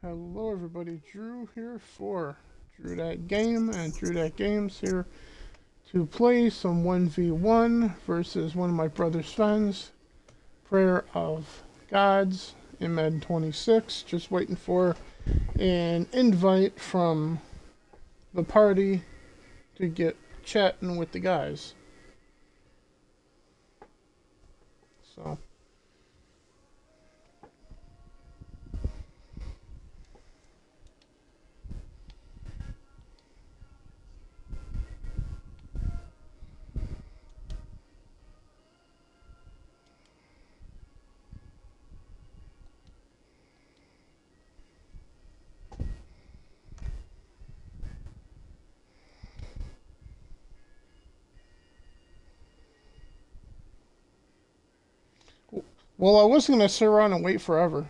Hello everybody, Drew here for Drew That Game, and Drew That Game's here to play some 1v1 versus one of my brother's friends, Prayer of Godz in Madden 26. Just waiting for an invite from the party to get chatting with the guys. So... Well, I wasn't going to sit around and wait forever.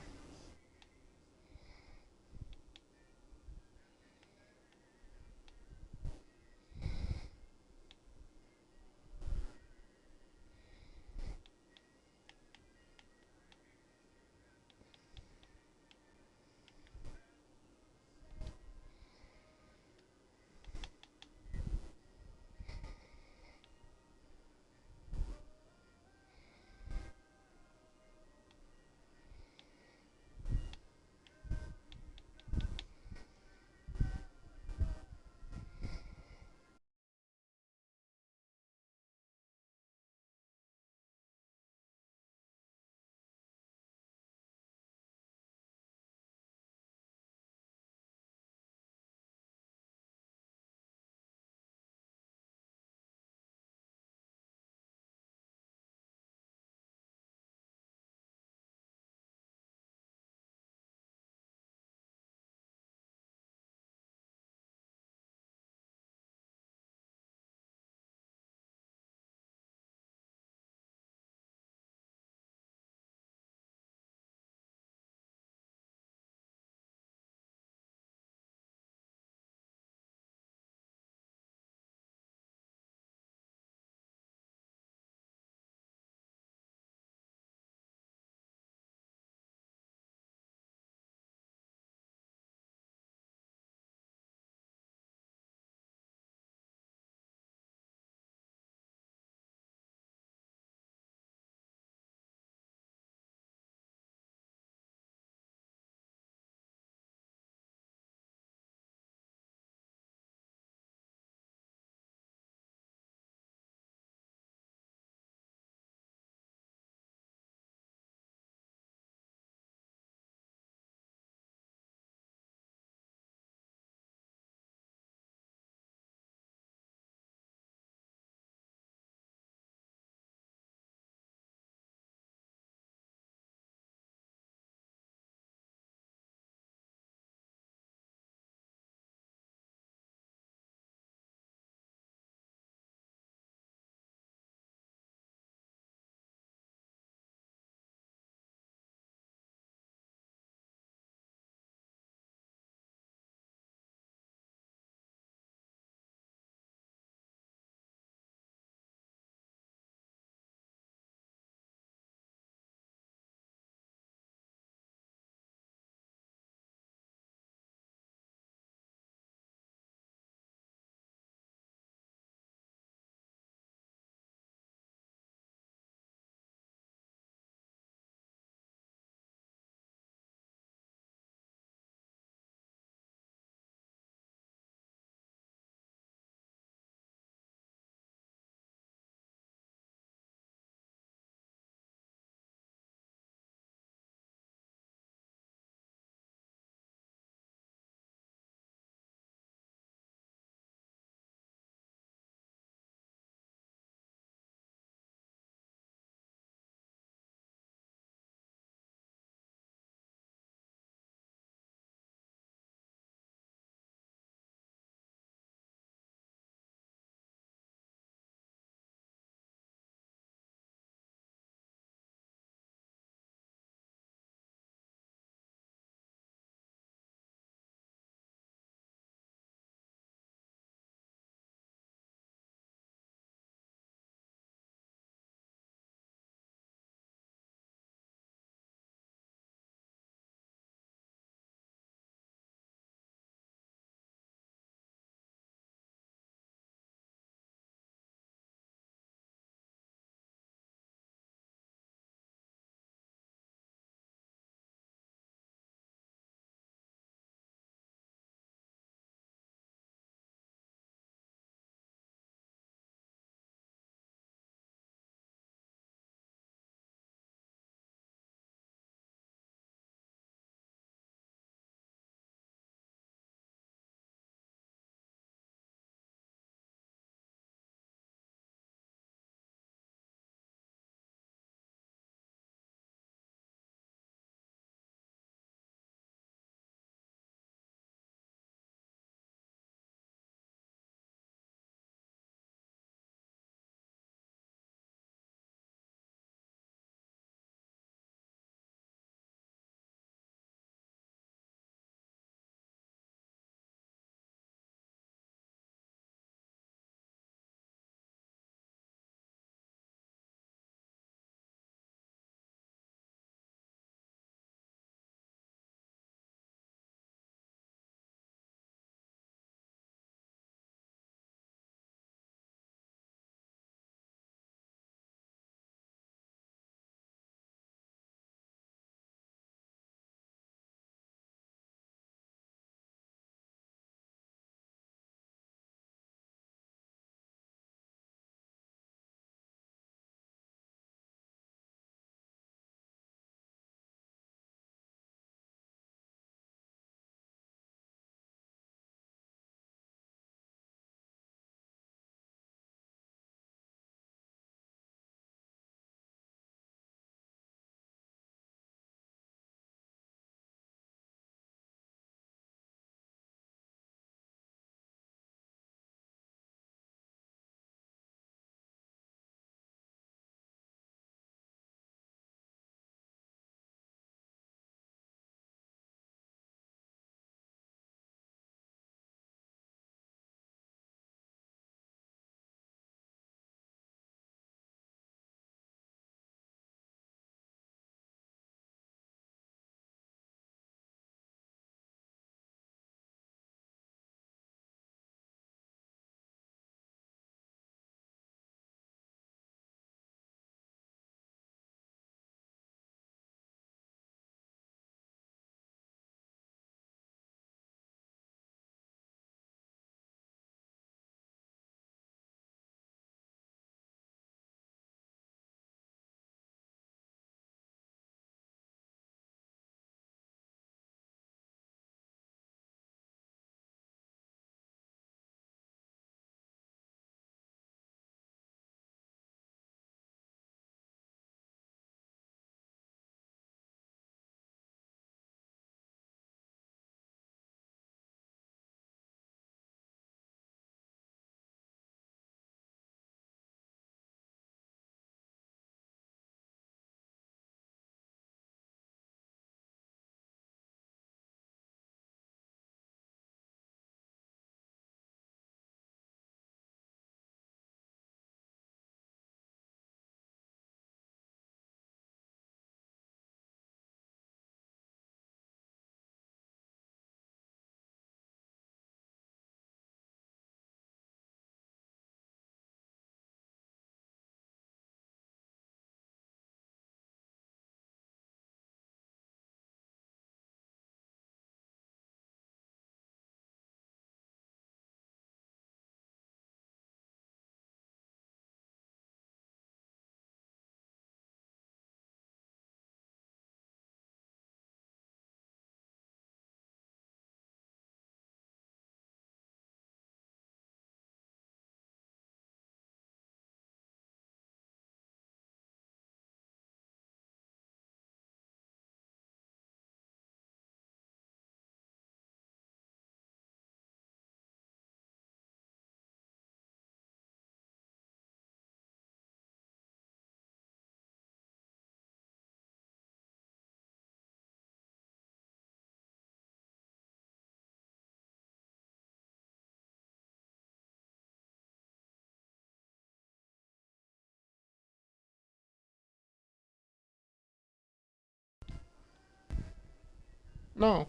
No,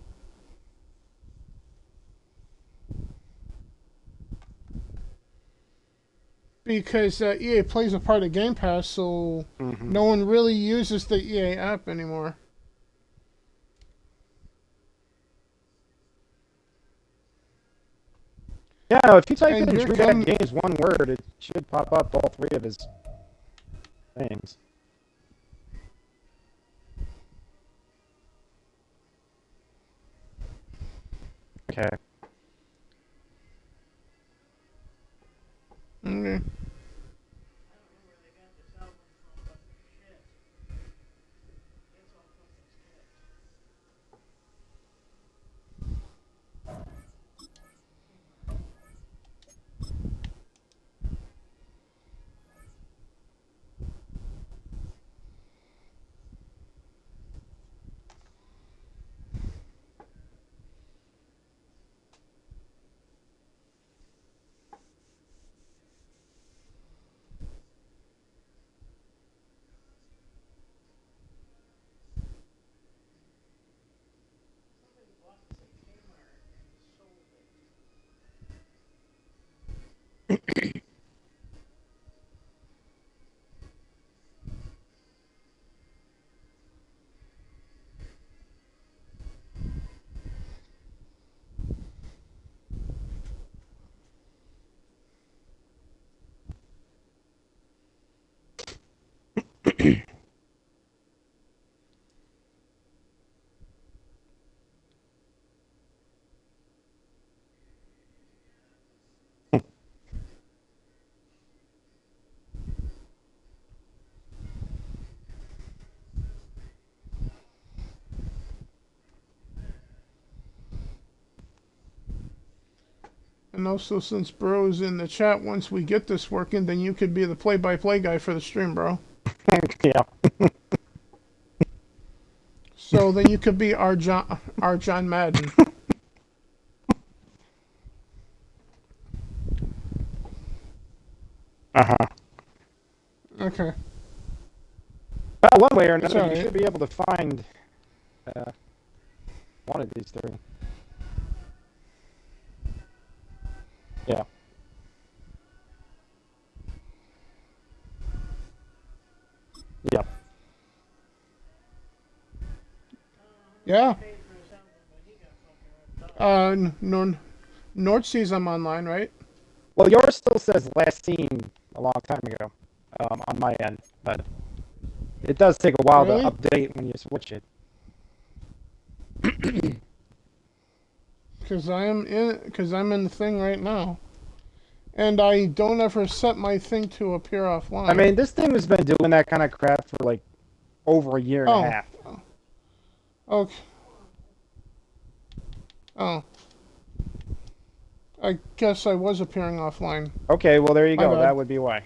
because EA plays a part of Game Pass, so Hmm. no one really uses the EA app anymore. Yeah, no, if you type And in you're Drew Dad coming. Games one word, it should pop up all three of his things. Okay. Okay. And also, since Bro's in the chat, once we get this working, then you could be the play-by-play guy for the stream, bro. Yeah. So then you could be our John Madden. Uh-huh. Okay, Well, one way or that's another, all you right. should be able to find uh, one of these three. Yeah. Yeah. Yeah. North sees I'm online, right? Well, yours still says last seen a long time ago on my end, but it does take a while to Really? update when you switch it. Because I'm in the thing right now, and I don't ever set my thing to appear I offline. mean, this thing has been doing that kind of crap for like over a year and a Oh, half. okay. Oh, I guess I was appearing offline. Okay, well, there you My go. bad. That would be why.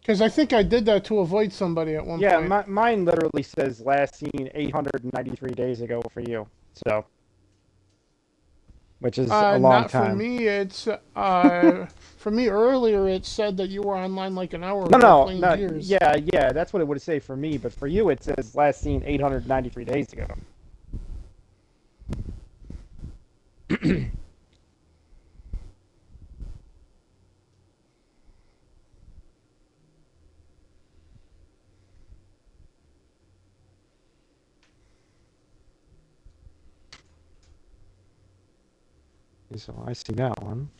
Because I think I did that to avoid somebody at one Yeah, point. mine literally says last seen 893 days ago for you. So, which is a long Not for time. me. It's for me earlier. It said that you were online like an hour No, ago no, playing no. Gears. Yeah, yeah, that's what it would say for me. But for you, it says last seen 893 days ago. So I see that one.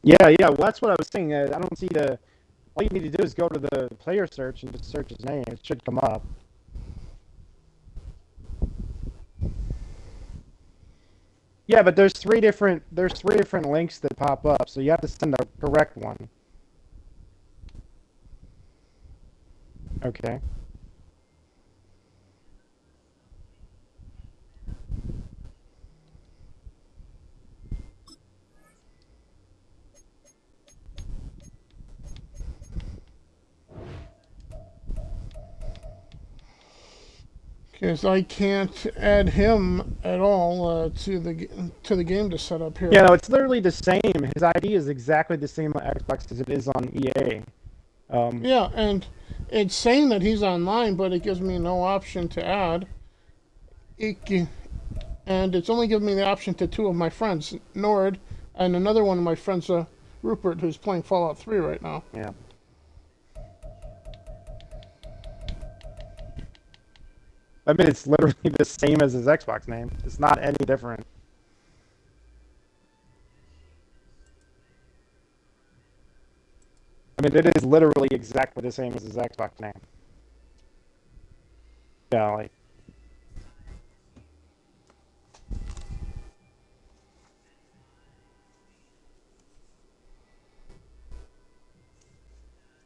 Yeah, yeah. Well, that's what I was saying. I don't see the All you need to do is go to the player search and just search his name. It should come up. Yeah, but there's three different links that pop up, so you have to send the correct one. Okay. Because I can't add him at all to the game to set up here. Yeah, no, it's literally the same. His ID is exactly the same on Xbox as it is on EA. Yeah, and it's saying that he's online, but it gives me no option to add. And it's only giving me the option to two of my friends, Nord, and another one of my friends, Rupert, who's playing Fallout 3 right now. Yeah. I mean, it's literally the same as his Xbox name. It's not any different. I mean, it is literally exactly the same as his Xbox name. Yeah, like.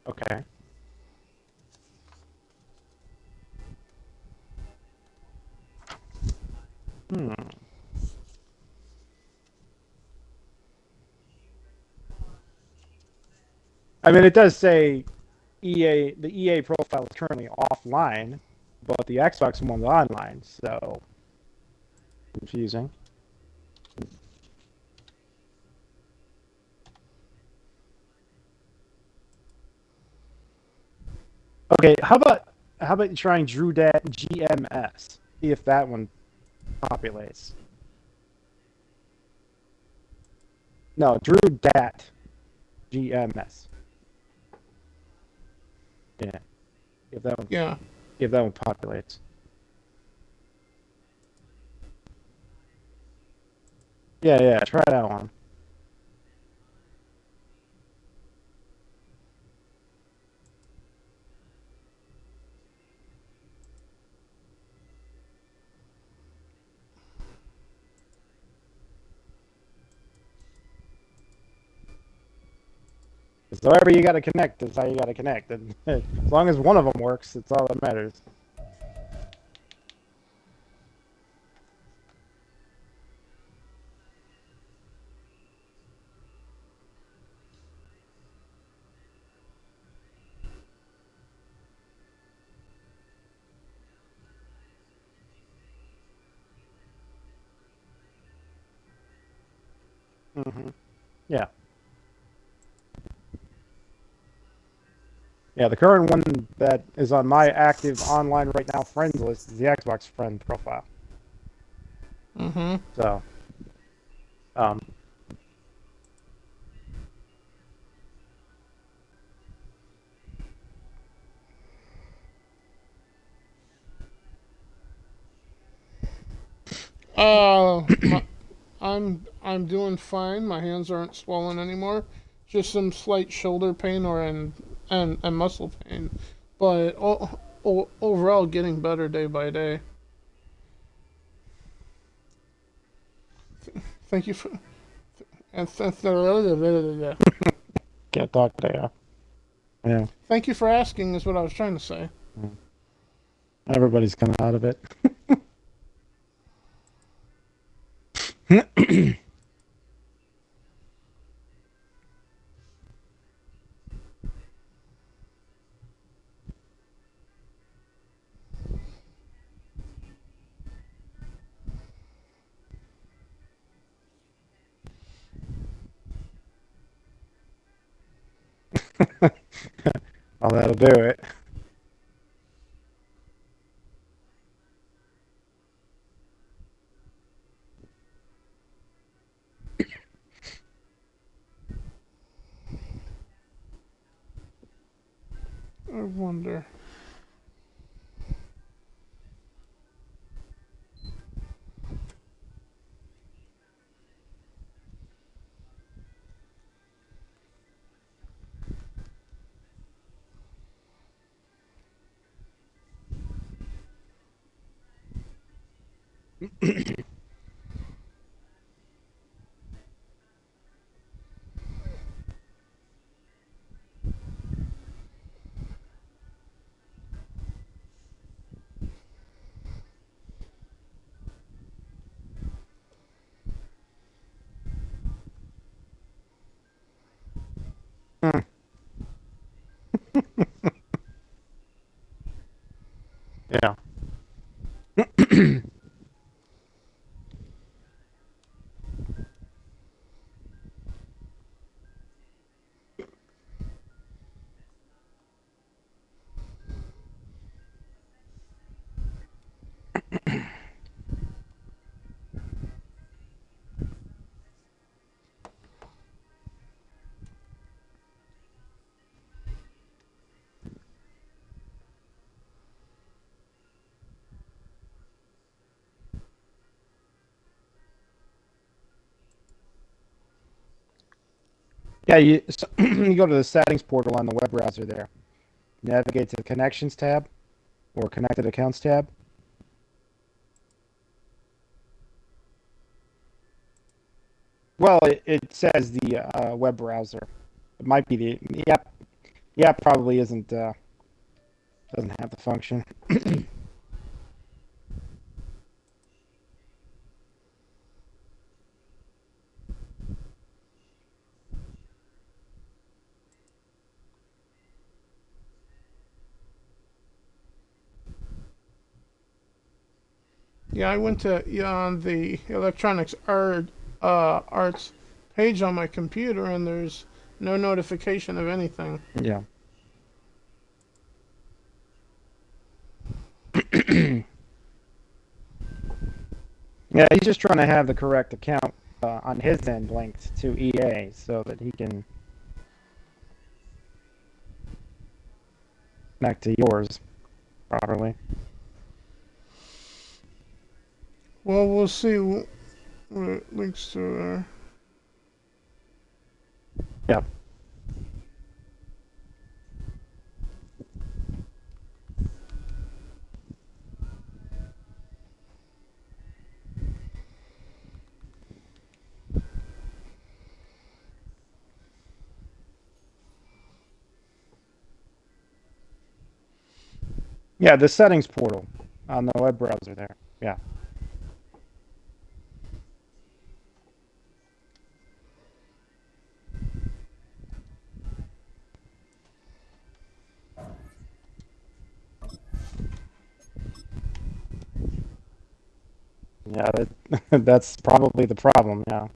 Okay. Hmm. I mean, it does say the EA profile is currently offline, but the Xbox one's online, so confusing. Okay, how about trying DrewDat GMS? See if that one populates. No, DrewDat GMS. Yeah. If that one Yeah. if that one populates. Yeah, try that one. So however you got to connect, that's how you got to connect. And as long as one of them works, it's all that matters. Mm-hmm. Yeah. Yeah, the current one that is on my active online right now friends list is the Xbox friend profile. Mm-hmm. So, um, I'm doing fine. My hands aren't swollen anymore. Just some slight shoulder pain and muscle pain, but overall getting better day by day. Thank you for and can't talk there. Yeah, thank you for asking is what I was trying to say. everybody's kind of out of it. Well, that'll do it. I wonder. Hmm. Yeah. Yeah, you go to the settings portal on the web browser there. Navigate to the connections tab or connected accounts tab. Well, it says the web browser. It might be the yeah probably isn't doesn't have the function. Yeah, I went to on the arts page on my computer, and there's no notification of anything. Yeah. Yeah, he's just trying to have the correct account on his end linked to EA so that he can connect to yours properly. Well, we'll see what it links to there. Yeah. Yeah, the settings portal on the web browser there. Yeah. Yeah, that's probably the problem. Yeah.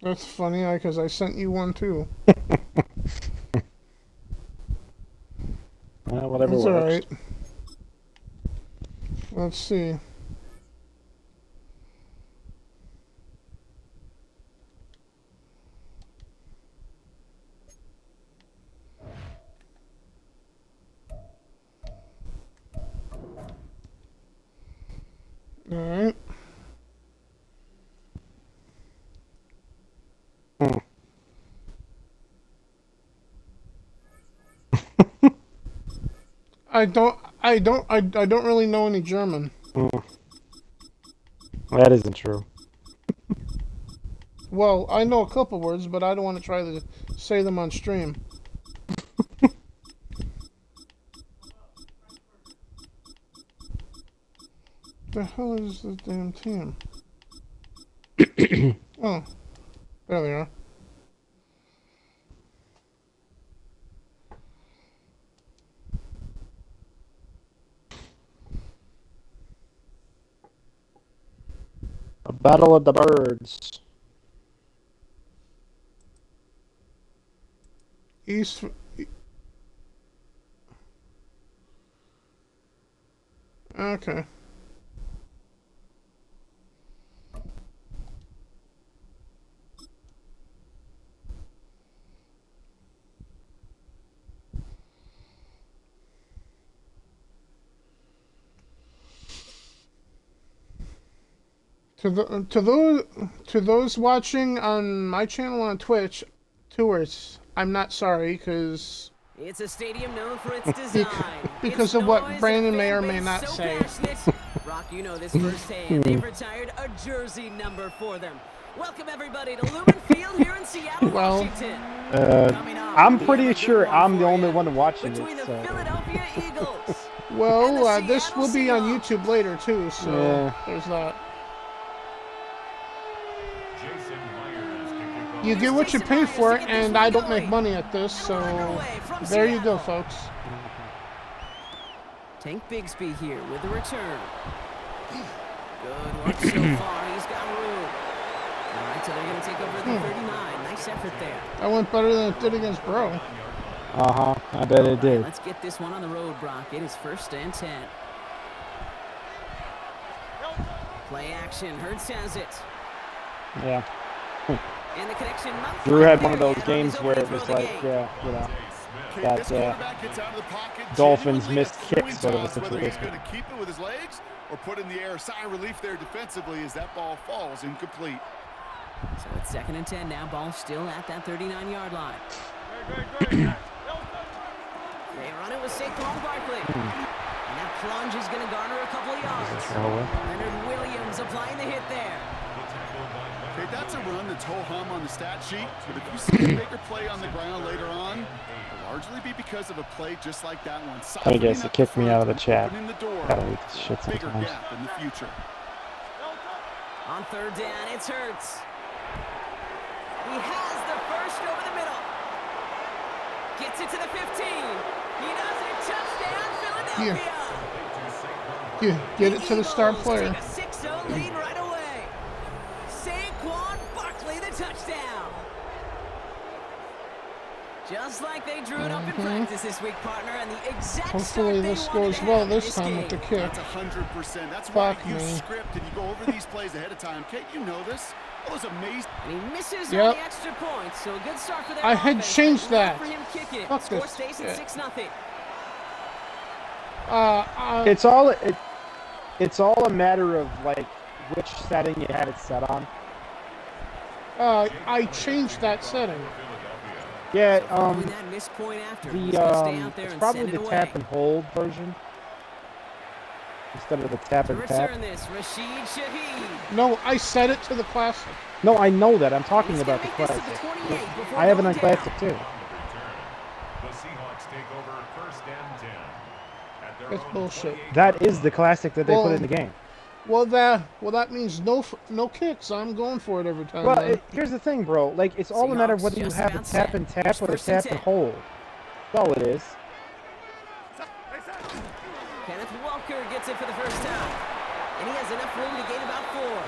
That's funny, because I sent you one too. Well, whatever That's works. alright. Let's see. Alright. Hmm. I don't really know any German. That isn't true. Well, I know a couple words, but I don't want to try to say them on stream. The hell is this damn team? Oh, there they are. A battle of the birds. East. Okay. To those watching on my channel on Twitch, tours, I'm not sorry, because It's a stadium known for its design. because its of what noise, Brandon and may fan or may base not so say. passionate. Rock, you know this firsthand. They've retired a jersey number for them. Welcome everybody to Lumen Field here in Seattle, Well, Washington. Coming up, I'm we have pretty a good sure one I'm the for only you. one watching Between it. the So. Philadelphia Eagles. well, And the this will be on Seattle YouTube later too, so Yeah. there's that. You get Here's what you Jason pay Myers for, to get this and one I don't make going. money at this, And so we're underway from there you go, Seattle. folks. Tank Bigsby here with the return. Good work so far. He's got room. All right, so they're going to take over at the 39. Nice effort there. That went better than it did against Bro. I bet it did. Let's get this one on the road, Brock. It is 1st and 10. Play action. Hurts has it. Yeah. And the connection. Drew had one of those games where it was like, yeah, you know, that Dolphins missed kicks sort of a Whether he's situation. going to keep it with his legs or put in the air. Sigh of relief there defensively as that ball falls incomplete. So it's 2nd and 10 now. Ball still at that 39-yard line. They run it with Saquon Barkley. And that plunge is going to garner a couple of yards. Leonard Williams applying the hit there. Okay, that's a run that's ho-hum on the stat sheet, but if you see a bigger play on the ground later on, it'll largely be because of a play just like that one. I guess it kicked me out of the chat. Opening the door. Gotta read this shit Bigger sometimes. gap in the future. On 3rd down, it's Hurts. He has the first over the middle. Gets it to the 15. He does it. Touchdown, Philadelphia. Get it to the star Eagles player. take a 6-0 lead right away. Saquon Barkley, the touchdown. Just like they drew it up in practice this week, partner, and the exact Hopefully start they this wanted goes to well have in this time with the game. kick. That's 100%. That's why Fuck you use me. script and you go over these plays ahead of time. Kate, you know this. It was amazing. And he misses Yep. on the extra point, so a good start for their I had offense, changed but not that. for him kicking it. Fuck Score this stays shit. at 6-0. It's all a matter of like which setting you had it set on. I changed that setting. Yeah, Following that missed point after, he's the gonna stay out there it's and probably send it the away. tap and hold version instead of the tap To and tap. return this, Rashid Shaheed. No, I set it to the classic. No, I know that. I'm talking He's about gonna the make this to classic. the 28 before I have it going on down. classic too. The Seahawks take over 1st and 10. At their That's own bullshit. 28. That is the classic that they put Well, in the game. Well, that means no kicks. I'm going for it every time. Well, then. here's the thing, bro. Like, it's all a matter of Seahawks whether you just have a about tap set. and tap Here's or a 1st and tap and 10. hold. That's all it is. Kenneth Walker gets it for the first time. And he has enough room to gain about 4.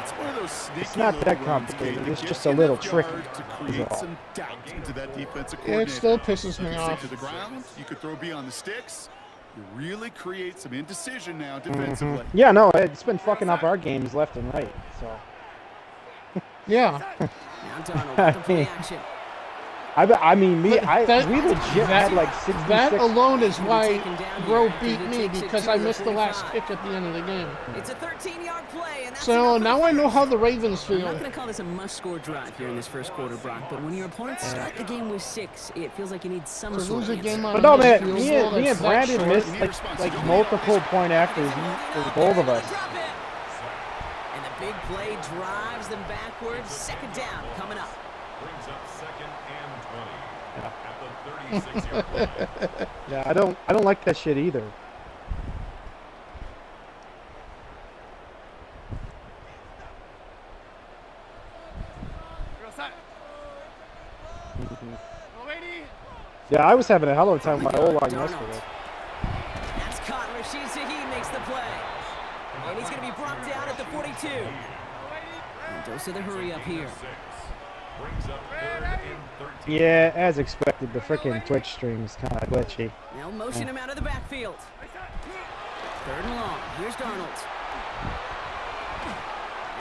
It's one of those sneaky It's not that little runs, complicated. Kate, It's that just gives a little enough tricky. yards to is create all. some doubt into that defensive It coordinator. still pisses You me can stick off. to the ground. You could throw beyond the sticks. You really create some indecision now defensively. Yeah, no, it's been fucking up our games left and right. So Yeah. Now Darnold with the play action. I mean, But that- we legit had like 66. That alone is why Taken down here Bro after beat he me, takes it because to I the missed the last 45. kick at the end of the game. It's a 13-yard play, and that's So enough now for I know first. how the Ravens I'm not feel. going to call this a must-score drive here in this first quarter, Brock, but when your opponents start the game with 6, it feels like you need some To sort lose of a game answer. on But no, a man, field me goal and that's that Brandon short. missed like multiple point afters for both of us. And the big play drives them backwards. Second down coming up. Brings up second and 20 at the 36-yard line. Yeah, I don't like that shit either. Yeah, I was having a hell of a time with my O-line yesterday. That's caught. Rashid Shaheed makes the play. And he's going to be brought down at the 42. And dose of the hurry up here. Brings up third and 13. Yeah, as expected, the freaking Twitch stream is kind of glitchy. They'll motion him out of the backfield. Third and long. Here's Darnold.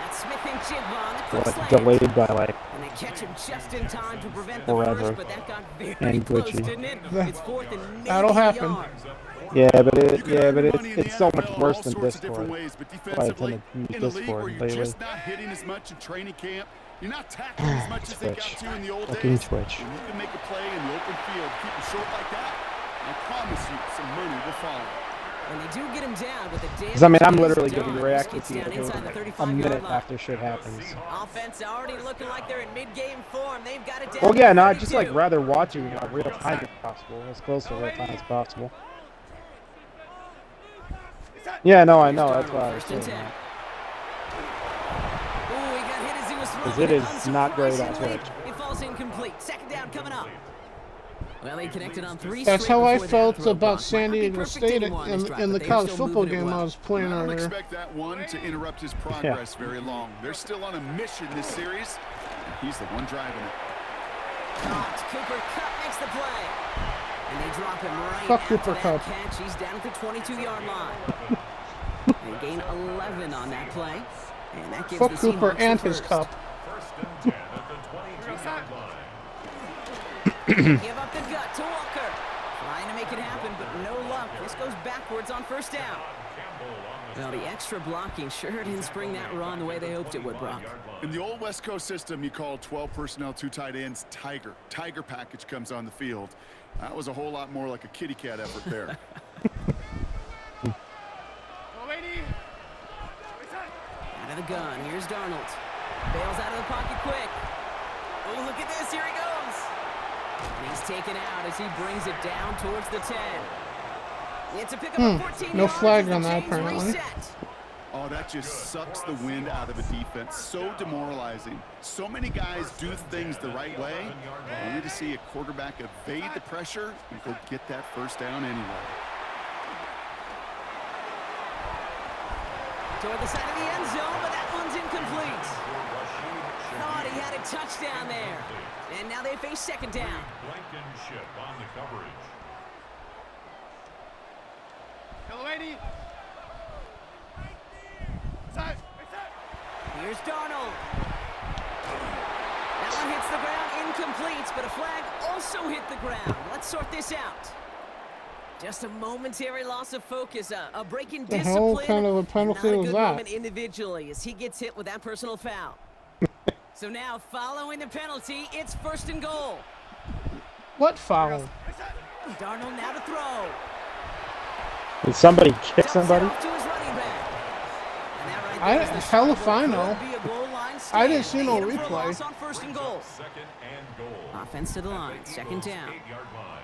That's Smith and Jigba on the quick But slant. delayed by like And they catch him just in time to prevent the forever. first, but that got very And close, glitchy. didn't it? It's fourth and maybe That'll happen. yards. yeah, but You can earn money in the it's so much NFL in worse all than sorts of different Discord. ways, but Why I defensively, tend to use in a league Discord where you're lately. just not hitting as much in training camp, you're not tackling as much as they got Twitch. to in the old Fucking days. Twitch. When you can make a play in the open field, keep it short like that, I promise you some money will follow. And they do get him down, but the damage Because I mean, I'm is literally done. going to react Gets to you down inside the like a 35-yard minute line. after shit happens. Offense already looking like they're in mid-game form. They've got it down. Well, yeah, to no, I just like 32. rather watch it real time as possible, as close to real time as possible. Yeah, no, I know. That's why I was First and saying 10. that. Ooh, he got hit as he was throwing. 'Cause it is not great on Unsurprisingly, Twitch. It falls incomplete. Second down coming up. Well, they connected on 3 That's straight how I before that felt throw, about Brock. San Might not be Diego perfect State anymore on this drive, in the but they're college still football moving it game well. I was playing I don't earlier. expect that one to interrupt his progress very long. They're still on a mission this series, and he's the one driving it. Caught. Cooper Kupp makes the play. And they drop him right Fuck after Cooper that Kupp. catch. He's down at the 22-yard line. They gain 11 on that play. And that gives Fuck the Cooper Seahawks and the his first. cup. First and 10 at the 22-yard line. Give up the gut to Walker. Trying to make it happen, but no luck. This goes backwards on first down. Well, the extra blocking sure didn't spring that run the way they hoped it would, Brock. In the old West Coast system, you call 12 personnel, 2 tight ends, Tiger. Tiger package comes on the field. That was a whole lot more like a kitty cat effort there. Out of the gun. Here's Darnold. Bails out of the pocket quick. Oh, look at this. Here he goes. And he's taken out as he brings it down towards the 10. It's a pickup of 14 No yards flag as the on that, chains apparently. reset. Oh, that just sucks the wind out of a defense. So demoralizing. So many guys do things the right way, only to see a quarterback evade the pressure and go get that first down anyway. Toward the side of the end zone, but that one's incomplete. Thought he had a touchdown there. And now they face second down. Blankenship on the coverage. Here's Darnold. That one hits the ground, incomplete, but a flag also hit the ground. Let's sort this out. Just a momentary loss of focus, a break in The discipline. hell kind of a and penalty not a was good that? moment individually as he gets hit with that personal foul. So now, following the penalty, it's first and goal. What foul? Darnold now to throw. Did somebody kick Dumps it somebody? off to his running back. And that right I- there is the hell start if of what I know. could be a goal line I didn't stand. see no They hit him for a replay. loss on first and goal. Second and goal. Offense to the line, second down. 8-yard line.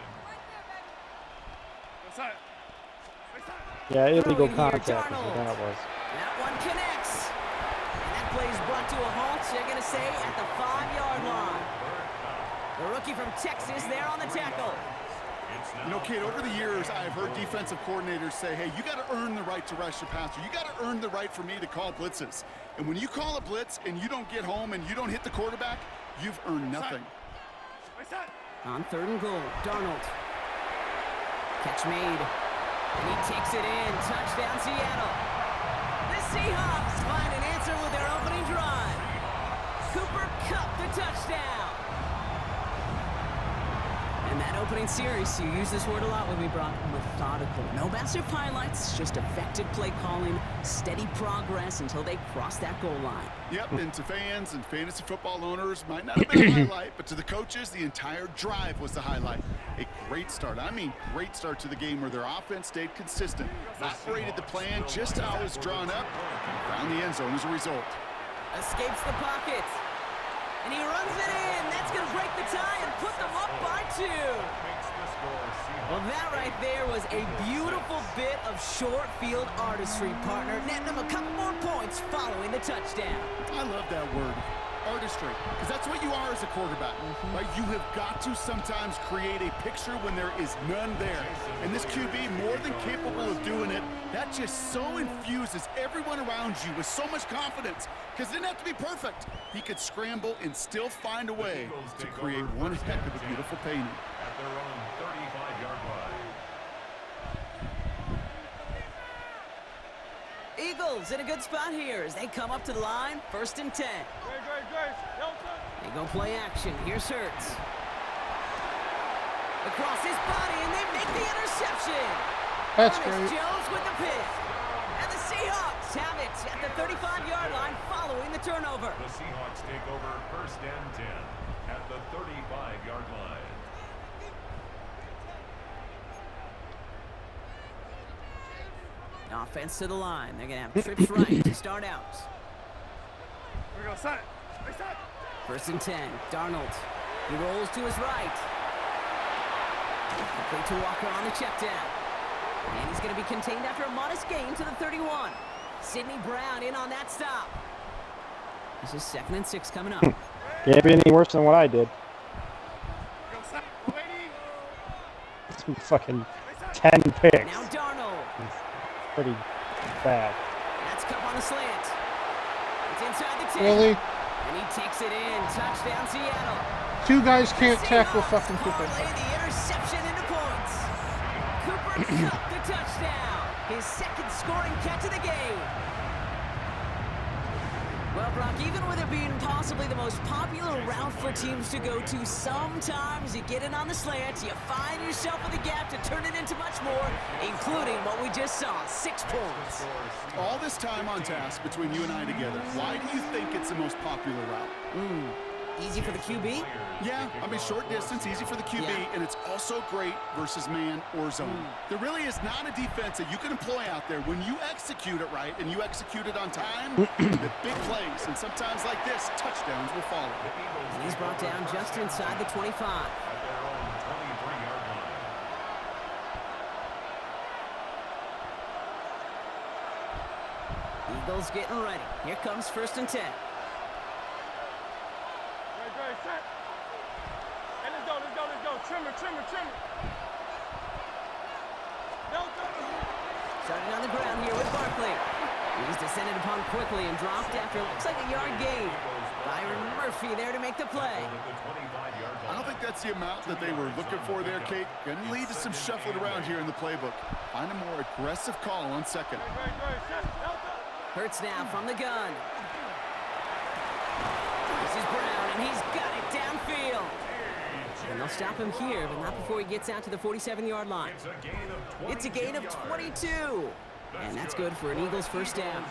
Yeah, illegal Throwing here, contact is what Darnold. that was. That one connects. And that play is brought to a halt, they're going to say, at the 5-yard line. The rookie from Texas there on the tackle. You know, Kate, over the years, I've heard defensive coordinators say, hey, you got to earn the right to rush your passer. You got to earn the right for me to call blitzes. And when you call a blitz and you don't get home and you don't hit the quarterback, you've earned nothing. On 3rd and goal, Darnold. Catch made. And he takes it in. Touchdown, Seattle. The Seahawks find an answer with their opening drive. Cooper Kupp, the touchdown. And that opening series, you use this word a lot with me, Brock, methodical. No massive highlights, just effective play calling, steady progress until they cross that goal line. Yep, and to fans and fantasy football owners, might not have been a highlight, but to the coaches, the entire drive was the highlight. A great start. I mean, great start to the game where their offense stayed consistent, operated the plan just how it was drawn up, and found the end zone as a result. Escapes the pocket. And he runs it in. That's going to break the tie and put them up by 2. Well, that right there was a beautiful bit of short field artistry, partner. Netting them a couple more points following the touchdown. I love that word, artistry, because that's what you are as a quarterback, right? You have got to sometimes create a picture when there is none there. And this QB, more than capable of doing it, that just so infuses everyone around you with so much confidence, because it didn't have to be perfect. He could scramble and still find a way to create one heck of a beautiful painting. At their own 35-yard line. Eagles in a good spot here as they come up to the line, 1st and 10. They go play action. Here's Hurts. Across his body, and they make the interception. That's Ernest great. Jones with the pick. And the Seahawks have it at the 35-yard line following the turnover. The Seahawks take over 1st and 10 at the 35-yard line. Offense to the line. They're going to have trips right to start out. Here we go, set. 1st and 10. Darnold. He rolls to his right. Complete to Walker on the check down. And he's going to be contained after a modest gain to the 31. Sidney Brown in on that stop. This is 2nd and 6 coming up. Can't be any worse than what I did. It's fucking 10 picks. Now Darnold. It's pretty bad. That's Kupp on the slant. It's inside the 10. Really? And he takes it in. Touchdown, Seattle. 2 guys can't tackle Seahawks fucking Cooper. parlay the interception into points. Cooper Kupp the touchdown. His 2nd scoring catch of the game. Well, Brock, even with it being possibly the most popular route for teams to go to, sometimes you get in on the slant, you find yourself in the gap to turn it into much more, including what we just saw, 6 points. All this time on task between you and I together, why do you think it's the most popular route? Easy for the QB? Yeah, I mean, short distance, easy for the QB, Yeah. and it's also great versus man or zone. There really is not a defense that you can employ out there when you execute it right and you execute it on time, the big plays, and sometimes like this, touchdowns will follow. And he's brought down just inside the 25. At their own 23-yard line. Eagles getting ready. Here comes 1st and 10. Set. And let's go. Trimmer. Starting on the ground here with Barkley. He's descended upon quickly and dropped after it looks like a yard gain. Byron Murphy there to make the play. At the 25-yard I don't think that's the amount that they were looking for there, Kate. Going to lead to some shuffling around here in the playbook. Find a more aggressive call on 2nd. Hurts now from the gun. This is Brown, and he's got it downfield. And they'll stop him here, but not before he gets out to the 47-yard line. It's a gain of 22. And that's good for an Eagles 1st down.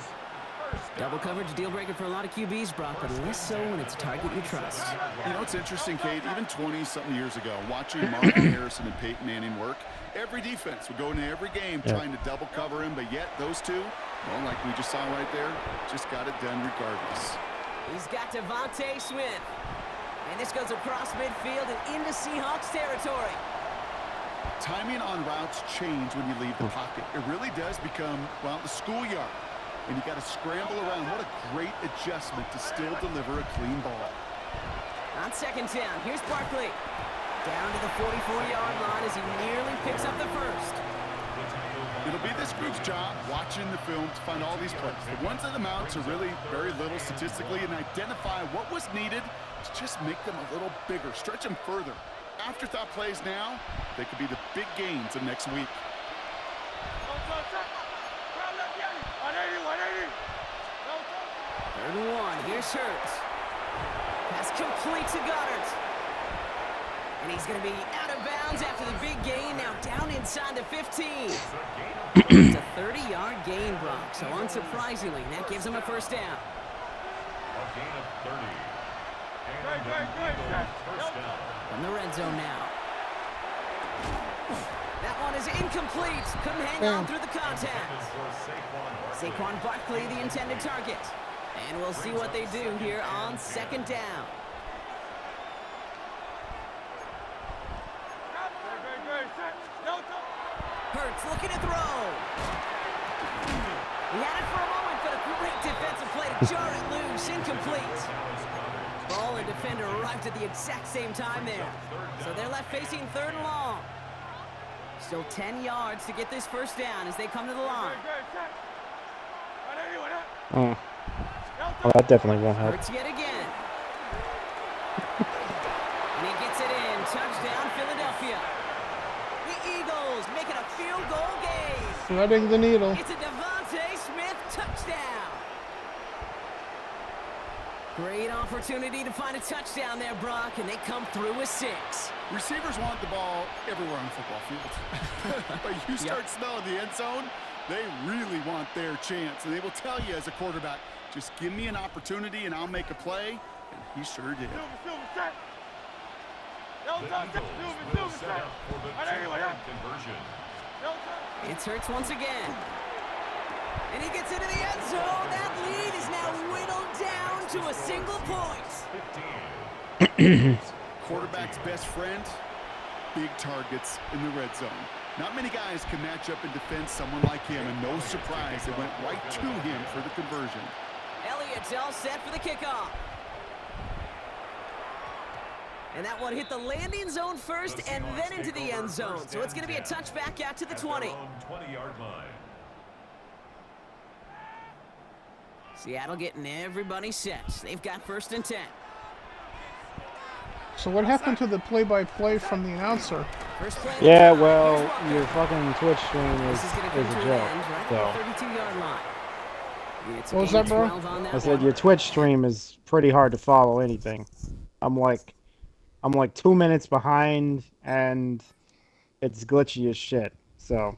Double coverage, deal breaker for a lot of QBs, Brock, but less so when it's a target you trust. You know, it's interesting, Kate, even 20-something years ago, watching Marvin Harrison and Peyton Manning work, every defense would go into every game trying to double cover him, but yet those two, well, like we just saw right there, just got it done regardless. He's got Devontae Smith. And this goes across midfield and into Seahawks territory. Timing on routes change when you leave the pocket. It really does become, well, the schoolyard. And you got to scramble around. What a great adjustment to still deliver a clean ball. On 2nd down, here's Barkley. Down to the 44-yard line as he nearly picks up the first. It'll be this group's job watching the film to find all these plays. The ones that amount to really very little statistically and identify what was needed to just make them a little bigger, stretch them further. Afterthought plays now, they could be the big gains of next week. 3rd and 1, here's Hurts. Pass complete to Godz. And he's going to be out of bounds after the big gain, now down inside the 15. It's a 30-yard gain, Brock, so unsurprisingly, that gives him a first down. A gain of 30. And the Eagles first down. From the red zone now. That one is incomplete. Couldn't hang on through the contact. Saquon Barkley, the intended target. And we'll see what they do here on 2nd down. Hurts looking to throw. He had it for a moment, but a great defensive play to jar it loose. Incomplete. Ball and defender arrived at the exact same time there. So they're left facing 3rd and long. Still 10 yards to get this first down as they come to the line. Oh, that definitely won't help. Hurts yet again. And he gets it in. Touchdown, Philadelphia. The Eagles making a field goal game. Threading the needle. It's a Devontae Smith touchdown. Great opportunity to find a touchdown there, Brock, and they come through with 6. Receivers want the ball everywhere on the football field. But you start smelling the end zone, they really want their chance. And they will tell you as a quarterback, just give me an opportunity and I'll make a play. And he sure did. It's Hurts once again. And he gets into the end zone. That lead is now whittled down to a single point. Quarterback's best friend, big targets in the red zone. Not many guys can match up and defend someone like him, and no surprise, it went right to him for the conversion. Elliott's all set for the kickoff. And that one hit the landing zone first and then into the end zone. So it's going to be a touchback out to the 20. 20-yard line. Seattle getting everybody set. They've got 1st and 10. So what happened to the play-by-play from the announcer? First play of the Yeah, drive. well, Here's what your happened. fucking Twitch stream This is is going to come a to an joke. end right So at the 32-yard line. It's a What was gain that, bro? of 12 on that I said one. your Twitch stream is pretty hard to follow anything. I'm like 2 minutes behind and it's glitchy as shit. So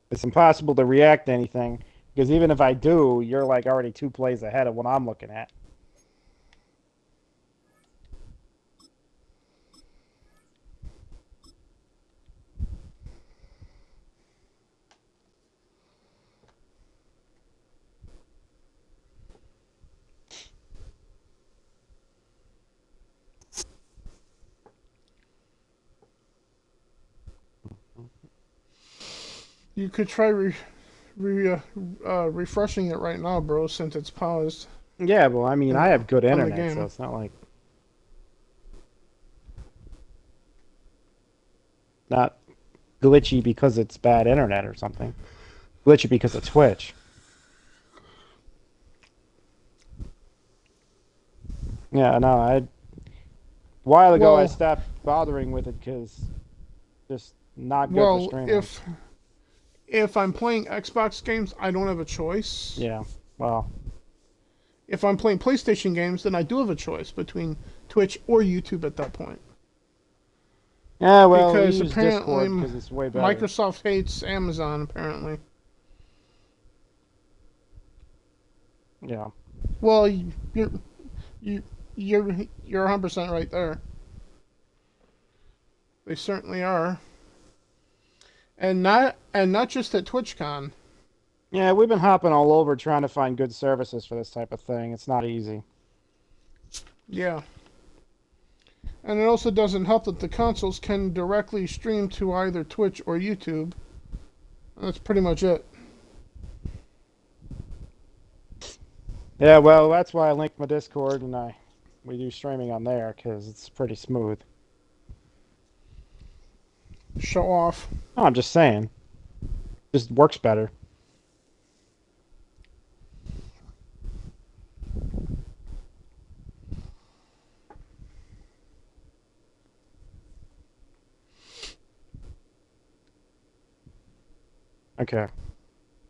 it's impossible to react to anything because even if I do, you're like already 2 plays ahead of what I'm looking at. You could try refreshing it right now, bro, since it's paused. Yeah, well, I mean, I have good On the internet, game. so it's not like not glitchy because it's bad internet or something. Glitchy because of Twitch. Yeah, no, a while ago I Well- stopped bothering with it because just not good for Well, streaming. if I'm playing Xbox games, I don't have a choice. Yeah, well, If I'm playing PlayStation games, then I do have a choice between Twitch or YouTube at that point. yeah, well, we Because use apparently Discord because it's way better. Microsoft hates Amazon, apparently. Yeah. Well, you're 100% right there. They certainly are. And not just at TwitchCon. Yeah, we've been hopping all over trying to find good services for this type of thing. It's not easy. Yeah. And it also doesn't help that the consoles can directly stream to either Twitch or YouTube. That's pretty much it. Yeah, well, that's why I linked my Discord and we do streaming on there because it's pretty smooth. Show off. Oh, I'm just saying, just works better. Okay.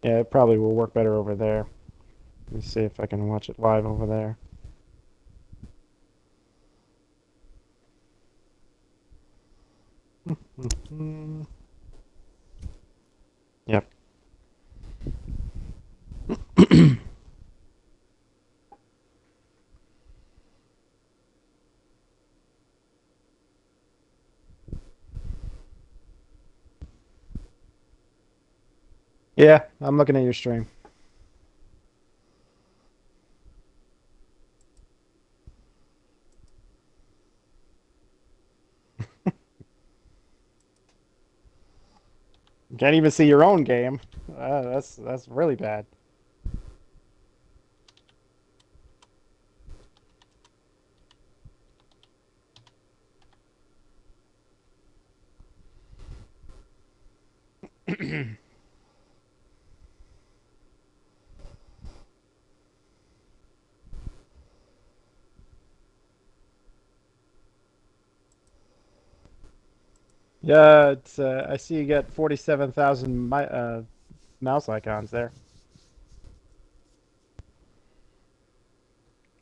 Yeah, it probably will work better over there. Let me see if I can watch it live over there. Yep. Yeah, I'm looking at your stream. You can't even see your own game. That's really bad. Yeah, it's I see you got 47,000 mouse icons there.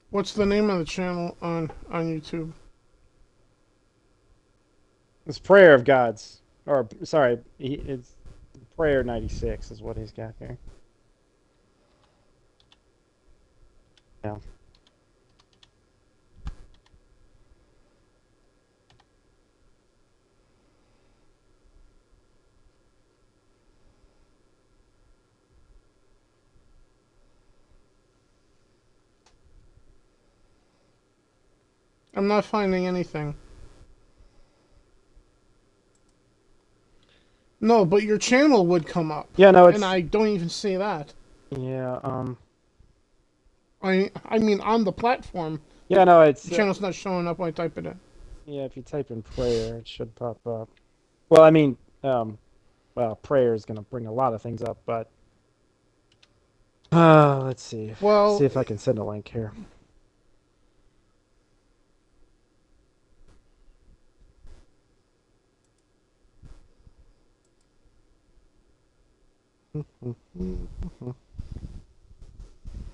What's the name of the channel on YouTube? It's Prayer of Gods. Or sorry, it's Prayer 96 is what he's got here. Yeah. I'm not finding anything. No, but your channel would come up. Yeah, no, it's And I don't even see that. yeah, I mean, on the platform, yeah, no, it's the channel's not showing up when I type it in. yeah, if you type in prayer, it should pop up. Well, I mean, well, prayer is gonna bring a lot of things up, but let's see. Well, See if I can send a link here.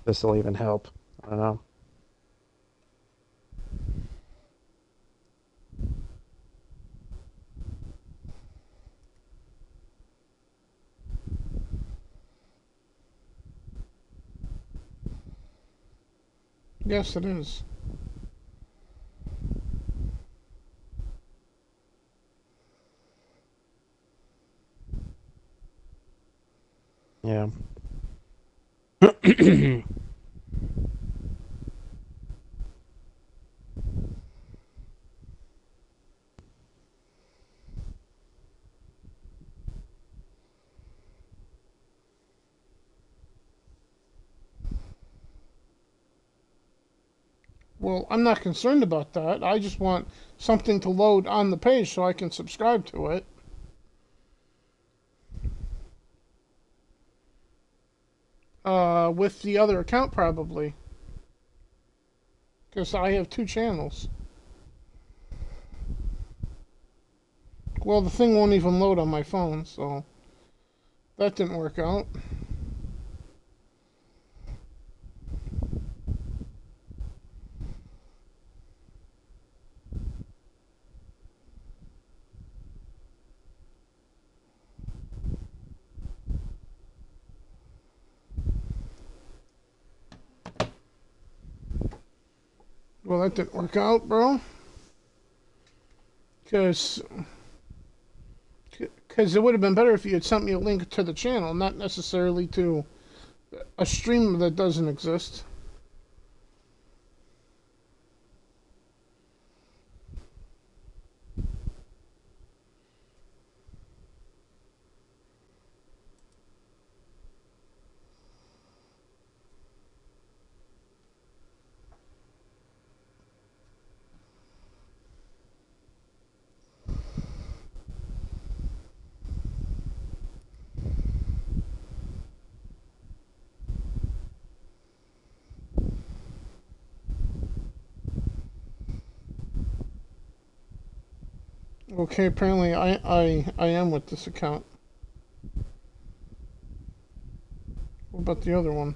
This will even help. I don't know. yes, it is. Yeah. Well, I'm not concerned about that. I just want something to load on the page so I can subscribe to it. With the other account probably. Because I have two channels. Well, the thing won't even load on my phone, so that didn't work out. Well, that didn't work out, bro. Because it would have been better if you had sent me a link to the channel, not necessarily to a stream that doesn't exist. Okay, apparently I am with this account. What about the other one?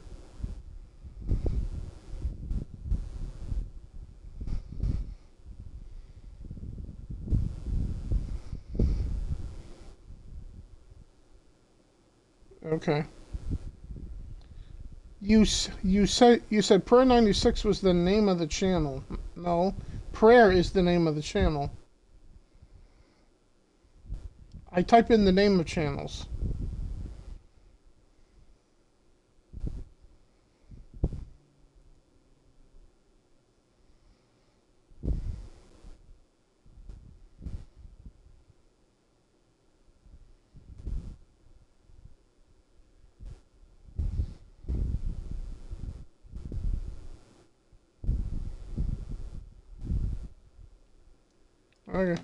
Okay. You said Prayer 96 was the name of the channel. No, Prayer is the name of the channel. I type in the name of channels. Okay.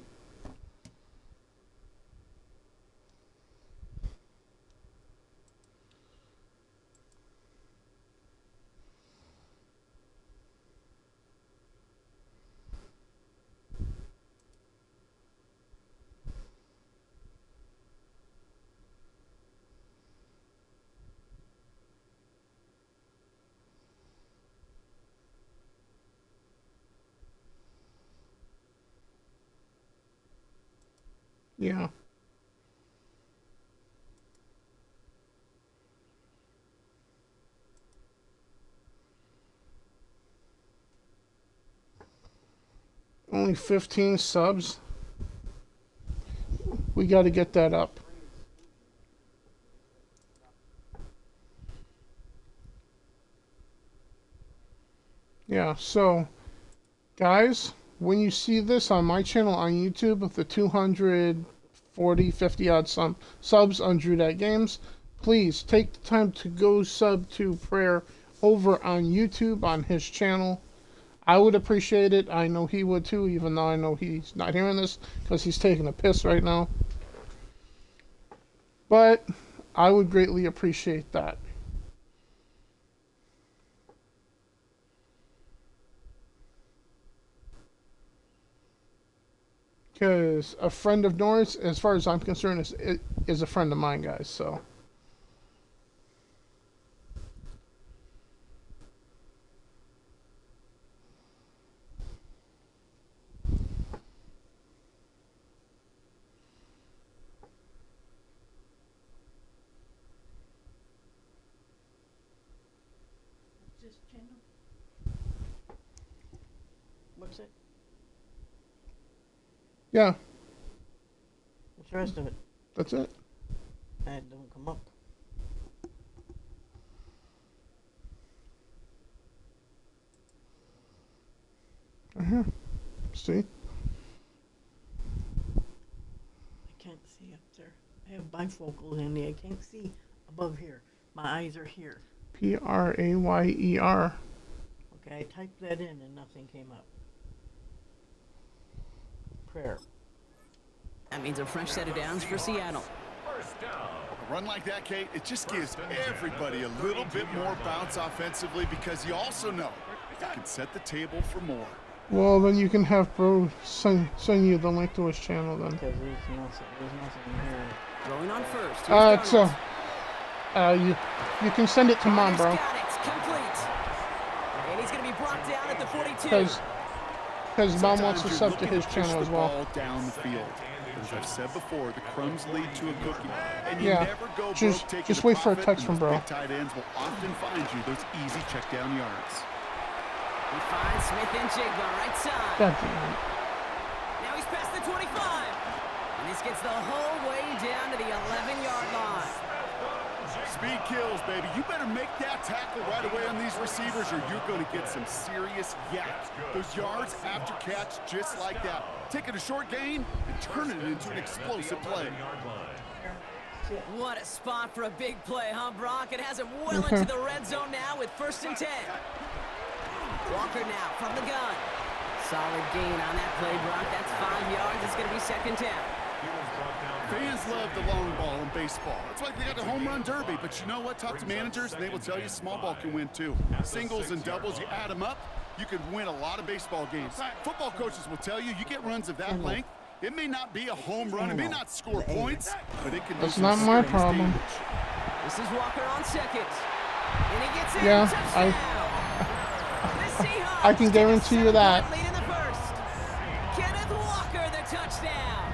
Yeah. Only 15 subs. We got to get that up. Yeah, so guys, when you see this on my channel on YouTube with the 240, 50 odd subs on Drew That Games, please take the time to go sub to Prayer over on YouTube on his channel. I would appreciate it. I know he would too, even though I know he's not hearing this because he's taking a piss right now. But I would greatly appreciate that. Because a friend of Norris, as far as I'm concerned, is a friend of mine, guys. So. This channel? What's it? Yeah, What's the rest of it? that's it. It don't come up. See? I can't see up there. I have bifocals in there. I can't see above here. My eyes are here. Prayer. Okay, I typed that in and nothing came up. Prayer. That means a fresh set of downs for Seattle. First down. A run like that, Kate, it just gives everybody a little bit more bounce offensively because you also know you can set the table for more. Well, then you can have Bro send you the link to his channel then. Because there's nothing here. Throwing on first. Here's So, Godz. you can send it to Mom, bro. Got it. Complete. And he's going to be brought down at the 42. Because Mom wants to Sometimes sub you're to looking his push channel the as well. ball down the field. As I've said before, the crumbs lead to a cookie. And you Yeah, never go just- broke taking just a wait for a profit, text and from those bro. big tight ends will often find you those easy check down yards. He finds Smith and Jigba right side. God damn it. Now he's past the 25. And this gets the whole way down to the 11-yard line. Speed kills, baby. You better make that tackle right away on these receivers or you're going to get some serious yak. Those yards after catch just like that. Taking a short gain and turning it into an explosive play. What a spot for a big play, huh, Brock? It has him well into the red zone now with 1st and 10. Walker now from the gun. Solid gain on that play, Brock. That's 5 yards. It's going to be 2nd down. Fans love the long ball in baseball. It's like they got the home run derby. But you know what? Talk to managers, and they will tell you small ball can win too. Singles and doubles, you add them up, you could win a lot of baseball games. Football coaches will tell you, you get runs of that length, It may not be a home run, it may not score points, but it can do That's some not my serious problem. damage. This is Walker on second. And he gets in. Yeah, Touchdown. The Seahawks I can take a guarantee you 7-point that. lead in the first. Kenneth Walker, the touchdown.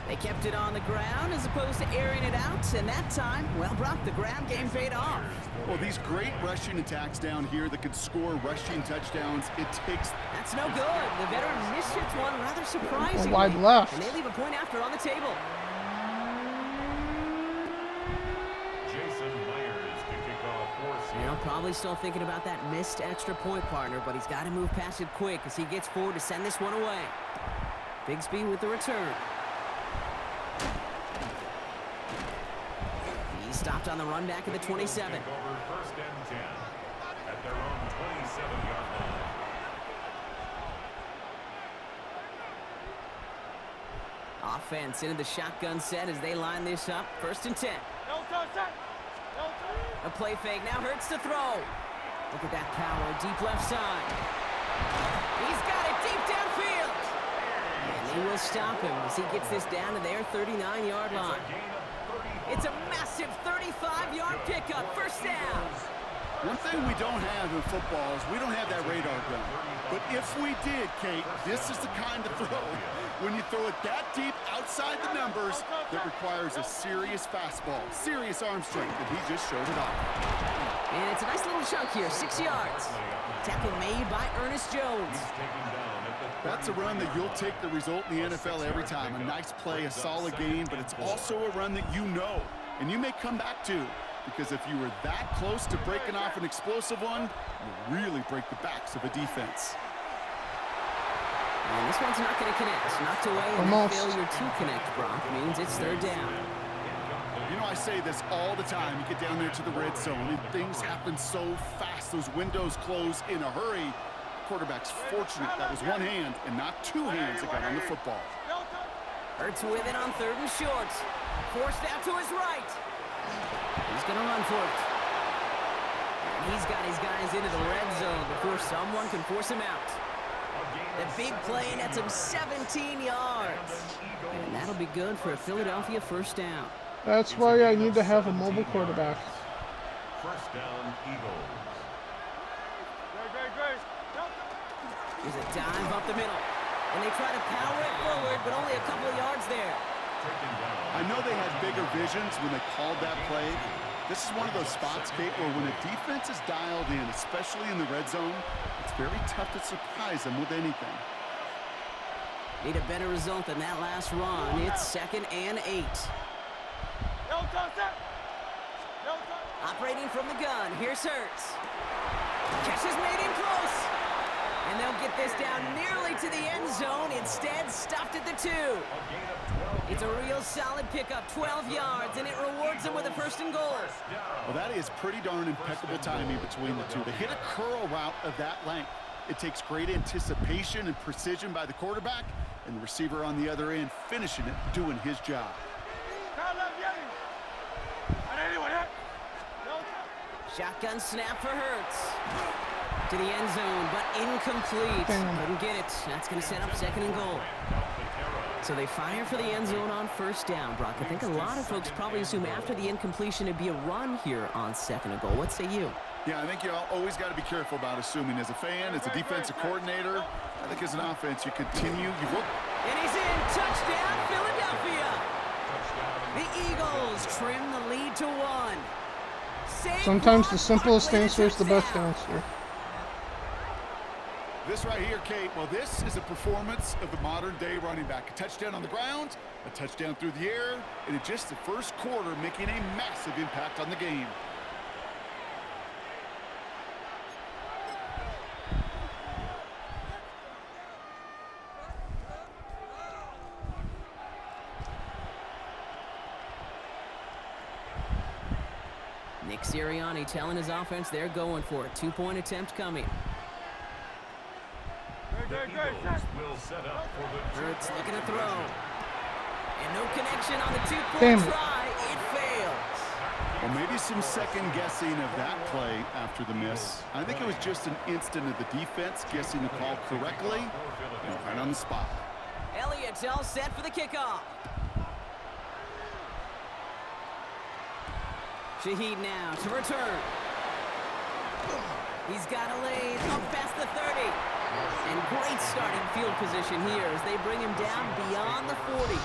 They kept it on the ground as opposed to airing it out, and that time, well, Brock, the ground game paid off. Well, these great rushing attacks down here that could score rushing touchdowns, it takes... That's no good. The veteran mishits one rather surprisingly. Wide left. And they leave a point after on the table. Jason Myers to kick off for You know, probably still thinking about that missed extra point, partner, but he's got to move past it quick as he gets forward to send this one away. Bigsby with the return. He stopped on the run back at the 27. Over first and 10 at their own 27-yard line. Offense into the shotgun set as they line this up. First and 10. No touch, set. No touch. A play fake now hurts to throw. Look at that power, deep left side. He's got it deep downfield. And they will stop him as he gets this down to their 39-yard line. It's a massive 35-yard pickup, first down. One thing we don't have in football is we don't have that radar gun. But if we did, Kate, this is the kind of throw. When you throw it that deep outside the numbers, that requires a serious fastball, serious arm strength, and he just showed it off. And it's a nice little chunk here, 6 yards. Tackle made by Ernest Jones. That's a run that you'll take the result in the NFL every time. A nice play, a solid game, but it's also a run that you know, and you may come back to. Because if you were that close to breaking off an explosive one, you really break the backs of a defense. And this one's not going to connect. Knocked away, and Almost. failure to connect, Brock, means it's third down. You know, I say this all the time. You get down there to the red zone, and things happen so fast. Those windows close in a hurry. Quarterback's fortunate that was one hand and not two hands that got on the football. No touch. Hurts with it on third and short. Forced out to his right. He's going to run for it. And he's got his guys into the red zone before someone can force him out. The big play nets him 17 yards. And that'll be good for a Philadelphia first down. That's why I need to have a mobile quarterback. First down, Eagles. Great. No touch. There's a dive up the middle. And they try to power it forward, but only a couple of yards there. I know they had bigger visions when they called that play. This is one of those spots, Kate, where when a defense is dialed in, especially in the red zone, it's very tough to surprise them with anything. Need a better result than that last run. It's 2nd and 8. No touch, set. No touch. Operating from the gun, here's Hurts. Catch is made in close. And they'll get this down nearly to the end zone. Instead, stopped at the 2. It's a real solid pickup, 12 yards, and it rewards them with a first and goal. Well, that is pretty darn impeccable timing between the two. To hit a curl route of that length, it takes great anticipation and precision by the quarterback, and the receiver on the other end finishing it, doing his job. Shotgun snap for Hurts. To the end zone, but incomplete. Couldn't get it. That's going to set up 2nd and goal. So they fire for the end zone on first down, Brock. I think a lot of folks probably assume after the incompletion it'd be a run here on 2nd and goal. What say you? Yeah, I think you always got to be careful about assuming. As a fan, as a defensive coordinator, I think as an offense, you continue. You look. And he's in. Touchdown, Philadelphia. The Eagles trim the lead to 1. Sometimes the simplest answer is the best answer. This right here, Kate, well, this is a performance of the modern-day running back. A touchdown on the ground, a touchdown through the air, and in just the first quarter, making a massive impact on the game. Nick Sirianni telling his offense they're going for it. 2-point attempt coming. Great. Will set up for the Hurts looking to throw. And no connection on the 2-point Damn it. try. It fails. Well, maybe some second guessing of that play after the miss. I think it was just an instant of the defense guessing the call correctly, right on the spot. Elliott's all set for the kickoff. Shaheed now to return. He's got a lane up past the 30. And great starting field position here as they bring him down beyond the 40.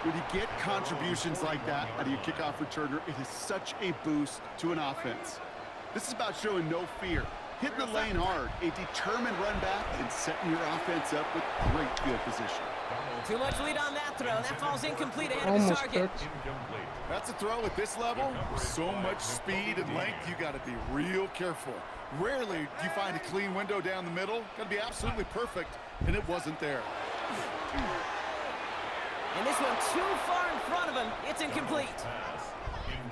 When you get contributions like that out of your kickoff returner, it is such a boost to an offense. This is about showing no fear, hitting the lane hard, a determined run back, and setting your offense up with great field position. Too much lead on that throw. That falls incomplete ahead of his Almost target. cooked. That's a throw at this level. With so much speed and length, you got to be real careful. Rarely do you find a clean window down the middle. Got to be absolutely perfect, and it wasn't there. And this one too far in front of him. It's incomplete.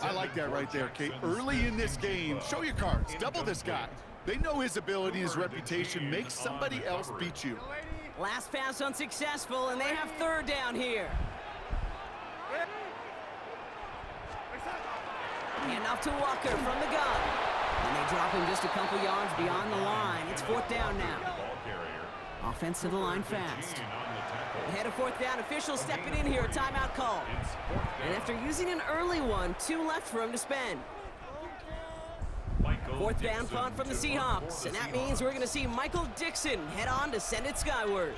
I like that right there, Kate. Early in this game, show your cards. Double this guy. They know his ability, his reputation. Make somebody else beat you. Last pass unsuccessful, and they have third down here. Hand off to Walker from the gun. And they drop him just a couple yards beyond the line. It's fourth down now. Offense to the line fast. Ahead of fourth down, officials stepping in here, a timeout call. And after using an early one, 2 left for him to spend. Fourth down punt from the Seahawks, and that means we're going to see Michael Dixon head on to send it skyward.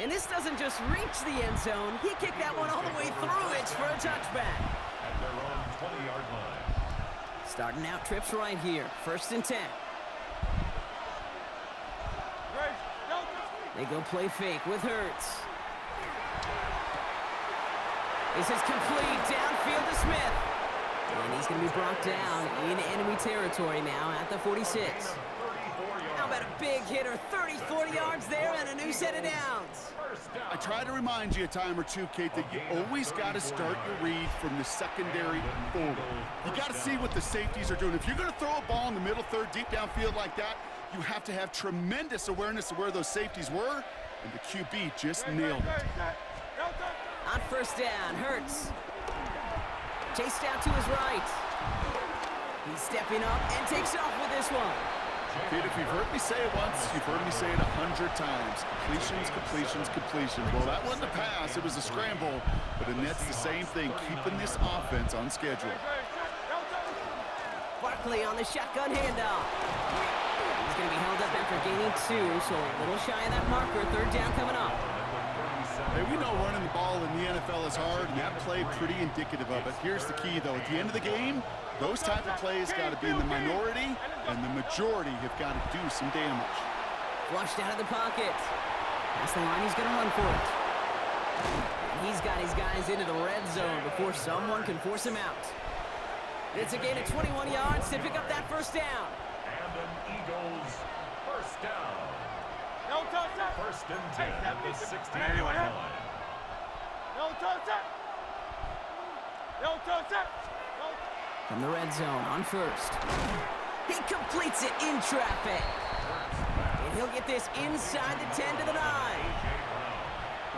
And this doesn't just reach the end zone. He kicked that one all the way through. It's for a touchback. At their own 20-yard line. Starting out trips right here. 1st and 10. They go play fake with Hurts. This is complete downfield to Smith. And he's going to be brought down in enemy territory now at the 46. How about a big hitter, 30, 40 yards there and a new set of downs. I try to remind you a time or two, Kate, that you always got to start your read from the secondary forward. You got to see what the safeties are doing. If you're going to throw a ball in the middle third, deep downfield like that, you have to have tremendous awareness of where those safeties were, and the QB just nailed it. On 1st down, Hurts. Chased out to his right. He's stepping up and takes off with this one. Kate, if you've heard me say it once, you've heard me say it 100 times. Completions, completions, completions. Well, that wasn't a pass, it was a scramble, but it nets the same thing, keeping this offense on schedule. Barkley on the shotgun handoff. He's going to be held up after gaining 2, so a little shy of that marker. 3rd down coming up. Hey, we know running the ball in the NFL is hard, and that play pretty indicative of it. Here's the key, though. At the end of the game, those type of plays got to be in the minority, and the majority have got to do some damage. Flushed out of the pocket. That's the line he's going to run for it. And he's got his guys into the red zone before someone can force him out. It's a gain of 21 yards to pick up that 1st down. And an Eagles 1st down. No touchdown. 1st and 10 at the 60-yard line. No touchdown. No touchdown. From the red zone on 1st. He completes it in traffic. And he'll get this inside the 10 to the 9.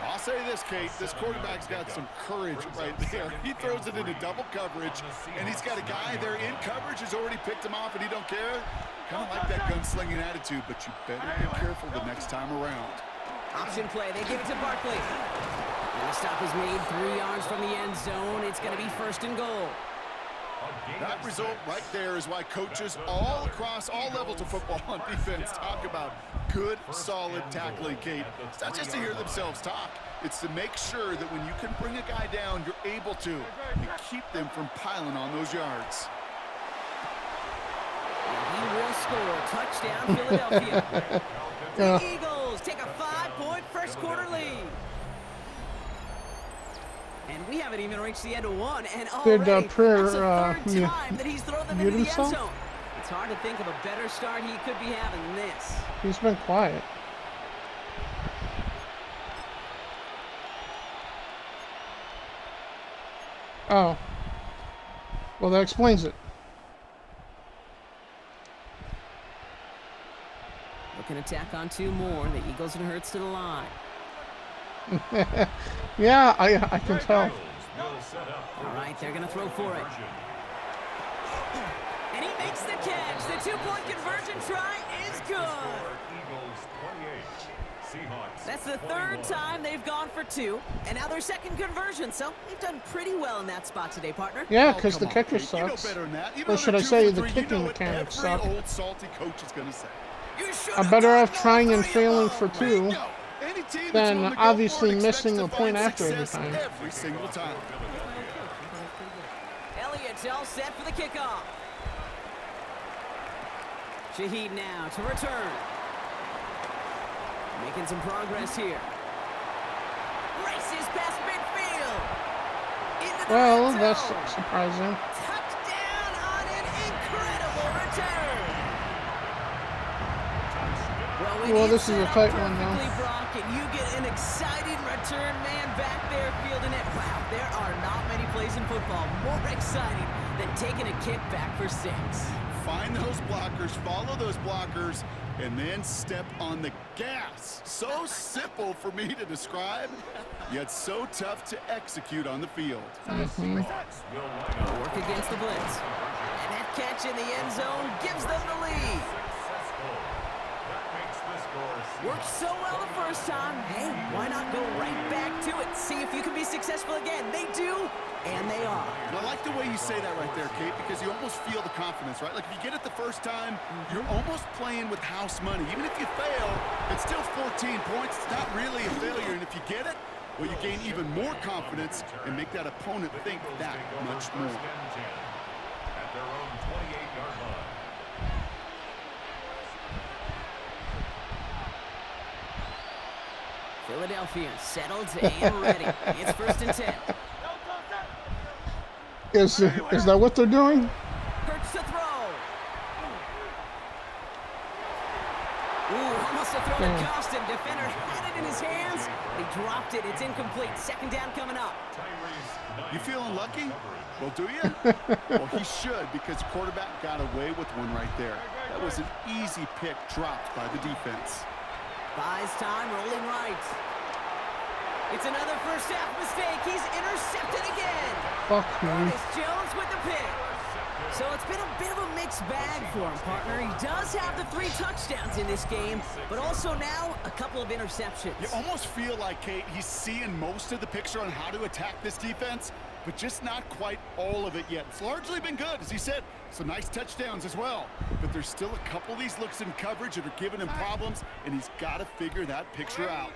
I'll say this, Kate, this quarterback's got some courage right there. He throws it into double coverage, and he's got a guy there in coverage who's already picked him off, and he don't care. Kind of like that gunslinging attitude, but you better be careful the next time around. Option play. They give it to Barkley. And the stop is made 3 yards from the end zone. It's going to be 1st and goal. That result right there is why coaches all across all levels of football on defense talk about good, solid tackling, Kate. It's not just to hear themselves talk. It's to make sure that when you can bring a guy down, you're able to and keep them from piling on those yards. And he will score. Touchdown, Philadelphia. The Eagles take a 5-point 1st quarter lead. And we haven't even reached the end of one, and already Prayer, that's the 3rd time that he's thrown them into the end himself? zone. It's hard to think of a better start he could be having than this. He's been quiet. Oh. Well, that explains it. The Looking to tack on 2 more. The Eagles and Hurts to the line. Yeah, I can tell. Will set up for All right, they're going to throw for it. conversion. And he makes the catch. The 2-point conversion try is good. Eagles 28, Seahawks That's the 3rd 21. time they've gone for 2, and now their 2nd conversion. So they've done pretty well in that spot today, partner. Yeah, Oh, because come the on, kicker Pete. You know sucks. better than that. Even Or though should they're I 2 say for the 3, kicking you know what mechanics every suck. old salty coach is going to say. I'm better off trying and failing for 2 Bingo. Any team that's than willing to go obviously for it expects missing to a point find after every success time. every single time. Elliott's all set for the kickoff. Shaheed now to return. Making some progress here. Races past midfield. Into the Well, red that's zone. surprising. Touchdown on an incredible return. Well, this is a tight one, though. Perfectly, Brock, and you get an exciting return man back there fielding it. Wow, there are not many plays in football more exciting than taking a kick back for 6. Find those blockers, follow those blockers, and then step on the gas. So simple for me to describe, yet so tough to execute on the field. Work against the blitz. And that catch in the end zone gives them the lead. Worked so well the first time. Hey, why not go right back to it? See if you can be successful again. They do, and they are. And I like the way you say that right there, Kate, because you almost feel the confidence, right? Like if you get it the first time, you're almost playing with house money. Even if you fail, it's still 14 points. It's not really a failure. And if you get it, well, you gain even more confidence and make that opponent think that much more. At their own 28-yard line. Philadelphia settled and ready. It's 1st and 10. Is that what they're doing? Hurts to throw. Ooh, almost a throw that cost him. Defender had it in his hands, but he dropped it. It's incomplete. 2nd down coming up. You feeling lucky? Well, do you? Well, he should, because quarterback got away with one right there. That was an easy pick dropped by the defense. Buys time, rolling right. It's another first half mistake. He's intercepted again. Fuck me. Curtis Jones with the pick. So it's been a bit of a mixed bag for him, partner. He does have the 3 touchdowns in this game, but also now a couple of interceptions. You almost feel like, Kate, he's seeing most of the picture on how to attack this defense, but just not quite all of it yet. It's largely been good, as he said. Some nice touchdowns as well. But there's still a couple of these looks in coverage that are giving him problems, and he's got to figure that picture out.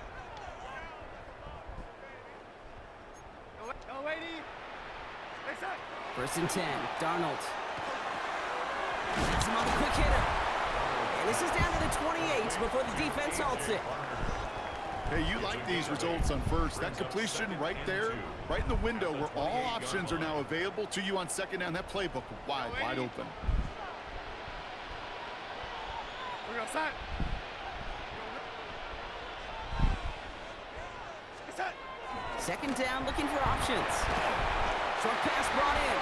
Go, lady. Stay set. 1st and 10, Darnold. Has him on the quick hitter. And this is down to the 28 before the defense halts it. Hey, you like these results on first. That completion right there, right in the window where all options are now available to you on 2nd down. That playbook wide open. We're going to set. Stay set. 2nd down, looking for options. Short pass brought in.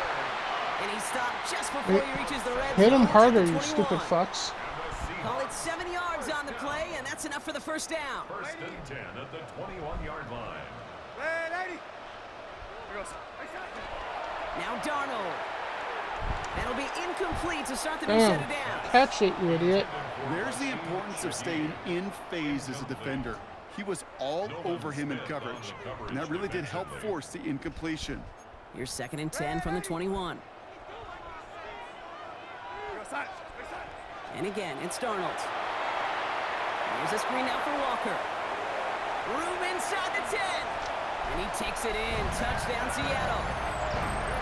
And he stopped just before he reaches the red zone. Hit him harder, at the you 21. stupid fucks. Call it 7 yards on the play, and that's enough for the 1st down. 1st and 10 at the 21-yard line. Hey, lady. We're going to stay set. Now Darnold. That'll be incomplete to start the new Damn. set of downs. Catch it, you idiot. There's the importance of staying in phase as a defender. He was all over him in coverage, and that really did help force the incompletion. Here's 2nd and 10 from the 21. We're going to set. Stay set. And again, it's Darnold. Here's a screen now for Walker. Room inside the 10. And he takes it in. Touchdown, Seattle.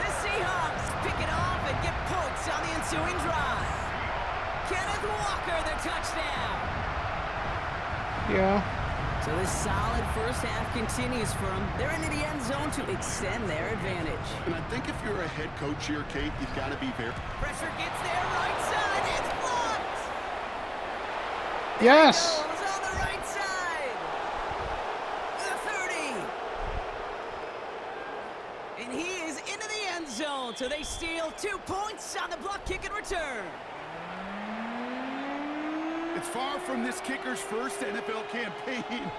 The Seahawks pick it off and get points on the ensuing drive. Kenneth Walker, the touchdown. Yeah. So this solid first half continues for them. They're into the end zone to extend their advantage. And I think if you're a head coach here, Kate, you've got to be very... Pressure gets there, right side, it's blocked! Yes. There it goes on the right side! The 30! And he is into the end zone, so they steal 2 points on the block kick and return. It's It's far from this kicker's first NFL campaign,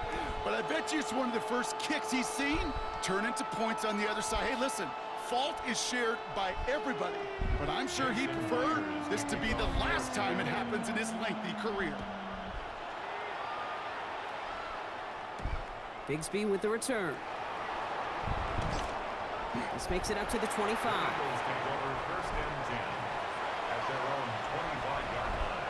but I bet you it's one of the first kicks he's seen turn into points on the other side. Hey, listen, fault is shared by everybody, but I'm sure he'd prefer this to be the last time it happens in his lengthy career. Bigsby with the return. This makes it up to the 25. Eagles take over first and 10 at their own 25-yard line.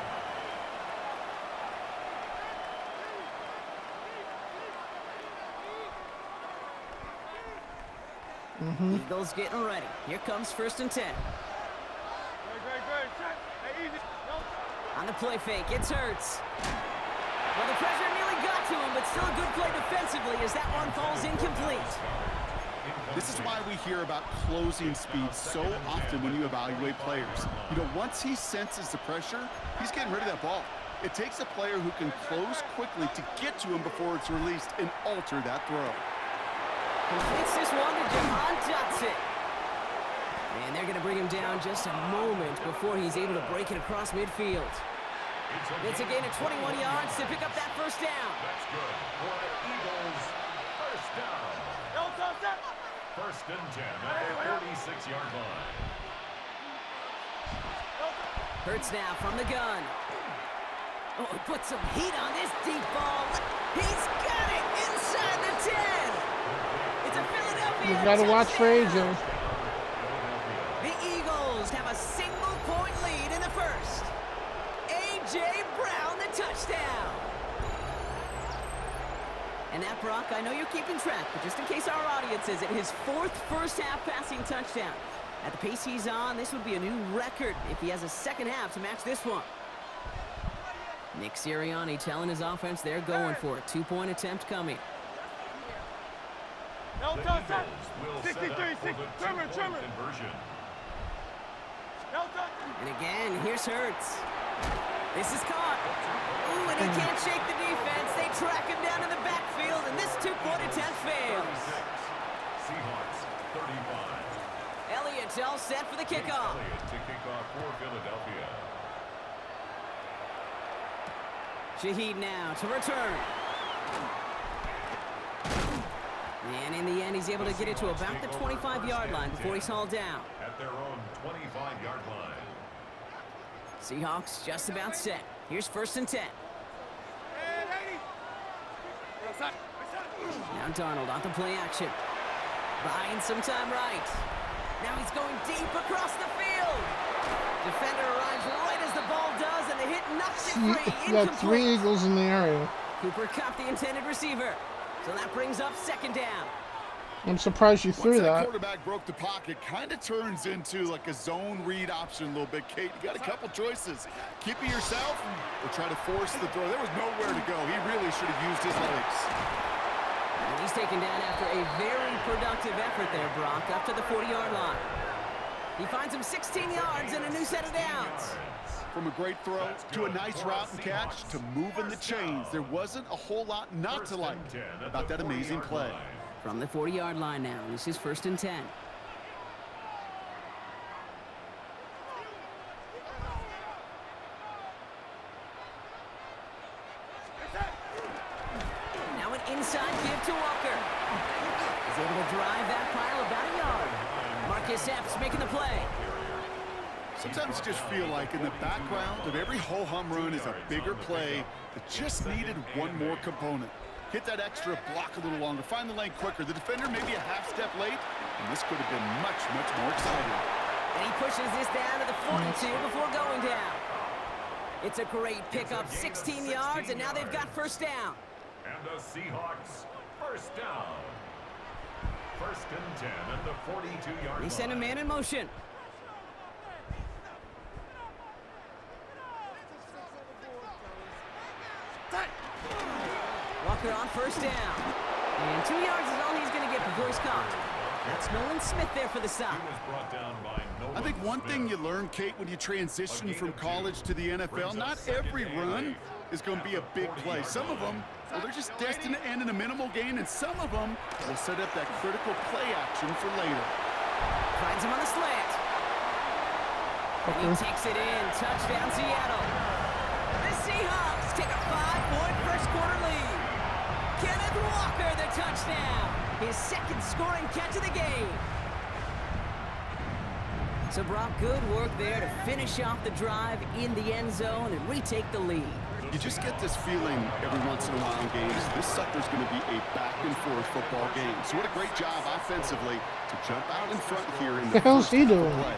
Eagles getting ready. Here comes first and 10. On the play fake, it's Hurts. Well, the pressure nearly got to him, but still a good play defensively as that one falls incomplete. This is why we hear about closing speed so often when you evaluate players. You know, once he senses the pressure, he's getting rid of that ball. It takes a player who can close quickly to get to him before it's released and alter that throw. Completes this one to Jahan Dotson. And they're going to bring him down just a moment before he's able to break it across midfield. It's a gain of 21 yards to pick up that first down. That's good for the Eagles. First down. First and 10 at the 36-yard line. Hurts now from the gun. Oh, he put some heat on this deep ball. He's got it inside the 10. It's a Philadelphia You gotta watch for touchdown. AJ. The Eagles have a single-point lead in the first. A.J. Brown, the touchdown. And that, Brock, I know you're keeping track, but just in case our audience isn't, his fourth first-half passing touchdown. At the pace he's on, this would be a new record if he has a second half to match this one. Nick Sirianni telling his offense they're going for it. Two-point attempt coming. The Eagles will set up for the two-point conversion. And again, here's Hurts. This is caught. Ooh, and he can't shake the defense. They track him down in the backfield, and this two-point attempt fails. Seahawks 35. Elliott all set for the kickoff. Elliott to kick off for Philadelphia. Shaheed now to return. And in the end, he's able to get it to about the 25-yard line before he's hauled down. At their own 25-yard line. Seahawks just about set. Here's first and 10. Now Darnold on the play action. Buying some time right. Now he's going deep across the field. Defender arrives right as the ball does, and the hit knocks it free. You got three Incomplete. Eagles in the area. Cooper caught the intended receiver. So that brings up second down. I'm surprised you threw Once that that. quarterback broke the pocket, kind of turns into like a zone read option a little bit, Kate. You got a couple choices. Keep it yourself or try to force the throw. There was nowhere to go. He really should have used his legs. And he's taken down after a very productive effort there, Brock, up to the 40-yard line. He finds him 16 yards and a new set of downs. From a great throw to a nice route and catch to moving the chains, there wasn't a whole lot not to like about that amazing play. From the 40-yard line now, this is first and 10. Now an inside give to Walker. He's able to drive that pile about a yard. Marcus Epps making the play. Sometimes you just feel like in the background of every ho-hum run is a bigger play that just needed one more component. Hit that extra block a little longer, find the lane quicker. The defender maybe a half step late, and this could have been much, much more exciting. And he pushes this down to the 42 before going down. It's a great pickup, 16 yards, and now they've got first down. And the Seahawks first down. First and 10 at the 42-yard line. They send a man in motion. Walker on first down. And 2 yards is all he's going to get before he's caught. That's Nolan Smith there for the stop. He was brought down by Nolan I think one Smith. thing you learn, Kate, when you transition from college to the NFL, not every run is going to be a big play. Some of them, well, they're just destined to end in a minimal gain, and some of them will set up that critical play action for later. Finds him on the slant. And he takes it in. Touchdown, Seattle. The Seahawks take a 5-point first quarter lead. Kenneth Walker, the touchdown. His second scoring catch of the game. So, Brock, good work there to finish off the drive in the end zone and retake the lead. You just get this feeling every once in a while in games. This sucker's going to be a back-and-forth football game. So what a great job offensively to jump out in front here in the The hell's first he doing? play.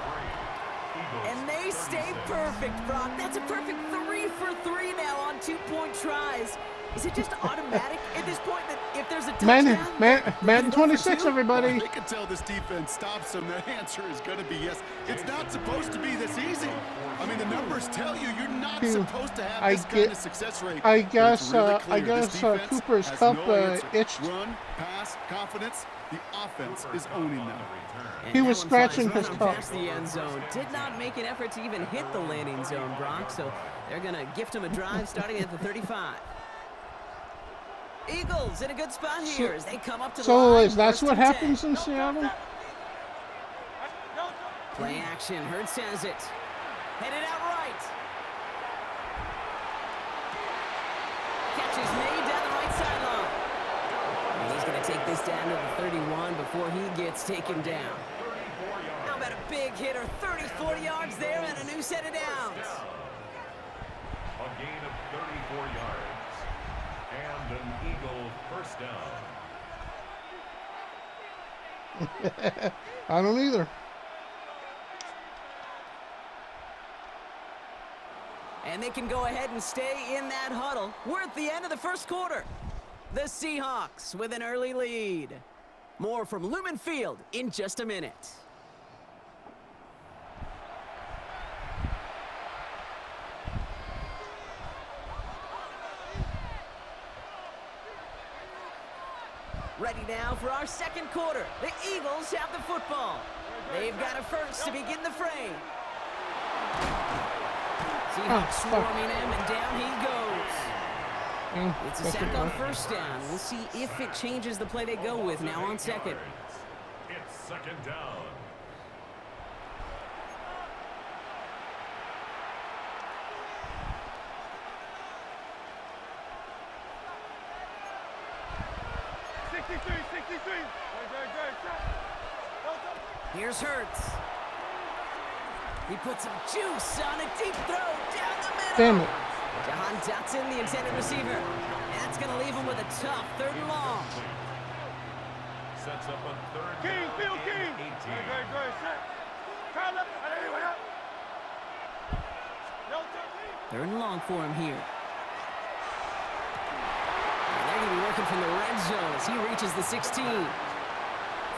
And they stay perfect, Brock. That's a perfect 3 for 3 now on 2-point tries. Is it just automatic at this point that if there's a touchdown? Madden 26, everybody. Well, they can tell this defense stops them. The answer is going to be yes. It's not supposed to be this easy. I mean, the numbers tell you you're not supposed to have this kind of success rate. I But guess, it's really I clear guess this defense Cooper's has Cup no answer. itched. Run, pass, confidence. The offense is owning them. And He that was one scratching flies his right cup. past the end zone. Did not make an effort to even hit the landing zone, Brock. So they're going to gift him a drive starting at the 35. Eagles in a good spot here as they come up to the So line. is that's First what and 10. happens in Seattle? Play action. Hurts has it. Headed out right. Catch is made down the right sideline. And he's going to take this down to the 31 before he gets taken down. How about a big hitter? 30, 40 yards there and a new set of downs. A gain of 34 yards. And an Eagle first down. I don't either. And they can go ahead and stay in that huddle. We're at the end of the first quarter. The Seahawks with an early lead. More from Lumen Field in just a minute. Ready now for our second quarter. The Eagles have the football. They've got a first to begin the frame. Seahawks swarming him, and down he goes. It's a sack on first down. We'll see if it changes the play they go with now on second. It's second down. Here's Hurts. He puts some juice on a deep throw down the middle. Damn it. Jahan Dotson, the intended receiver. And that's going to leave him with a tough 3rd and long. Sets up a third King, down Field and King. 18. Good. Third and long for him here. And they're going to be working from the red zone as he reaches the 16.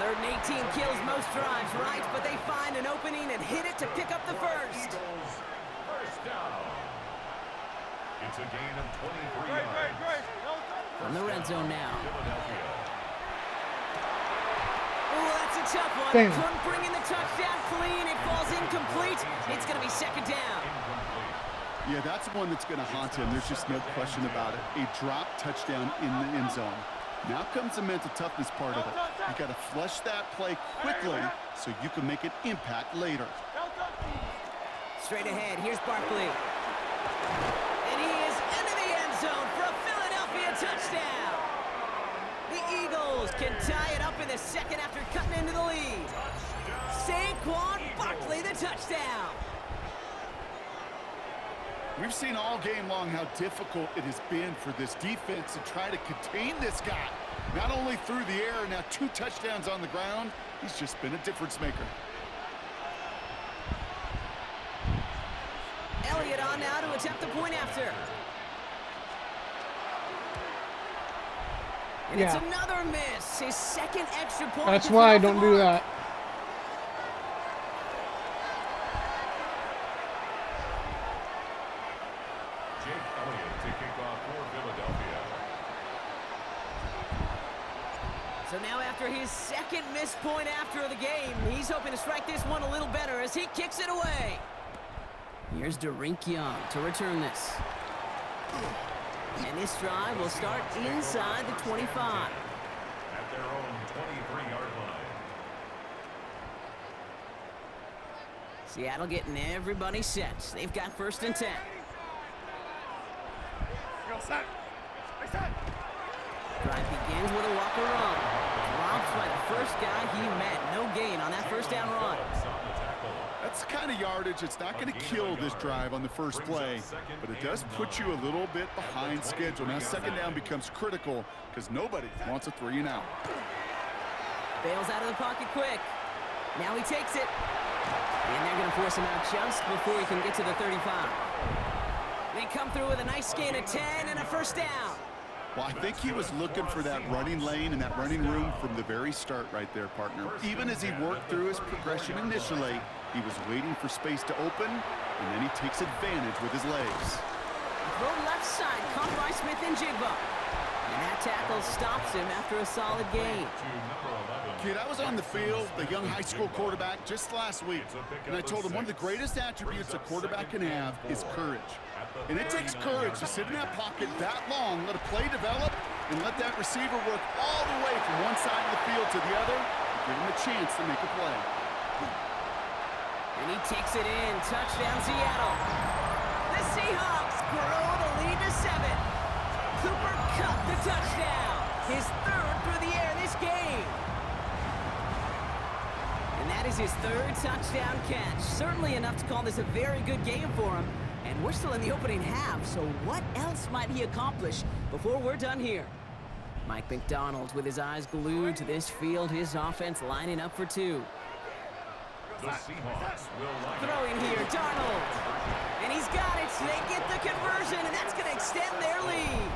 3rd and 18 kills most drives, right? But they find an opening and hit it to pick up the first. Eagles first down. It's a gain of 23 yards. From the red zone now. Philadelphia. Oh, that's a tough one. Damn. Couldn't bring in the touchdown clean. It falls incomplete. It's going to be second down. Yeah, that's one that's going to haunt him. There's just no question about it. A drop touchdown in the end zone. Now comes the mental toughness part of it. You got to flush that play quickly so you can make an impact later. Straight ahead, here's Barkley. And he is into the end zone for a Philadelphia touchdown. The Eagles can tie it up in the second after cutting into the lead. Saquon Barkley, the touchdown. We've seen all game long how difficult it has been for this defense to try to contain this guy. Not only through the air, now 2 touchdowns on the ground. He's just been a difference maker. Elliott on now to attempt the point after. And it's Yeah. another miss. His second extra point. That's to why I put off don't the do mark. that. Jake Elliott to kick off for Philadelphia. So now after his second missed point after the game, he's hoping to strike this one a little better as he kicks it away. Here's Derink Young to return this. And this drive will start inside the 25. At their own 23-yard line. Seattle getting everybody set. They've got 1st and 10. Drive begins with a walker run. Drops by the first guy he met. No gain on that first down run. That's the kind of yardage it's not going to kill this drive on the first play, but it does put you a little bit behind schedule. Now second down becomes critical because nobody wants a 3 and out. Bails out of the pocket quick. Now he takes it. And they're going to force him out just before he can get to the 35. They come through with a nice gain of 10 and a first down. Well, I think he was looking for that running lane and that running room from the very start right there, partner. Even as he worked through his progression initially, he was waiting for space to open, and then he takes advantage with his legs. Throw left side, caught by Smith and Jigba. And that tackle stops him after a solid gain. Kid, I was on the field, the young high school quarterback, just last week, and I told him one of the greatest attributes a quarterback can have is courage. And it takes courage to sit in that pocket that long, let a play develop, and let that receiver work all the way from one side of the field to the other, and give him a chance to make a play. And he takes it in. Touchdown, Seattle. The Seahawks grow the lead to 7. Cooper Kupp the touchdown. His third through the air this game. And that is his third touchdown catch. Certainly enough to call this a very good game for him. And we're still in the opening half, so what else might he accomplish before we're done here? Mike McDonald with his eyes glued to this field, his offense lining up for 2. Throwing here, Darnold. And he's got it. They get the conversion, and that's going to extend their lead.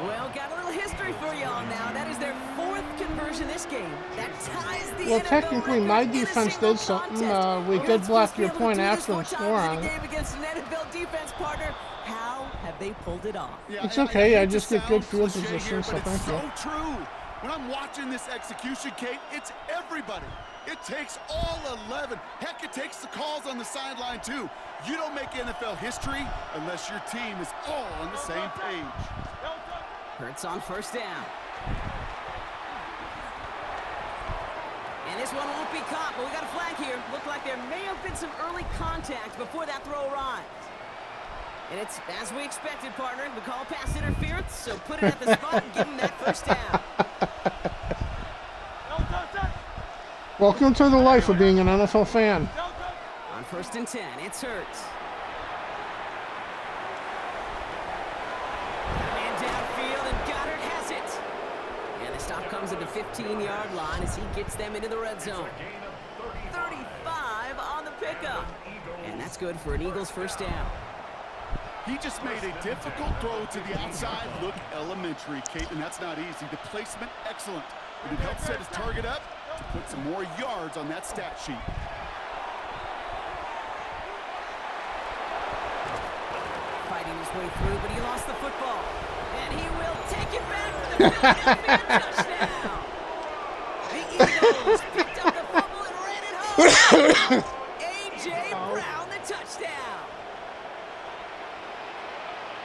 Well, got a little history for y'all now. That is their 4th conversion this game. That ties the Well, NFL technically, record my in a defense single did something. contest. We Well, did let's block just your be able to point do this after more and score times in on a it. game against an NFL defense partner. How have they pulled it off? Yeah, It's okay. I hate to just get good sound field cliche position, here, so but it's thank you. so true. When I'm watching this execution, Kate, it's everybody. It takes all 11. Heck, it takes the calls on the sideline, too. You don't make NFL history unless your team is all on the same page. Hurts on first down. And this one won't be caught, but we got a flag here. Looked like there may have been some early contact before that throw arrived. And it's as we expected, partner. We call pass interference, so put it at the spot and give him that first down. Welcome to the life of being an NFL fan. On first and 10, it's Hurts. Man downfield, and Goddard has it. And the stop comes at the 15-yard line as he gets them into the red zone. 35 on the pickup. And that's good for an Eagles first down. He just made a difficult throw to the outside look elementary, Kate, and that's not easy. The placement, excellent. But it helped set his target up to put some more yards on that stat sheet. Fighting his way through, but he lost the football. And he will take it back for the Philadelphia touchdown. The Eagles picked up the fumble and ran it home. A.J. Brown, the touchdown.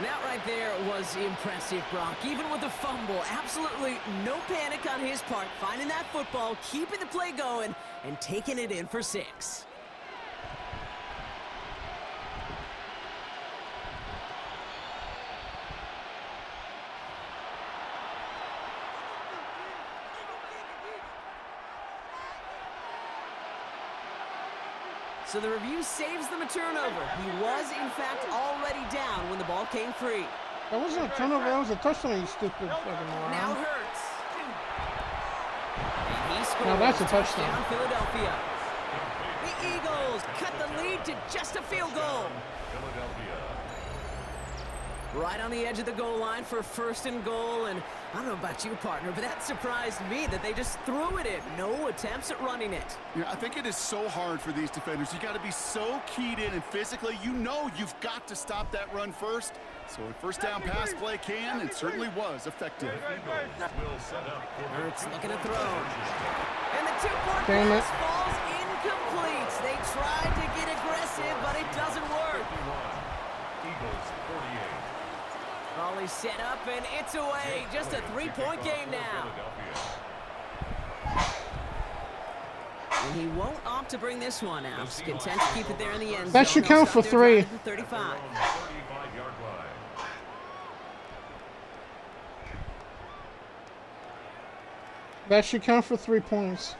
That right there was impressive, Brock. Even with the fumble, absolutely no panic on his part. Finding that football, keeping the play going, and taking it in for 6. So the review saves them a turnover. He was, in fact, already down when the ball came free. That wasn't a turnover. That was a touchdown, you stupid fucking moron. Now Hurts. And he scores. Now that's a touchdown. Philadelphia. The Eagles cut the lead to just a field goal. Right on the edge of the goal line for first and goal, and I don't know about you, partner, but that surprised me that they just threw it in. No attempts at running it. Yeah, I think it is so hard for these defenders. You got to be so keyed in and physically, you know you've got to stop that run first. So a first down pass play can, and certainly was effective. Hurts looking to throw. And the two-point Damn it. pass falls incomplete. They tried to get aggressive, but it doesn't work. All is set up, and it's away. Just a 3-point game now. And he won't opt to bring this one out. He's content to keep it there in the end zone. That should count for 3. 35. That should count for 3 points.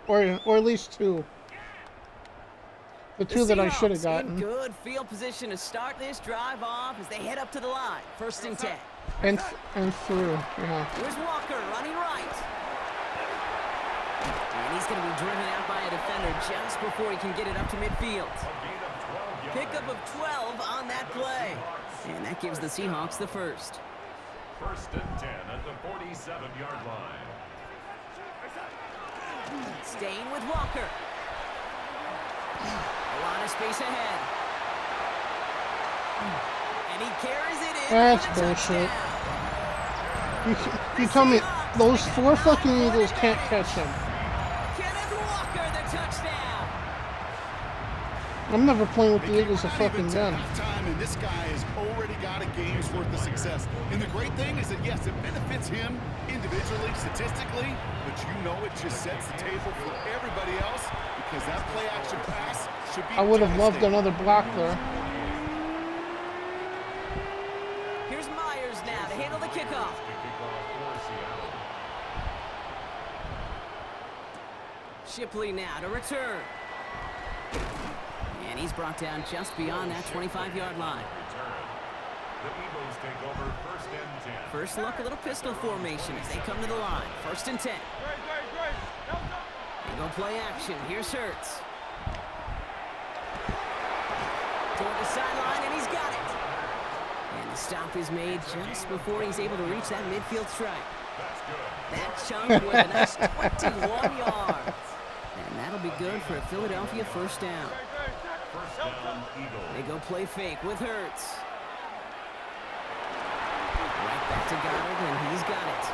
Or at least 2. The 2 that I should have Seahawks in gotten. good field position to start this drive off as they head up to the line. 1st and 10. And through, yeah. Here's Walker running right. And he's going to be driven out by a defender just before he can get it up to midfield. Pickup of 12 on that play. And that gives the Seahawks the first. 1st and 10 at the 47-yard line. Staying with Walker. A lot of space ahead. And he carries it in. That's for the bullshit. touchdown. You tell me those 4 fucking Eagles can't catch him. Kenneth Walker, the touchdown. I'm never playing with the They Eagles came right again. into halftime, and this guy has already got a game's worth of success. And the great thing is that, yes, it benefits him individually, statistically, but you know it just sets the table for everybody else because that play-action pass should be I would have loved devastating. another block there. Here's Myers now to handle the kickoff. Shipley now to return. And he's brought down just beyond that 25-yard line. The Eagles take over 1st and 10. First look, a little pistol formation as they come to the line. 1st and 10. They go play action. Here's Hurts. Toward the sideline, and he's got it. And the stop is made just before he's able to reach that midfield strike. That chunk with a nice 21 yards. And that'll be good for a Philadelphia 1st down. 1st down, Eagles. They go play fake with Hurts. Right back to Godz, and he's got it.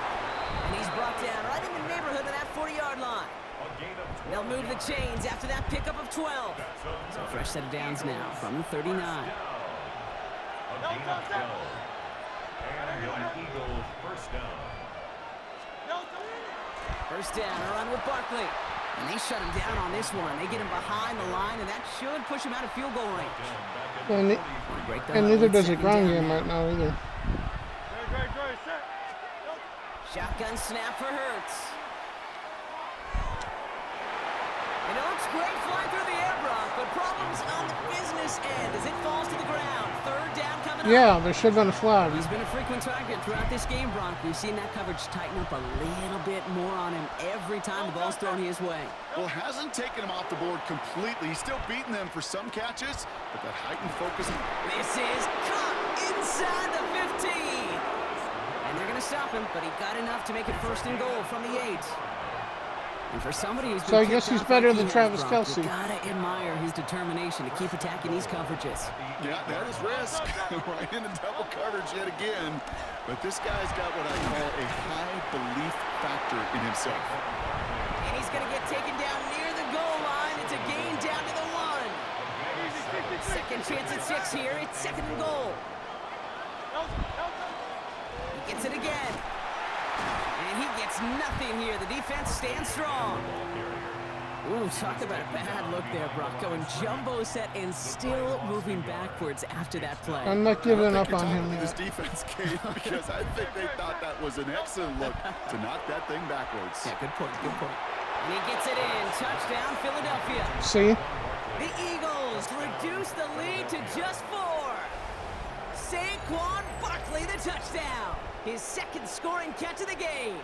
And he's brought down right in the neighborhood of that 40-yard line. A gain of 12 They'll move the yards. chains after that pickup of 12. So a fresh set of downs now from the 39. A gain of 12. And the Eagles 1st down. 1st down, a run with Barkley. And they shut him down on this one. They get him behind the line, and that should push him out of field goal range. Break the And huddle neither with does the 2nd ground down game now. right now either. Shotgun snap for Hurts. And it looks great flying through the air, Brock, but problems on the business end as it falls to the ground. 3rd down coming up. Yeah, there should have been a flag. He's been a frequent target throughout this game, Brock. We've seen that coverage tighten up a little bit more on him every time the ball's thrown his way. Well, hasn't taken him off the board completely. He's still beating them for some catches, but that heightened focus. This is caught inside the 15. And they're going to stop him, but he got enough to make it 1st and goal from the 8. And for somebody who's been So I guess kicked he's off better like than he Travis has, Brock, Kelce. You gotta admire his determination to keep attacking these coverages. Yeah, that is risk. Right into double coverage yet again. But this guy's got what I call a high belief factor in himself. And he's gonna get taken down near the goal line. It's a gain down to the 1. Second chance at 6 here. It's 2nd and goal. He gets it again. And he gets nothing here. The defense stands strong. Ooh, talk about a bad look there, Brock. Going jumbo set and still moving backwards after that play. I'm not giving up on him This yet. defense game because I think they thought that was an excellent look to knock that thing backwards. Yeah, good point, good point. And he gets it in. Touchdown, Philadelphia. See? The Eagles reduce the lead to just 4. Saquon Barkley, the touchdown. His 2nd scoring catch of the game.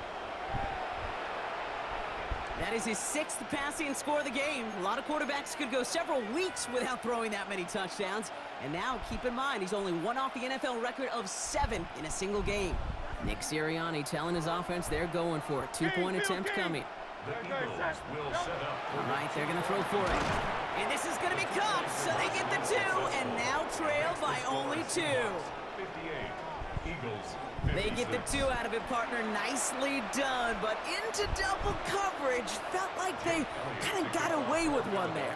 That is his 6th passing score of the game. A lot of quarterbacks could go several weeks without throwing that many touchdowns. And now, keep in mind, he's only one off the NFL record of 7 in a single game. Nick Sirianni telling his offense they're going for it. 2-point attempt coming. The Eagles will set up. All right, they're going to throw for it. And this is going to be caught, so they get the 2 and now trail by only 2. 58. Eagles. They get the 2 out of it, partner. Nicely done, but into double coverage. Felt like they kind of got away with one there.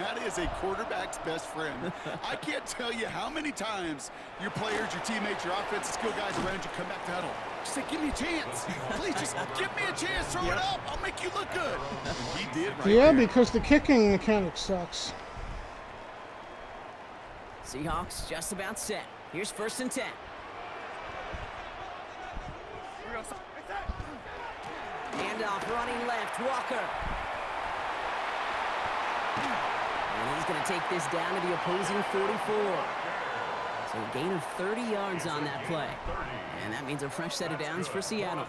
That is a quarterback's best friend. I can't tell you how many times your players, your teammates, your offensive skill guys around you come back to huddle. Just say, give me a chance. Please, just give me a chance. Throw it up. I'll make you look good. And he did right Yeah, there. because the kicking mechanic sucks. Seahawks just about set. Here's 1st and 10. Hand off, running left, Walker. And he's going to take this down to the opposing 44. So a gain of 30 yards on that play. And that means a fresh set of downs for Seattle.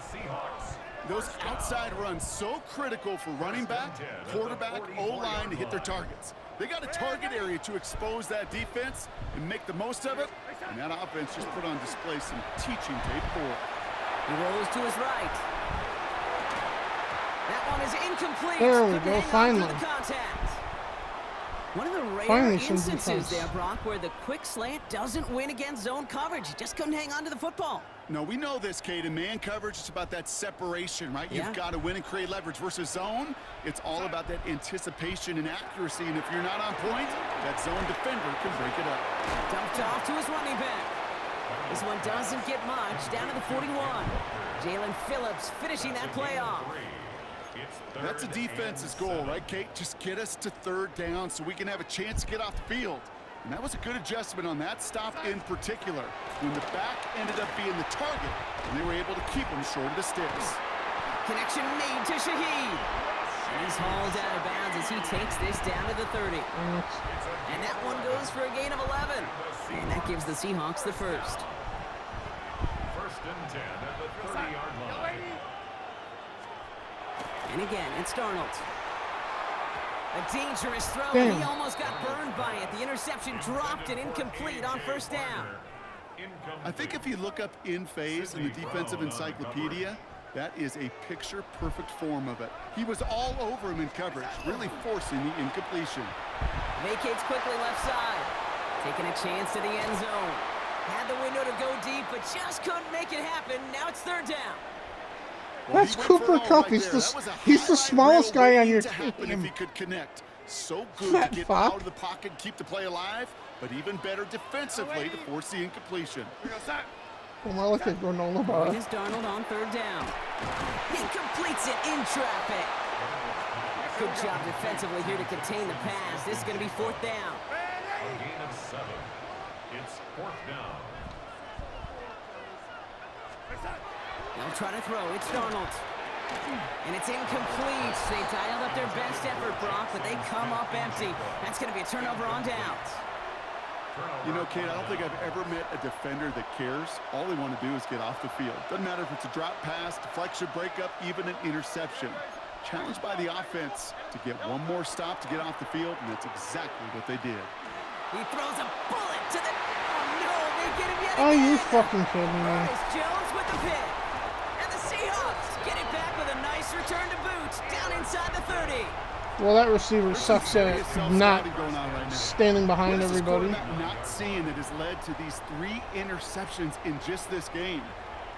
Those outside runs so critical for running back, quarterback, O-line to hit their targets. They got a target area to expose that defense and make the most of it. And that offense just put on display some teaching tape for it. He rolls to his right. That one is incomplete. There we Couldn't go, hang on finally. through the contact. One of the rare Finally, some instances defense. there, Brock, where the quick slant doesn't win against zone coverage. He just couldn't hang on to the football. No, we know this, Kate. In man coverage, it's about that separation, right? Yeah. You've got to win and create leverage versus zone. It's all about that anticipation and accuracy. And if you're not on point, that zone defender can break it up. Dumped off to his running back. This one doesn't get much. Down to the 41. Jalen Phillips finishing that play off. That's a defense's goal, right, Kate? Just get us to third down so we can have a chance to get off the field. And that was a good adjustment on that stop in particular, when the back ended up being the target, and they were able to keep him short of the sticks. Connection made to Shaheed. And he's hauled out of bounds as he takes this down to the 30. And that one goes for a gain of 11. And that gives the Seahawks the first. First and 10 at the 30-yard line. And again, it's Darnold. A dangerous throw, Damn. and he almost got burned by it. The interception dropped and incomplete on first down. I think if you look up in phase in the defensive encyclopedia, that is a picture-perfect form of it. He was all over him in coverage, really forcing the incompletion. Vacates quickly left side. Taking a chance to the end zone. Had the window to go deep, but just couldn't make it happen. Now it's third down. Well, That's he went for Cooper it all Kupp. right He's there. the That was a he's the highlight smallest reel guy on waiting your to happen if team. he could connect. So good Fat to get fuck. out of the pocket and keep the play alive, but even better defensively to force the incompletion. Well, I like a granola bar. Here's Darnold on third down. He completes it in traffic. Good job defensively here to contain the pass. This is going to be fourth down. A gain of 7. It's fourth down. They'll try to throw. It's Darnold. And it's incomplete. They dialed up their best effort, Brock, but they come up empty. That's going to be a turnover on downs. You know, Kate, I don't think I've ever met a defender that cares. All they want to do is get off the field. Doesn't matter if it's a drop pass, deflection, breakup, even an interception. Challenged by the offense to get one more stop to get off the field, and that's exactly what they did. He throws a bullet to the... Oh, no, they get him yet Are again. you fucking kidding me? Curtis Jones with the pick. And the Seahawks get it back with a nice return to boot down inside the 30. Well, that receiver sucks at not Self-scouting going on right now. standing behind What is this everybody. quarterback not seeing that has led to these 3 interceptions in just this game?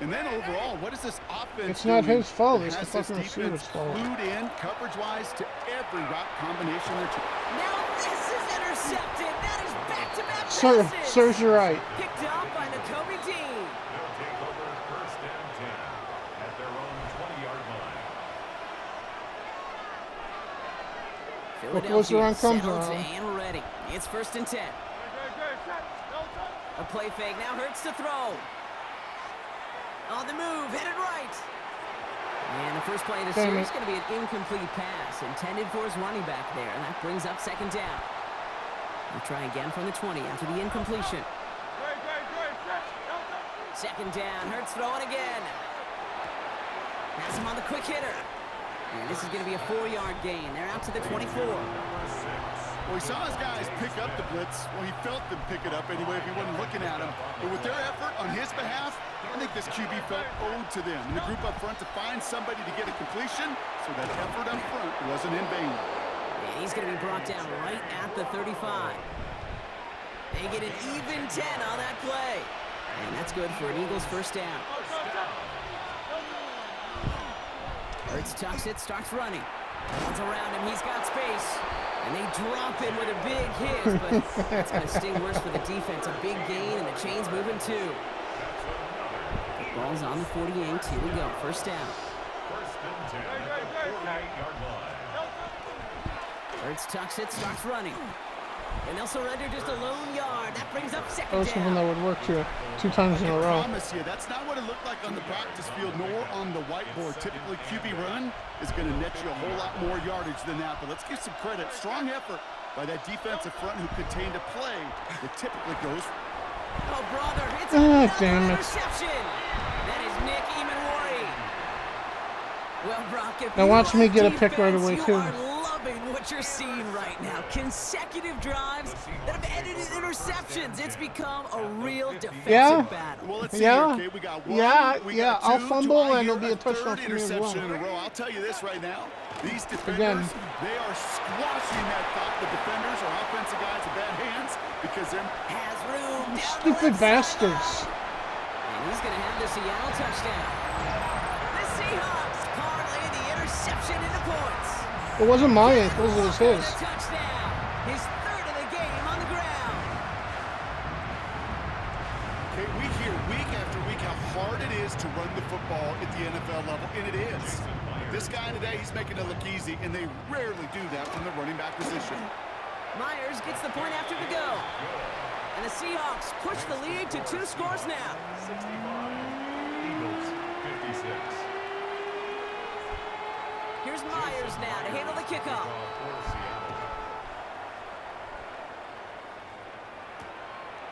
And then overall, what is this offense It's not doing his fault, that it's the has this fucking receiver's defense fault. glued in coverage-wise to every route combination they're trying? Now this is intercepted. That is back-to-back Sir, passes. serves you right. Picked off by Nakobe Dean. They'll take over first and 10 at their own 20-yard line. Look what's around comes settled around. and ready. It's first and 10. A play fake now hurts to throw. On the move, hit it right. And the first play of the Damn series is it. going to be an incomplete pass intended for his running back there, and that brings up second down. They'll try again from the 20 after the incompletion. Second down, Hurts throwing again. Has him on the quick hitter. And this is going to be a 4-yard gain. They're out to the 24. Well, he saw his guys pick up the blitz. Well, he felt them pick it up anyway if he wasn't looking at him. But with their effort on his behalf, I think this QB felt owed to them. And the group up front to find somebody to get a completion, so that effort up front wasn't in vain. And he's going to be brought down right at the 35. They get an even 10 on that play. And that's good for an Eagles first down. Hurts tucks it, starts running. Runs around him, he's got space. And they drop him with a big hit, but that's going to sting worse for the defense. A big gain, and the chain's moving too. Ball's on the 48. Here we go, first down. First and 10 at the 48-yard line. Hurts tucks it, starts running. And they'll surrender just a lone yard. That brings up That second was something that down. would work here 2 times in a I row. promise you, that's not what it looked like on the practice field nor on the whiteboard. Typically, QB run is going to net you a whole lot more yardage than that. But let's give some credit. Strong effort by that defensive front who contained a play that typically goes. Oh, brother, it's damn another it. interception. That is Nick Emanwari. Well, Brock, if Now you watch me like get a pick right defense, away, you too. are loving what you're seeing right now. Consecutive drives that have ended in interceptions. It's become a real defensive Yeah. battle. Well, let's see Yeah. here, okay? We got one. Yeah, we yeah, got I'll two. fumble Do I and hear it'll be a touchdown third for me as well. interception in a row. I'll tell you this right now. These defenders, Again. they are squashing that thought. The defenders or offensive guys in bad hands because they're. Has room. Down the Stupid left sideline. bastards. And he's going to have the Seattle touchdown. The Seahawks parlay the interception into points. It wasn't my ankles, it was his. A touchdown. His third of the game on the ground. Okay, we hear week after week how hard it is to run the football at the NFL level, and it is. This guy today, he's making it look easy, and they rarely do that from the running back position. Myers gets the point after the go. And the Seahawks push the lead to 2 scores now. 65. Eagles 56. Here's Myers now to handle the kickoff. For Seattle.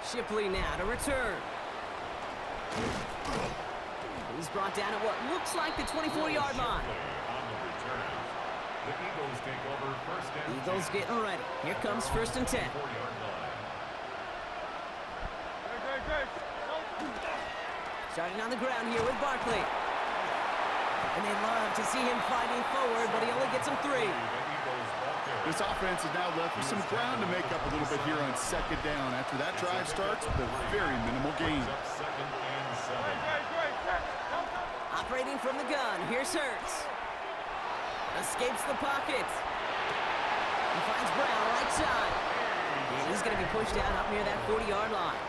Shipley now to return. He's brought down at what looks like the 24-yard line. On the return. The Eagles take over first and Eagles 10. getting ready. Here comes 1st and 10. 4-yard line. Starting on the ground here with Barkley. And they love to see him fighting forward, but he only gets him 3. The Eagles ball carrier. This offense is now left with some ground to make up a little bit here on second down. After that drive starts with a very minimal gain. Up 2nd and 7. Operating from the gun, here's Hurts. Escapes the pocket. He finds Brown right side. And he's going to be pushed out up near that 40-yard line.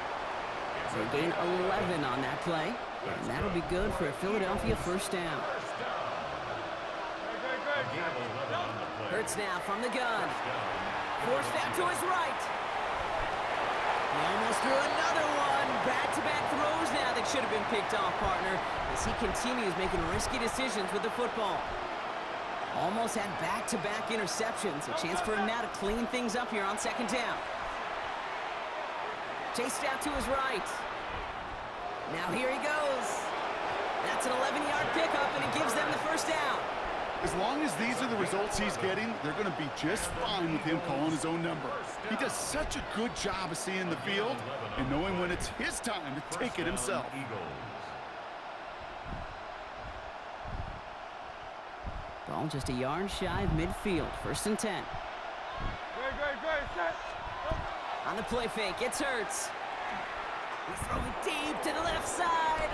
So gain 11 on that play. And that'll be good for a Philadelphia first down. Gain of 11 on the play. Hurts now from the gun. Forced out to his right. He almost threw another one. Back-to-back throws now that should have been picked off, partner, as he continues making risky decisions with the football. Almost had back-to-back interceptions. A chance for him now to clean things up here on second down. Chased out to his right. Now here he goes. That's an 11-yard pickup, and it gives them the first down. As long as these are the results he's getting, they're going to be just fine with him calling his own number. He does such a good job of seeing the field and knowing when it's his time to take it himself. Eagles. Ball just a yard shy of midfield. 1st and 10. On the play fake, it's Hurts. He's throwing deep to the left side.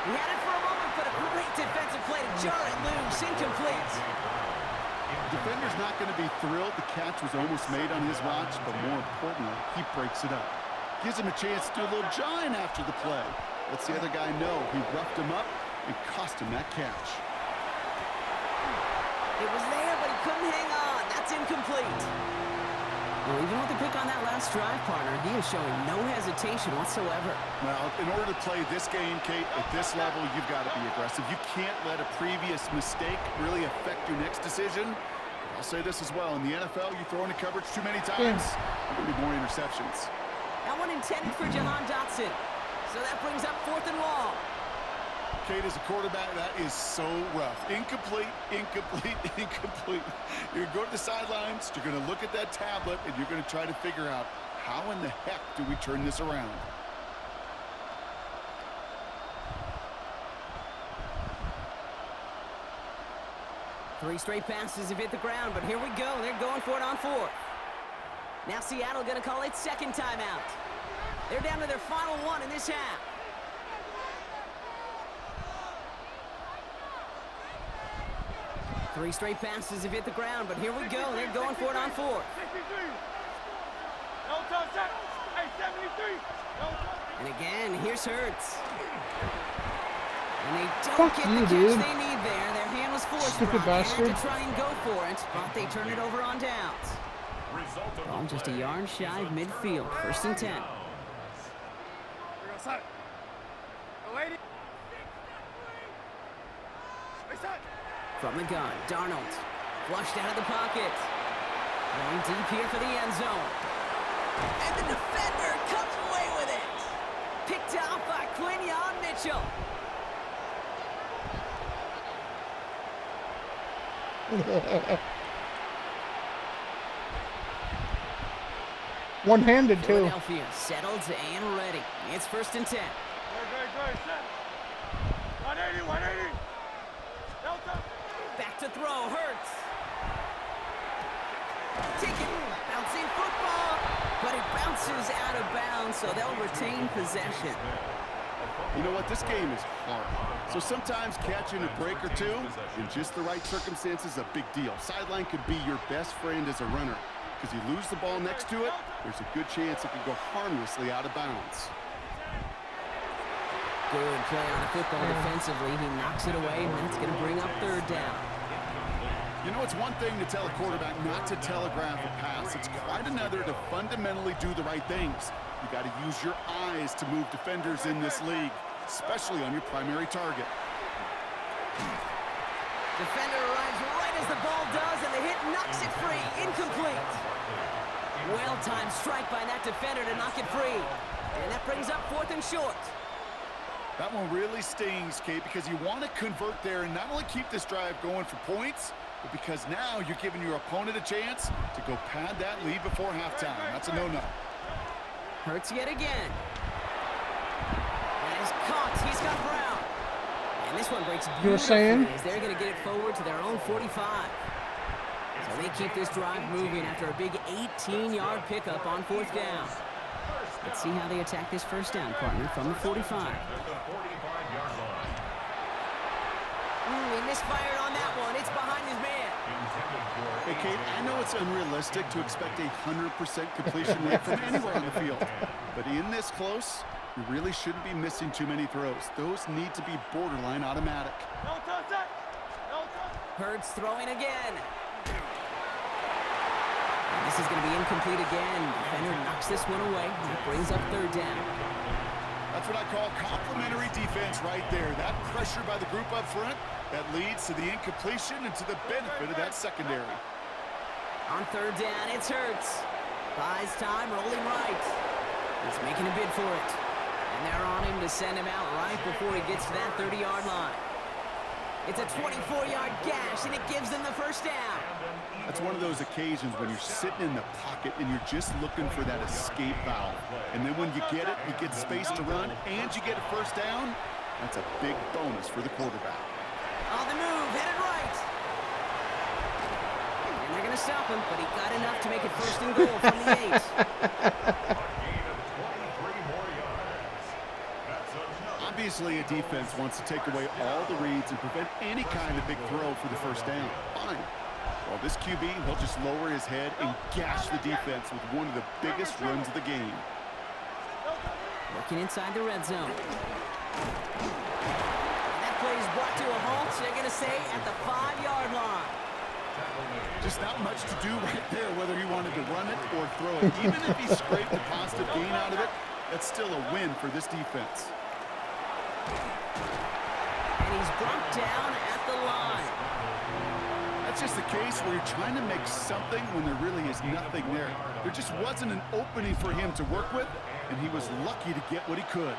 He had it for a moment, but a great defensive play to jar it loose. Incomplete. Defender's not going to be thrilled the catch was almost made on his watch, but more importantly, he breaks it up. Gives him a chance to do a little jawing after the play. Lets the other guy know he roughed him up and cost him that catch. It was there, but he couldn't hang on. That's incomplete. Well, even with the pick on that last drive, partner, he is showing no hesitation whatsoever. Well, in order to play this game, Kate, at this level, you've got to be aggressive. You can't let a previous mistake really affect your next decision. I'll say this as well. In the NFL, you throw into coverage too many times, there will be more interceptions. That one intended for Jahan Dotson. So that brings up 4th and long. Kate, as a quarterback, that is so rough. Incomplete, incomplete, incomplete. You're going to go to the sidelines, you're going to look at that tablet, and you're going to try to figure out how in the heck do we turn this around? Three straight passes have hit the ground, but here we go. They're going for it on 4th. Now Seattle going to call its second timeout. They're down to their final one in this half. Three straight passes have hit the ground, but here we go. They're going for it on 4th. And again, here's Hurts. And they don't Fuck get you, the catch dude. they need there. Their hand was forced. Stupid Brock had bastard. to try and go for it, but they turn it over on downs. Result of Ball the just a play, yard shy of midfield. 1st and 10. From the gun, Darnold. Flushed out of the pocket. Going deep here for the end zone. And the defender comes away with it. Picked out by Quinion Mitchell. One-handed too. Philadelphia settled and ready. It's 1st and 10. 180. Delta. Back to throw, Hurts. Taking bouncing football, but it bounces out of bounds, so they'll retain possession. You know what? This game is hard. So sometimes catching a break or two in just the right circumstances is a big deal. Sideline could be your best friend as a runner, because you lose the ball next to it, there's a good chance it could go harmlessly out of bounds. Good play on the football defensively. He knocks it away, and that's going to bring up 3rd down. You know, it's one thing to tell a quarterback not to telegraph a pass. It's quite another to fundamentally do the right things. You got to use your eyes to move defenders in this league, especially on your primary target. Defender arrives right as the ball does, and the hit knocks it free. Incomplete. Well-timed strike by that defender to knock it free. And that brings up 4th and short. That one really stings, Kate, because you want to convert there and not only keep this drive going for points, but because now you're giving your opponent a chance to go pad that lead before halftime. That's a no-no. Hurts yet again. That is caught. He's got Brown. And this one breaks You were saying? beautifully as they're going to get it forward to their own 45. So they keep this drive moving after a big 18-yard pickup on 4th down. Let's see how they attack this 1st down, partner, from the 45. He misfired on that one. It's behind his man. Hey, Kate, I know it's unrealistic to expect a 100% completion rate from anywhere on the field. But in this close, you really shouldn't be missing too many throws. Those need to be borderline automatic. Hurts throwing again. And this is going to be incomplete again. Defender knocks this one away. That brings up 3rd down. That's what I call complimentary defense right there. That pressure by the group up front, that leads to the incompletion and to the benefit of that secondary. On 3rd down, it's Hurts. Buys time, rolling right. He's making a bid for it. And they're on him to send him out right before he gets to that 30-yard line. It's a 24-yard gash, and it gives them the 1st down. That's one of those occasions when you're sitting in the pocket and you're just looking for that escape valve. And then when you get it, you get space to run, and you get a 1st down. That's a big bonus for the quarterback. On the move, headed right. And they're going to stop him, but he got enough to make it 1st and goal from the 8. Obviously, a defense wants to take away all the reads and prevent any kind of big throw for the 1st down. Fine. Well, this QB, he'll just lower his head and gash the defense with one of the biggest runs of the game. Working inside the red zone. And that play is brought to a halt, they're going to say, at the 5-yard line. Just not much to do right there, whether he wanted to run it or throw it. Even if he scraped a positive gain out of it, that's still a win for this defense. And he's brought down at the line. That's just the case where you're trying to make something when there really is nothing there. There just wasn't an opening for him to work with, and he was lucky to get what he could.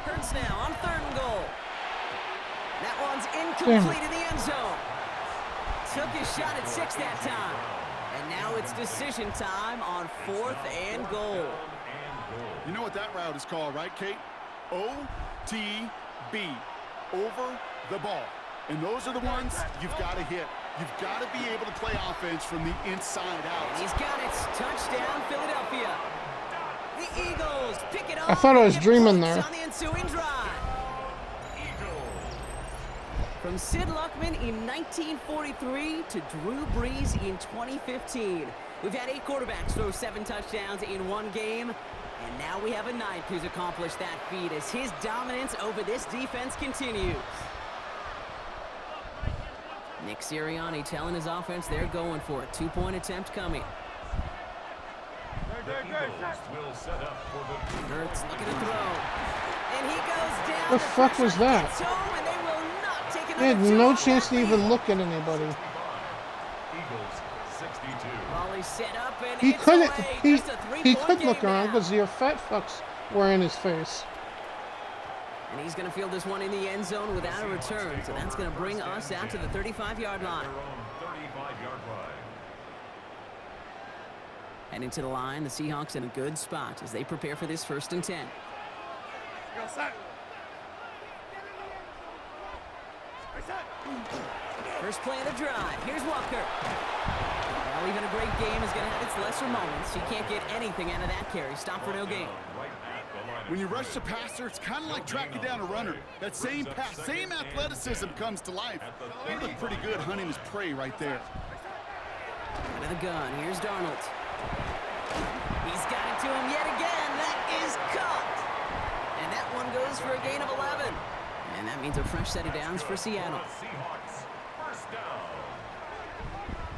Hurts now on 3rd and goal. That one's incomplete in the end zone. Took his shot at 6 that time. And now it's decision time on 4th and goal. You know what that route is called, right, Kate? OTB, over the ball. And those are the ones you've got to hit. You've got to be able to play offense from the inside out. He's got it. Touchdown, Philadelphia. The Eagles pick it up. I thought I was dreaming points there. on the ensuing drive. From Sid Luckman in 1943 to Drew Brees in 2015. We've had 8 quarterbacks throw 7 touchdowns in one game. And now we have a 9th who's accomplished that feat as his dominance over this defense continues. Nick Sirianni telling his offense they're going for it. 2-point attempt coming. The Eagles will set up for the Hurts looking to throw. And he goes down. The fuck was that? Gets home, and they will not take He had another no 2 chance to on that even lead. look at anybody. Eagles 62. Ball is set up, and He it's couldn't. away. He Just a 3-point he could game look around now. because your fat fucks were in his face. And he's going to field this one in the end zone without a return. So that's going to bring us out to the 35-yard line. Their own 35-yard line. Heading to the line, the Seahawks in a good spot as they prepare for this 1st and 10. Go set. First play of the drive. Here's Walker. Well, even a great game is going to have its lesser moments. He can't get anything out of that carry. Stop for no gain. Right at the line of When you rush the passer, it's kind of like tracking down a runner. That same pass, same athleticism comes to life. He looked pretty good hunting his prey right there. Out of the gun. Here's Darnold. He's got it to him yet again. That is caught. And that one goes for a gain of 11. And that means a fresh set of downs for Seattle. the Seahawks. First down.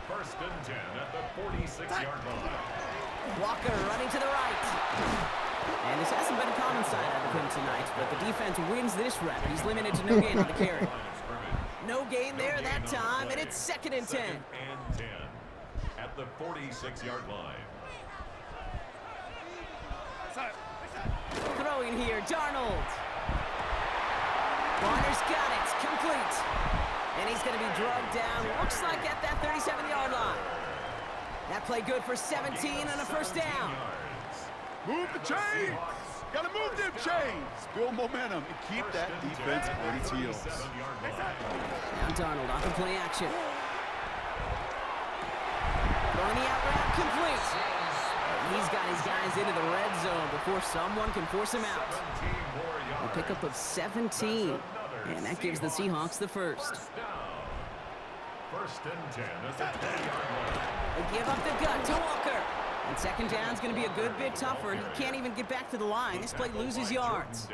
1st and 10 at the 46-yard line. Walker running to the right. And this hasn't been a common sight out of him tonight, but the defense wins this rep. He's limited to no gain on the carry. Line of scrimmage. No gain there that time, and it's 2nd and 10. 2nd and 10 at the 46-yard line. Throwing here, Darnold. Warner's got it, complete. And he's going to be drugged down, looks like at that 37-yard line. That play good for 17 and a 1st down. Move the chains! Gotta move them chains! Build momentum and keep that defense on its heels. Now Darnold off the play action. Throwing the out route, complete. He's got his guys into the red zone before someone can force him out. A pickup of 17, and that gives the Seahawks the first. 1st and 10 at the 10-yard line. They give up the gun to Walker. And 2nd down's going to be a good bit tougher. He can't even get back to the line. This play loses yards.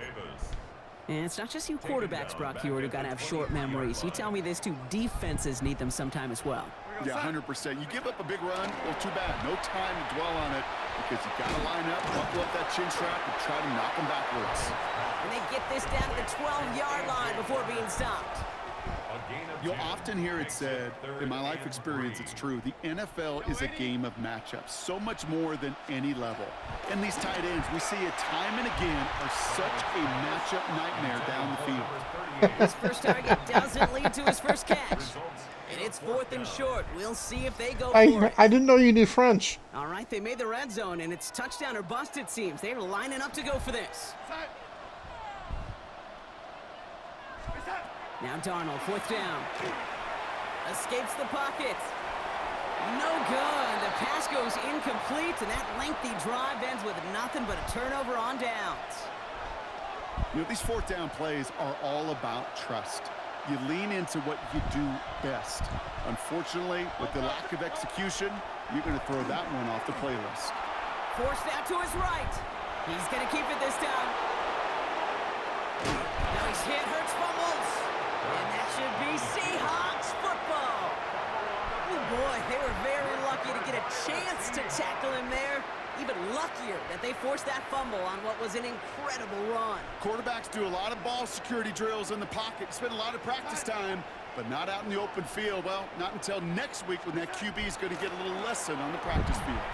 And it's not just you quarterbacks, Brock Hewitt, who got to have short memories. You tell me this too, defenses need them sometime as well. Yeah, 100%. You give up a big run, well, too bad. No time to dwell on it because you got to line up, buckle up that chin strap, and try to knock them backwards. And they get this down to the 12-yard line before being stopped. You'll often hear it said, in my life experience, it's true, the NFL is a game of matchups, so much more than any level. And these tight ends, we see it time and again, are such a matchup nightmare down the field. His first target doesn't lead to his first catch. And it's 4th and short. We'll see if they go for it. I didn't know you knew French. All right, they made the red zone, and it's touchdown or bust, it seems. They're lining up to go for this. Now Darnold, 4th down. Escapes the pocket. No good. The pass goes incomplete, and that lengthy drive ends with nothing but a turnover on downs. You know, these 4th down plays are all about trust. You lean into what you do best. Unfortunately, with the lack of execution, you're going to throw that one off the playlist. Forced out to his right. He's going to keep it this time. Now he's hit, Hurts fumbles. And that should be Seahawks football. Oh boy, they were very lucky to get a chance to tackle him there. Even luckier that they forced that fumble on what was an incredible run. Quarterbacks do a lot of ball security drills in the pocket, spend a lot of practice time, but not out in the open field. Well, not until next week when that QB is going to get a little lesson on the practice field.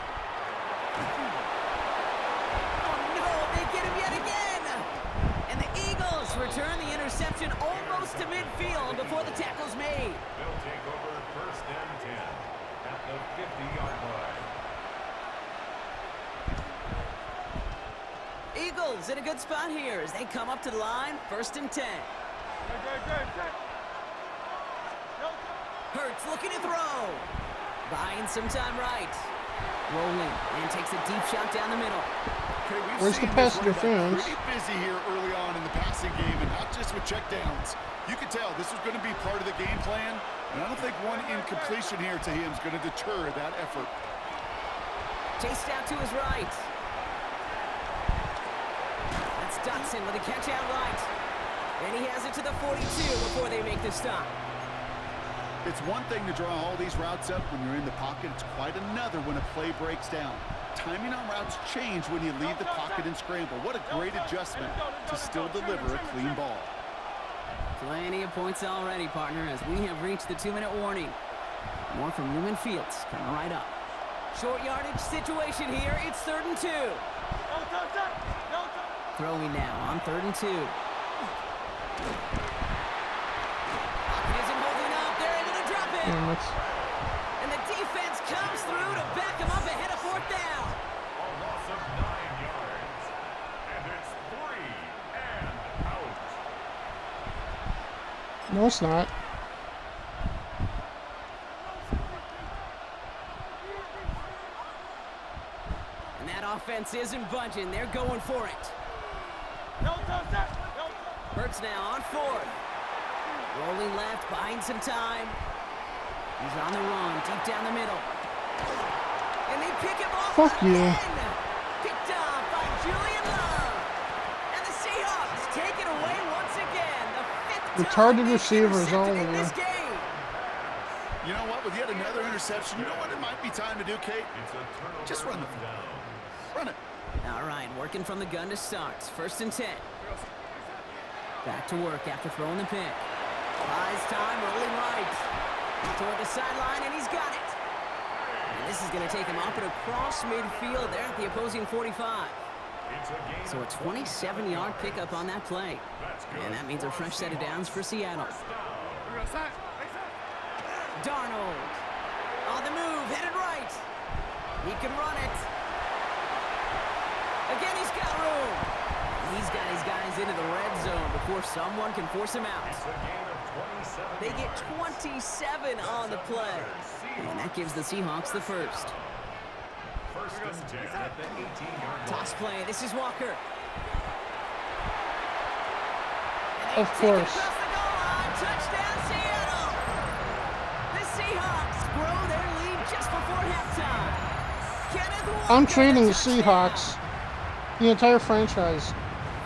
Oh no, they get him yet again. And the Eagles return the interception almost to midfield before the tackle's made. They'll take over 1st and 10 at the 50-yard line. Eagles in a good spot here as they come up to the line, 1st and 10. Hurts looking to throw. Buying some time right. Rolling and takes a deep shot down the middle. Okay, we've Where's the seen pass this running back interference? pretty busy here early on in the passing game, and not just with checkdowns. You can tell this was going to be part of the game plan, and I don't think one incompletion here to him is going to deter that effort. Chased out to his right. That's Dotson with a catch out right. And he has it to the 42 before they make the stop. It's one thing to draw all these routes up when you're in the pocket. It's quite another when a play breaks down. Timing on routes change when you leave the pocket and scramble. What a great adjustment to still deliver a clean ball. Plenty of points already, partner, as we have reached the 2-minute warning. More from Newman Fields coming right up. Short yardage situation here. It's 3rd and 2. Throwing now on 3rd and 2. Pocket isn't holding up. They're able to drop it. And the defense comes through to back him up ahead of 4th down. A loss of 9 yards. And it's 3 and out. No, it's not. And that offense isn't budging. They're going for it. Hurts now on 4th. Rolling left, buying some time. He's on the run, deep down the middle. And they pick him off. Fuck you. Again. Picked off by Julian Love. And the Seahawks take it away once again. The 5th Retarded time receivers all in over. this game. You know what? With yet another interception, you know what it might be time to do, Kate? It's a turnover. Just run the and football. downs. Run it. All right, working from the gun to start. 1st and 10. Back to work after throwing the pick. Buys time, rolling right. Toward the sideline, and he's got it. And this is going to take him up and across midfield there at the opposing 45. It's a gain So a of 27-yard pickup on that play. That's good. And that means a fresh set of downs for Seattle. First down. Darnold on the move, headed right. He can run it. Again, he's got room. He's got his guys into the red zone before someone can force him out. It's a gain of 27 They get 27 on the play. And that gives the Seahawks the first. First and 10 at the 18-yard line. Toss play, this is Walker. Of course. Across the goal line, touchdown Seattle. The Seahawks grow their lead just before halftime. Kenneth Walker, I'm trading the touchdown. Seahawks. The entire franchise.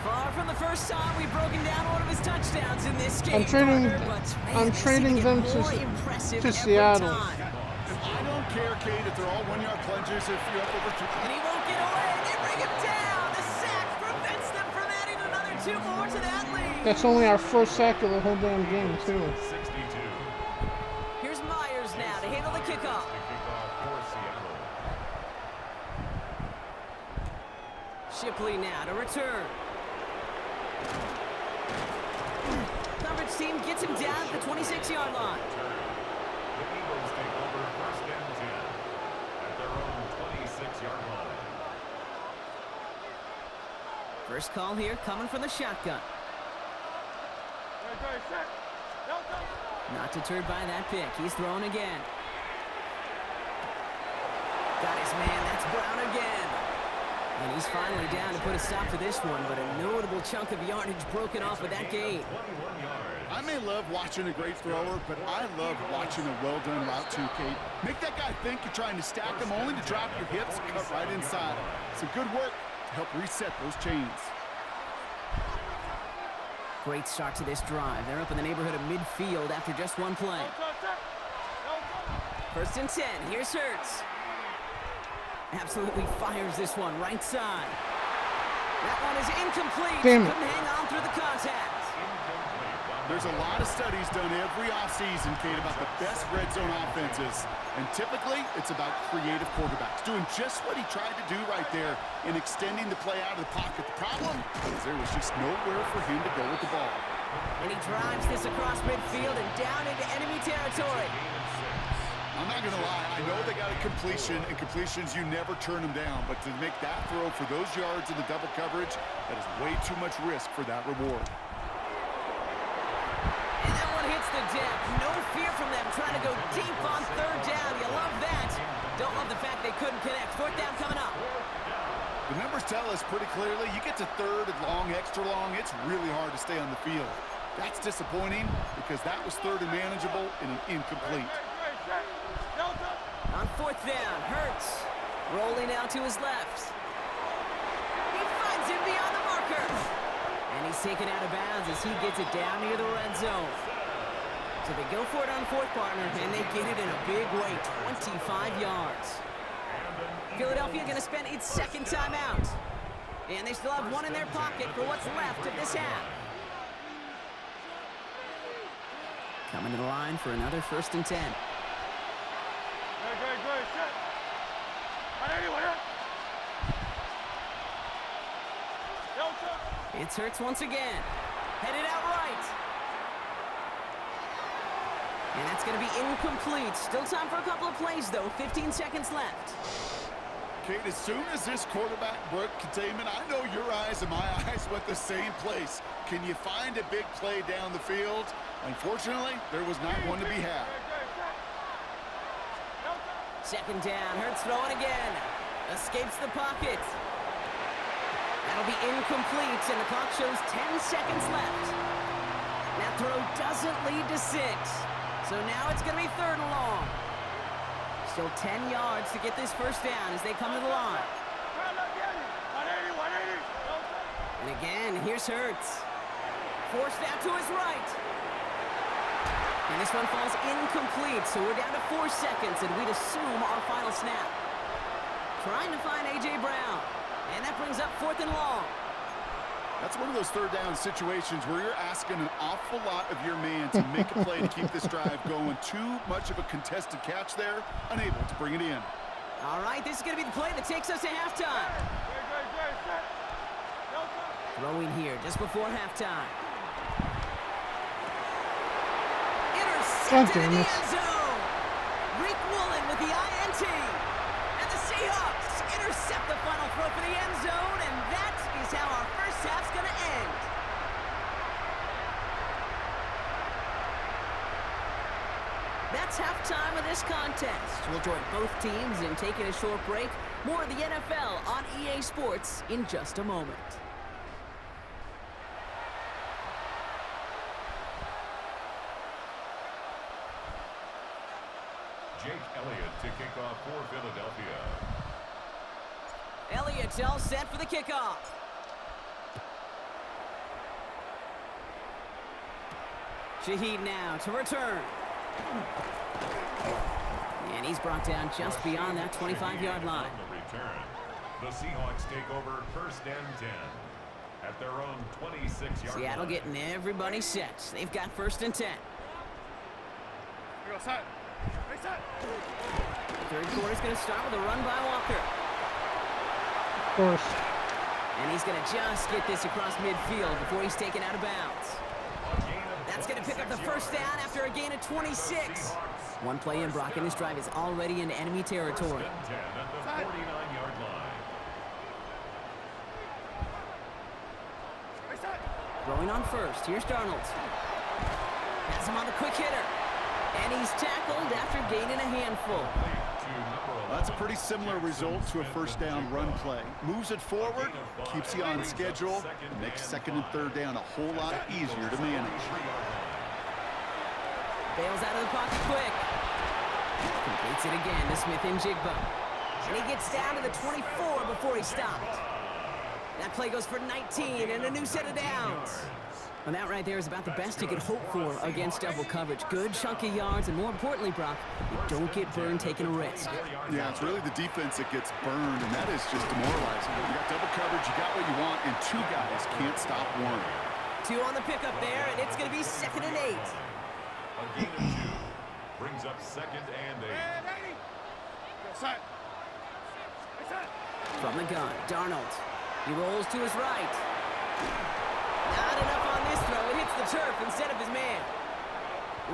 Far from the first time we've broken down one of his touchdowns in this game. I'm trading- Carter, but, man, I'm they seem trading get them more to impressive to every Seattle. time. I don't care, Kate, if they're all 1-yard plungers, if you're up over 2. And he won't get away. They bring him down. The sack prevents them from adding another 2 more to that lead. That's only our first sack of the whole damn game, too. 62. Here's Myers now to handle the kickoff. The kickoff for Seattle. Shipley now to return. Coverage team gets him down at the 26-yard line. The Eagles take over first and 10 at their own 26-yard line. First call here coming from the shotgun. Not deterred by that pick. He's throwing again. Got his man. That's Brown again. And he's finally down to put a stop to this one, but a notable chunk of yardage broken off with that gain. 21 yards. I may love watching a great thrower, but I love watching a well-done route too, Kate. Make that guy think you're trying to stack him only to drop your hips and cut right inside. Some good work to help reset those chains. Great start to this drive. They're up in the neighborhood of midfield after just one play. First and 10. Here's Hurts. Absolutely fires this one right side. That one is incomplete. Damn it. Couldn't hang on through the contact. There's a lot of studies done every offseason, Kate, about the best red zone offenses. And typically, it's about creative quarterbacks, doing just what he tried to do right there in extending the play out of the pocket. The problem is there was just nowhere for him to go with the ball. And he drives this across midfield and down into enemy territory. I'm not going to lie, I know they got a completion, and completions, you never turn them down. But to make that throw for those yards in the double coverage, that is way too much risk for that reward. And that one hits the deck. No fear from them trying to go deep on 3rd down. You love that. Don't love the fact they couldn't connect. 4th down coming up. The numbers tell us pretty clearly, you get to 3rd and long, extra long, it's really hard to stay on the field. That's disappointing because that was 3rd and manageable in an incomplete. On 4th down, Hurts rolling out to his left. He finds him beyond the marker. And he's taken out of bounds as he gets it down near the red zone. So they go for it on fourth, partner, and they get it in a big way, 25 yards. Philadelphia going to spend its second timeout. And they still have one in their pocket for what's left of this half. Coming to the line for another 1st and 10. It's Hurts once again. Headed out right. And that's going to be incomplete. Still time for a couple of plays, though. 15 seconds left. Kate, as soon as this quarterback broke containment, I know your eyes and my eyes went the same place. Can you find a big play down the field? Unfortunately, there was not one to be had. Second down. Hurts throwing again. Escapes the pocket. That'll be incomplete, and the clock shows 10 seconds left. That throw doesn't lead to 6. So now it's going to be 3rd and long. Still 10 yards to get this first down as they come to the line. And again, here's Hurts. Forced out to his right. And this one falls incomplete, so we're down to 4 seconds, and we'd assume our final snap. Trying to find A.J. Brown. And that brings up 4th and long. That's one of those third down situations where you're asking an awful lot of your man to make a play to keep this drive going. Too much of a contested catch there, unable to bring it in. All right, this is going to be the play that takes us to halftime. Throwing here just before halftime. Intercepted in the end zone. Rick Woolen with the INT. And the Seahawks intercept the final throw for the end zone, and that is how our first half's going to end. That's halftime of this contest. We'll join both teams in taking a short break. More of the NFL on EA Sports in just a moment. Jake Elliott to kick off for Philadelphia. Elliott's all set for the kickoff. Shaheed now to return. And he's brought down just beyond that 25-yard line. On the return, the Seahawks take over 1st and 10 at their own 26-yard line. Seattle getting everybody set. They've got 1st and 10. Third quarter's going to start with a run by Walker. Of course. And he's going to just get this across midfield before he's taken out of bounds. That's going to pick up the first down after a gain of 26. One play in, Brock, and this drive is already in enemy territory. 10 at the 49-yard line. Throwing on first. Here's Darnold. Has him on the quick hitter. And he's tackled after gaining a handful. That's a pretty similar result to a first down run play. Moves it forward, keeps you on schedule, and makes 2nd and 3rd down a whole lot easier to manage. Bails out of the pocket quick. Completes it again to Smith and Jigba. And he gets down to the 24 before he stopped. That play goes for 19 and a new set of downs. And that right there is about the best you could hope for against double coverage. Good chunky yards, and more importantly, Brock, you don't get burned taking a risk. Yeah, it's really the defense that gets burned, and that is just demoralizing. You got double coverage, you got what you want, and 2 guys can't stop one. 2 on the pickup there, and it's going to be 2nd and 8. A gain of 2 brings up 2nd and 8. From the gun, Darnold. He rolls to his right. Not enough on this throw. It hits the turf instead of his man.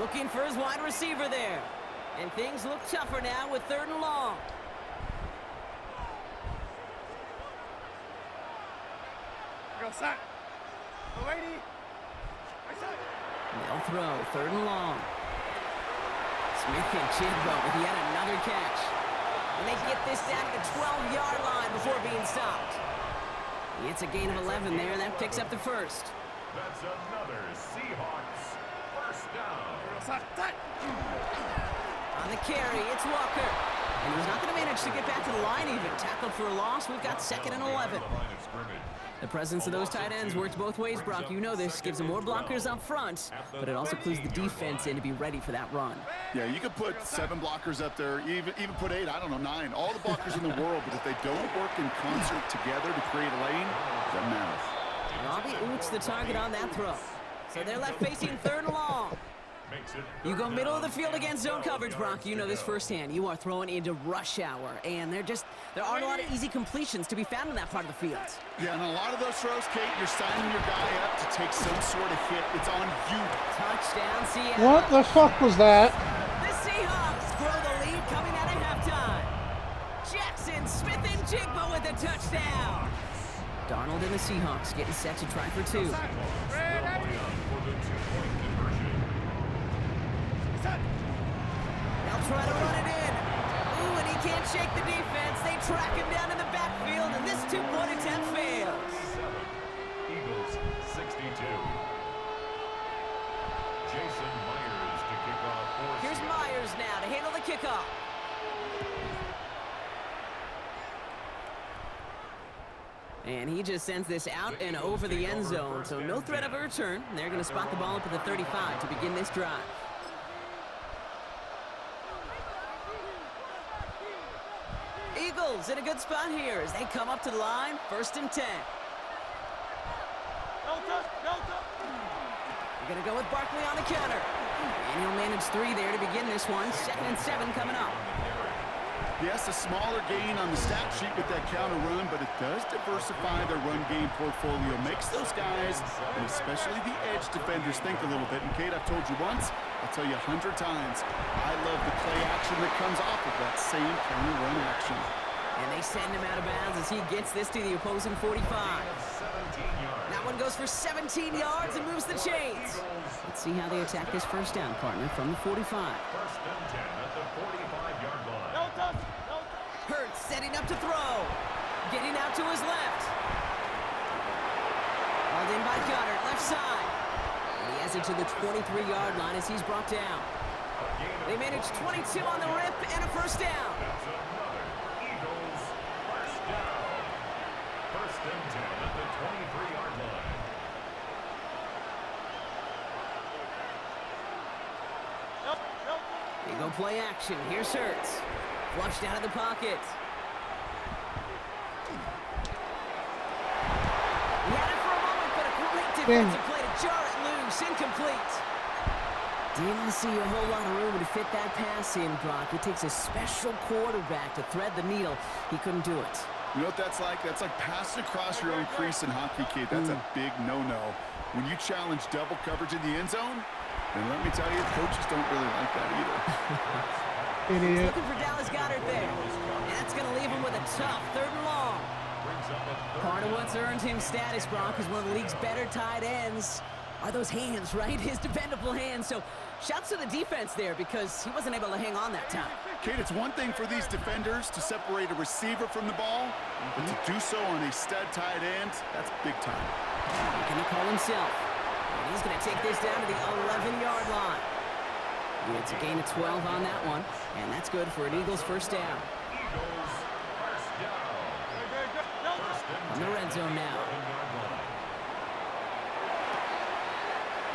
Looking for his wide receiver there. And things look tougher now with 3rd and long. They'll throw 3rd and long. Smith and Jigba with yet another catch. And they get this down to the 12-yard line before being stopped. It's a gain of 11 there, and that picks up the first. That's another Seahawks first down. On the carry, it's Walker. And he's not going to manage to get back to the line even. Tackled for a loss. We've got 2nd and 11. The presence of those tight ends works both ways, Brock. You know this. Gives them more blockers up front, but it also clues the defense in to be ready for that run. Yeah, you could put 7 blockers up there, even put 8, I don't know, 9. All the blockers in the world, but if they don't work in concert together to create a lane, it doesn't matter. Robbie Oots the target on that throw. So they're left facing 3rd and long. You go middle of the field against zone coverage, Brock. You know this firsthand. You are throwing into rush hour, and there aren't a lot of easy completions to be found in that part of the field. Yeah, and a lot of those throws, Kate, you're signing your guy up to take some sort of hit. It's on you. Touchdown, Seattle. What the fuck was that? The Seahawks grow the lead coming out of halftime. Jackson, Smith, and Jigba with a touchdown. Darnold and the Seahawks getting set to try for 2. They'll try to run it in. Ooh, and he can't shake the defense. They track him down in the backfield, and this 2-point attempt fails. 7. Eagles 62. Jason Myers to kick off for Here's Seattle. Myers now to handle the kickoff. And he just sends this out and over the end zone, so no threat of a return. They're going to spot the ball up at the 35 to begin this drive. Eagles in a good spot here as they come up to the line, 1st and 10. They're going to go with Barkley on the counter. And he'll manage 3 there to begin this one. 2nd and 7 coming up. Yes, a smaller gain on the stat sheet with that counter run, but it does diversify their run game portfolio. Makes those guys, and especially the edge defenders, think a little bit. And Kate, I've told you once, I'll tell you 100 times, I love the play action that comes off of that same counter run action. And they send him out of bounds as he gets this to the opposing 45. That one goes for 17 yards and moves the chains. Let's see how they attack this 1st down, partner, from the 45. 1st and 10 at the 45-yard line. Hurts setting up to throw. Getting out to his left. Hauled in by Goddard, left side. And he has it to the 23-yard line as he's brought down. They manage 22 on the rip and a 1st down. That's another Eagles 1st down. 1st and 10 at the 23-yard line. They go play action. Here's Hurts. Flushed out of the pocket. He had it for a moment, but a great defensive play to jar it loose. Incomplete. Didn't see a whole lot of room to fit that pass in, Brock. It takes a special quarterback to thread the needle. He couldn't do it. You know what that's like? That's like passing across your own crease in hockey, Kate. That's a big no-no. When you challenge double coverage in the end zone, then let me tell you, coaches don't really like that either. Idiot. Looking for Dallas Goddard there. And that's going to leave him with a tough 3rd and long. Part of what's earned him status, Brock, is one of the league's better tight ends are those hands, right? His dependable hands. So shouts to the defense there because he wasn't able to hang on that time. Kate, it's one thing for these defenders to separate a receiver from the ball, but to do so on a stud tight end, that's big time. Can he call himself? And he's going to take this down to the 11-yard line. It's a gain of 12 on that one, and that's good for an Eagles 1st down. Eagles 1st down. On the red zone now.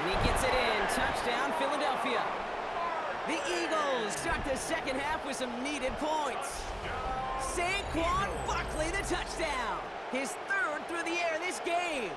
And he gets it in. Touchdown, Philadelphia. The Eagles start the 2nd half with some needed points. Saquon Barkley, the touchdown. His 3rd through the air this game.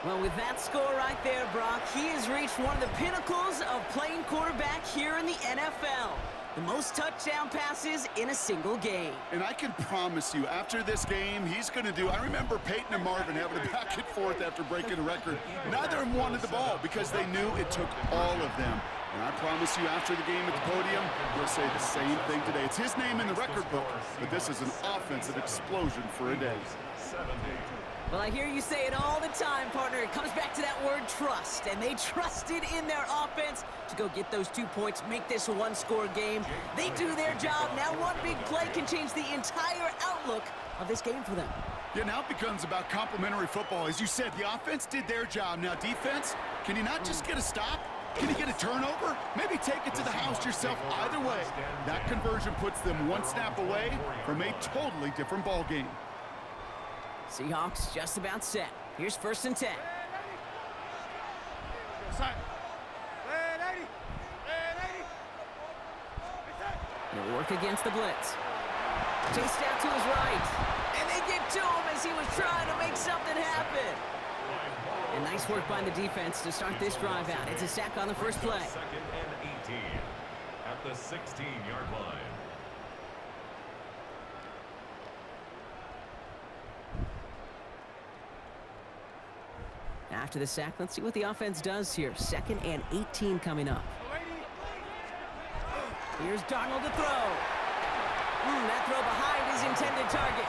Well, with that score right there, Brock, he has reached one of the pinnacles of playing quarterback here in the NFL. The most touchdown passes in a single game. And I can promise you, after this game, he's going to do... I remember Peyton and Marvin having a back and forth after breaking a record. Neither of them wanted the ball because they knew it took all of them. And I promise you, after the game at the podium, he'll say the same thing today. It's his name in the record book, but this is an offensive explosion for a day. 70. Well, I hear you say it all the time, partner. It comes back to that word trust, and they trusted in their offense to go get those 2 points, make this a one-score game. They do their job. Now one big play can change the entire outlook of this game for them. Yeah, now it becomes about complementary football. As you said, the offense did their job. Now defense, can you not just get a stop? Can you get a turnover? Maybe take it to the house yourself. Either way, that conversion puts them one snap away from a totally different ball game. Seahawks just about set. Here's 1st and 10. He'll work against the blitz. Chased out to his right. And they get to him as he was trying to make something happen. And nice work by the defense to start this drive out. It's a sack on the first play. 2nd and 18 at the 16-yard line. After the sack, let's see what the offense does here. 2nd and 18 coming up. Here's Darnold to throw. That throw behind his intended target.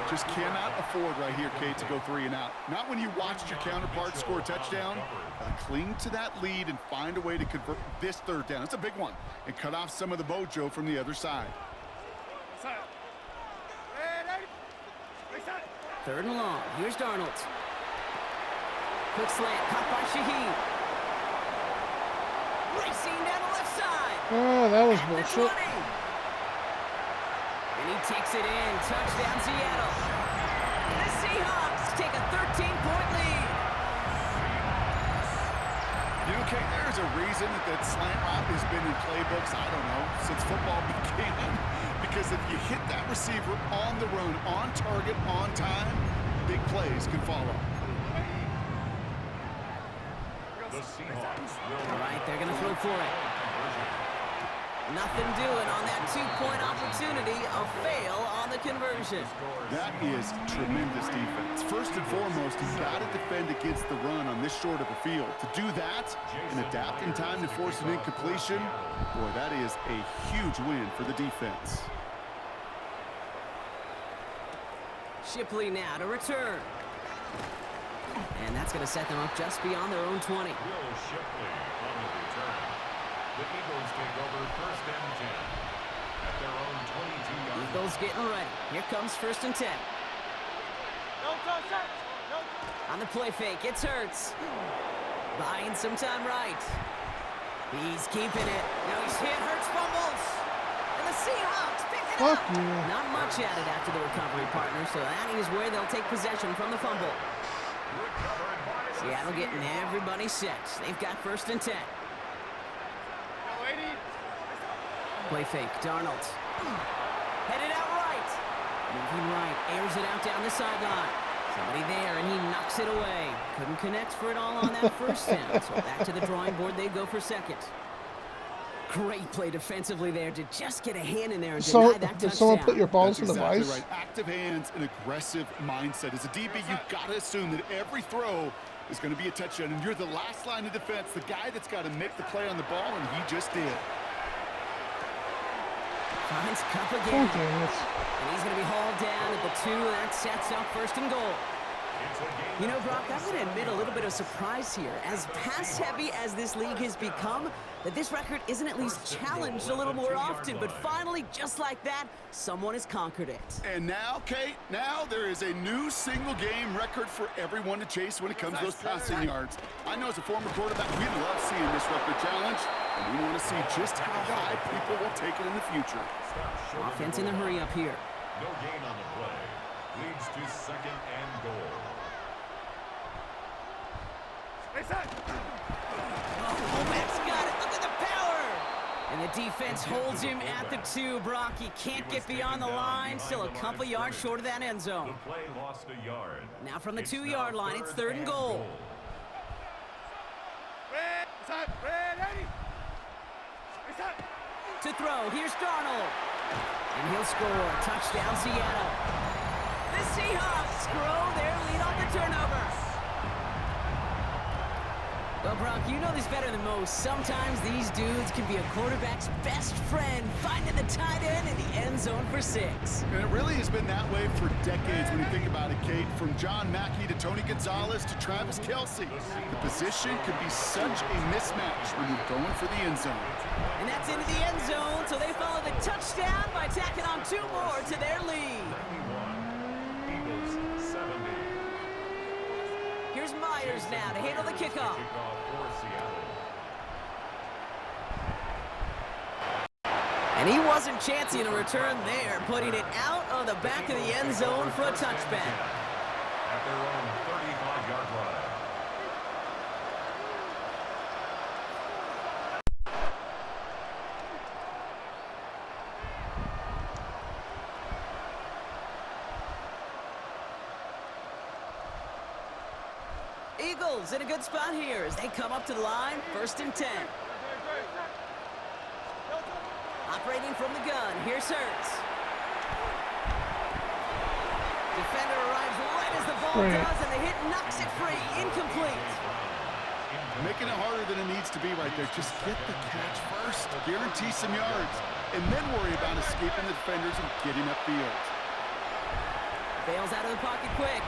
Just cannot afford right here, Kate, to go 3 and out. Not when you watched your counterpart score a touchdown. Cling to that lead and find a way to convert this 3rd down. It's a big one. And cut off some of the mojo from the other side. 3rd and long. Here's Darnold. Quick slant, caught by Shaheed. Racing down the left side. Oh, that was At the bullshit. 20. And he takes it in. Touchdown, Seattle. The Seahawks take a 13-point lead. You know, Kate, there's a reason that slant route has been in playbooks, I don't know, since football began. Because if you hit that receiver on the run, on target, on time, big plays can follow. The Seahawks will All right, they're going to throw for it. Nothing doing on that 2-point opportunity. A fail on the conversion. That is tremendous defense. First and foremost, you've got to defend against the run on this short of a field. To do that and adapt in time to force an incompletion, boy, that is a huge win for the defense. Shipley now to return. And that's going to set them up just beyond their own 20. Will Shipley on the return. The Eagles take over 1st and 10 at their own 22-yard line. Eagles getting ready. Here comes 1st and 10. On the play fake, it's Hurts. Buying some time right. He's keeping it. Now he's hit. Hurts fumbles. And the Seahawks pick it Fuck up. you. Not much added after the recovery, partner, so that is where they'll take possession from the fumble. Seattle getting everybody set. They've got 1st and 10. Play fake, Darnold. Headed out right. Moving right, airs it out down the sideline. Somebody there, and he knocks it away. Couldn't connect for it all on that 1st down, so back to the drawing board they go for 2nd. Great play defensively there to just get a hand in there and deny So, that touchdown. did someone put your balls That's in the exactly vice? right. Active hands and aggressive mindset. As a DB, you've got to assume that every throw is going to be a touchdown, and you're the last line of defense, the guy that's got to make the play on the ball, and he just did. Finds Cup again. Oh, damn it. And he's going to be hauled down at the 2. That sets up 1st and goal. You know, Brock, I'm going to admit a little bit of surprise here. As pass-heavy as this league has become, that this record isn't at least challenged a little more often. But finally, just like that, someone has conquered it. And now, Kate, now there is a new single-game record for everyone to chase when it comes to those passing yards. I know as a former quarterback, we love seeing this record challenge, and we want to see just how high people will take it in the future. Offense in the hurry up here. No gain on the play. Leads to 2nd and goal. Oh, Max got it. Look at the power. And the defense holds him at the 2. Brock, he can't get beyond the line. Still a couple yards short of that end zone. The play lost a yard. Now from the It's 2-yard now line, it's 3rd and goal. To throw, here's Darnold. And he'll score. Touchdown, Seattle. The Seahawks grow their lead on the turnover. Well, Brock, you know this better than most. Sometimes these dudes can be a quarterback's best friend, finding the tight end in the end zone for 6. And it really has been that way for decades when you think about it, Kate. From John Mackey to Tony Gonzalez to Travis Kelce. The position can be such a mismatch when you're going for the end zone. And that's into the end zone, so they follow the touchdown by tacking on 2 more to their lead. 91. Eagles 70. Here's Myers now to handle the kickoff. Kickoff for Seattle. And he wasn't chancing a return there, putting it out of the back of the end zone for a touchback. At their own 35-yard line. Eagles in a good spot here as they come up to the line, 1st and 10. Operating from the gun, here's Hurts. Defender arrives right as the ball does, and the hit knocks it free, incomplete. Making it harder than it needs to be right there. Just get the catch first, guarantee some yards, and then worry about escaping the defenders and getting upfield. Bails out of the pocket quick.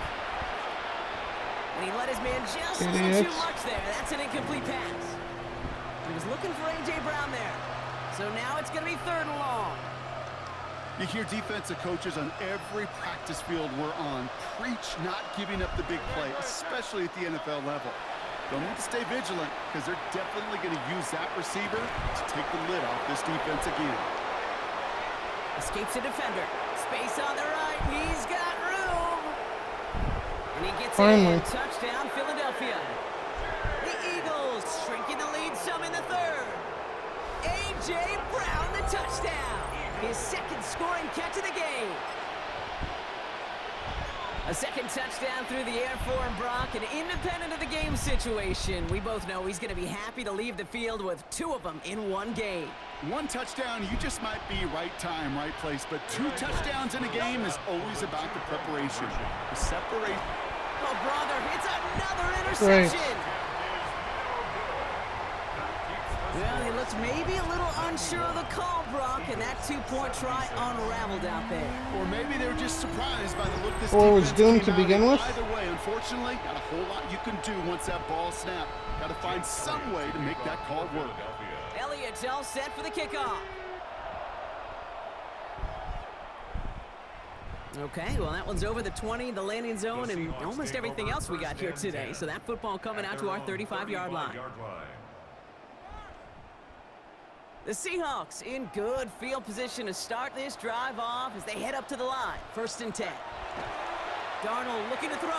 And he let his man just a little too much there. That's an incomplete pass. He was looking for A.J. Brown there. So now it's going to be 3rd and long. You hear defensive coaches on every practice field we're on preach not giving up the big play, especially at the NFL level. They'll need to stay vigilant because they're definitely going to use that receiver to take the lid off this defense again. Escapes a defender. Space on the right. He's got room. And he gets Finally. it in. Touchdown, Philadelphia. The Eagles shrinking the lead some in the 3rd. A.J. Brown, the touchdown. His 2nd scoring catch of the game. A 2nd touchdown through the air for Brock, and independent of the game situation, we both know he's going to be happy to leave the field with 2 of them in one game. 1 touchdown, you just might be right time, right place, but 2 touchdowns in a game is always about the preparation. The separation. Oh, brother, it's another interception. Well, he looks maybe a little unsure of the call, Brock, and that 2-point try unraveled out there. Or maybe they were just surprised by the look this Or was defense doomed to came out begin in. with. Either way, unfortunately, not a whole lot you can do once that ball snapped. Got to find some way to make that call work. Elliott's all set for the kickoff. Okay, well, that one's over the 20, the landing zone, and almost everything else we got here today. So that football coming out to our 35-yard line. The Seahawks in good field position to start this drive off as they head up to the line. 1st and 10. Darnold looking to throw.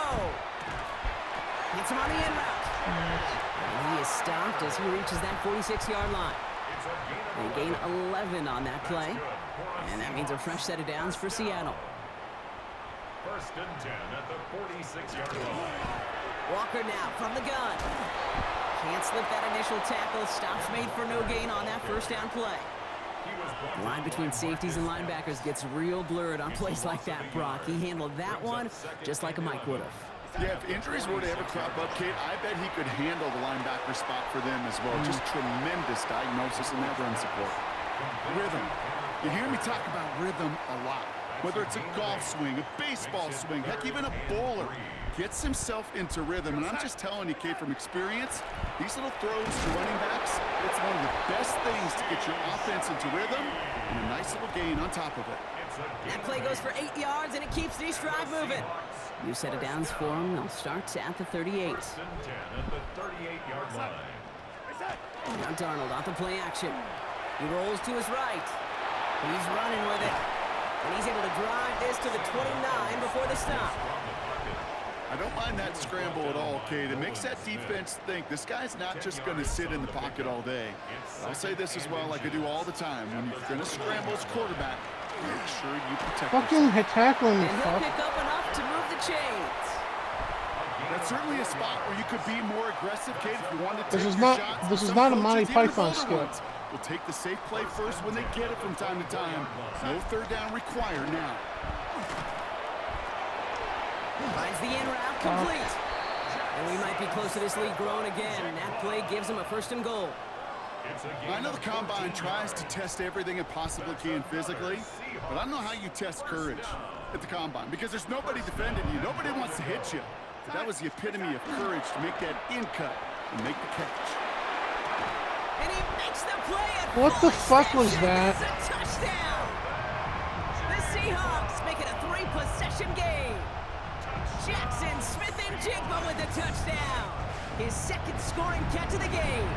Hits him on the in route. And he is stopped as he reaches that 46-yard line. They gain 11 on that play. And that means a fresh set of downs for Seattle. 1st and 10 at the 46-yard line. Walker now from the gun. Can't slip that initial tackle. Stops made for no gain on that 1st down play. The line between safeties and linebackers gets real blurred on plays like that, Brock. He handled that one just like a Mike would have. Yeah, if injuries were to ever crop up, Kate, I bet he could handle the linebacker spot for them as well. Just tremendous diagnosis in that run support. Rhythm. You hear me talk about rhythm a lot. Whether it's a golf swing, a baseball swing, heck, even a bowler gets himself into rhythm. And I'm just telling you, Kate, from experience, these little throws to running backs, it's one of the best things to get your offense into rhythm and a nice little gain on top of it. That play goes for 8 yards, and it keeps this drive moving. New set of downs for him. They'll start at the 38. 1st and 10 at the 38-yard line. Now Darnold off the play action. He rolls to his right. He's running with it. And he's able to drive this to the 29 before the stop. I don't mind that scramble at all, Kate. It makes that defense think this guy's not just going to sit in the pocket all day. I'll say this as well, like I do all the time. When you're going to scramble as quarterback, make sure you protect Fucking hit tackling me, And he'll fuck. pick up enough to move the chains. That's certainly a spot where you could be more aggressive, Kate, if you wanted to This take is your not- shots. this is Some not a coaches, Monty even Python older skit. ones, will take the safe play first when they get it from time to time. No 3rd down required now. Finds the in route complete. And we might be close to this lead growing again. That play gives him a 1st and goal. I know the Combine tries to test everything it possibly can physically, but I don't know how you test courage at the Combine because there's nobody defending you. Nobody wants to hit you. But that was the epitome of courage to make that in cut and make the catch. And he makes the play at What the full fuck was extension. that? It's a touchdown. The Seahawks make it a 3-possession game. Jackson Smith-Njigba with the touchdown. His 2nd scoring catch of the game.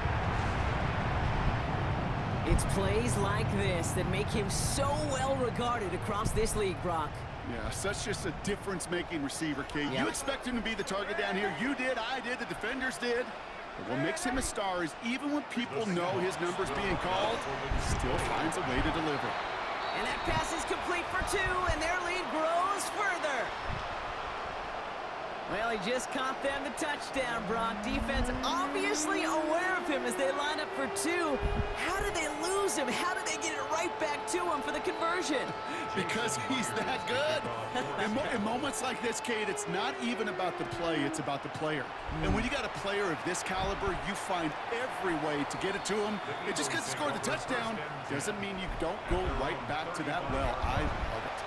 It's plays like this that make him so well regarded across this league, Brock. Yeah, such just a difference-making receiver, Kate. Yep. You expect him to be the target down here. You did, I did, the defenders did. But what makes him a star is even when people know his number's being called, he still finds a way to deliver. And that pass is complete for 2, and their lead grows further. Well, he just caught them the touchdown, Brock. Defense obviously aware of him as they line up for 2. How did they lose him? How did they get it right back to him for the conversion? Because he's that good. In moments like this, Kate, it's not even about the play, it's about the player. And when you got a player of this caliber, you find every way to get it to him. And just because he scored the touchdown doesn't mean you don't go right back to that well. I love it.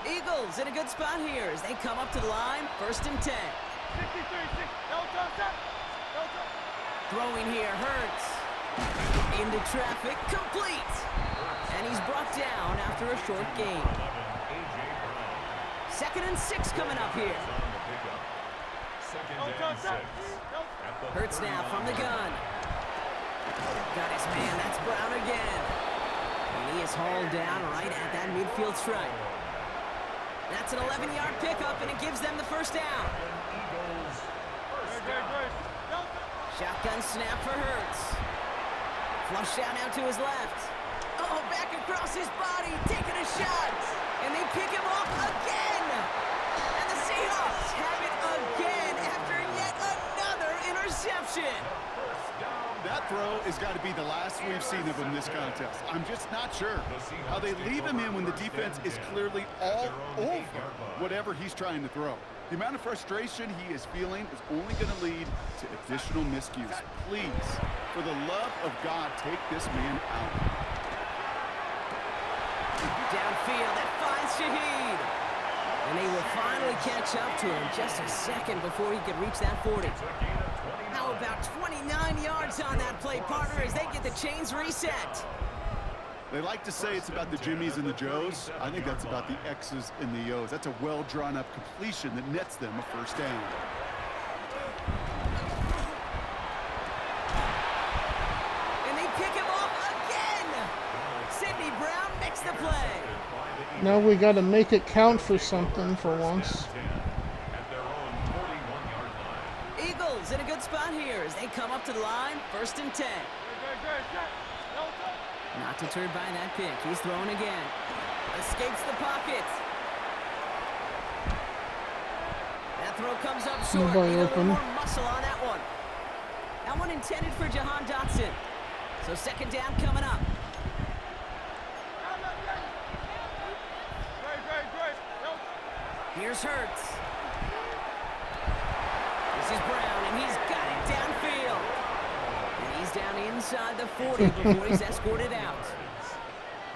Eagles in a good spot here as they come up to the line, 1st and 10. 63, 6. No touch. Throwing here, Hurts. Into traffic, complete. And he's brought down after a short gain. 2nd and 6 coming up here. Hurts now from the gun. Got his man, that's Brown again. And he is hauled down right at that midfield stripe. That's an 11-yard pickup, and it gives them the 1st down. Shotgun snap for Hurts. Flush out now to his left. Oh, back across his body, taking a shot. And they pick him off again. And the Seahawks have it again after yet another interception. That throw has got to be the last we've seen of him this contest. I'm just not sure how they leave him in when the defense is clearly all over whatever he's trying to throw. The amount of frustration he is feeling is only going to lead to additional miscues. Please, for the love of God, take this man out. Downfield, that finds Shaheed. And they will finally catch up to him just a second before he could reach that 40. How about 29 yards on that play, partner, as they get the chains reset? They like to say it's about the Jimmies and the Joes. I think that's about the X's and the O's. That's a well-drawn-up completion that nets them a 1st down. And they pick him off again! Sidney Brown makes the play. Now we got to make it count for something for once. Eagles in a good spot here as they come up to the line, 1st and 10. Not deterred by that pick. He's thrown again. Escapes the pocket. That throw comes up short. Nobody Need a little open. more muscle on that one. That one intended for Jahan Dotson. So 2nd down coming up. Here's Hurts. This is Brown, and he's got it downfield. And he's down inside the 40 before he's escorted out.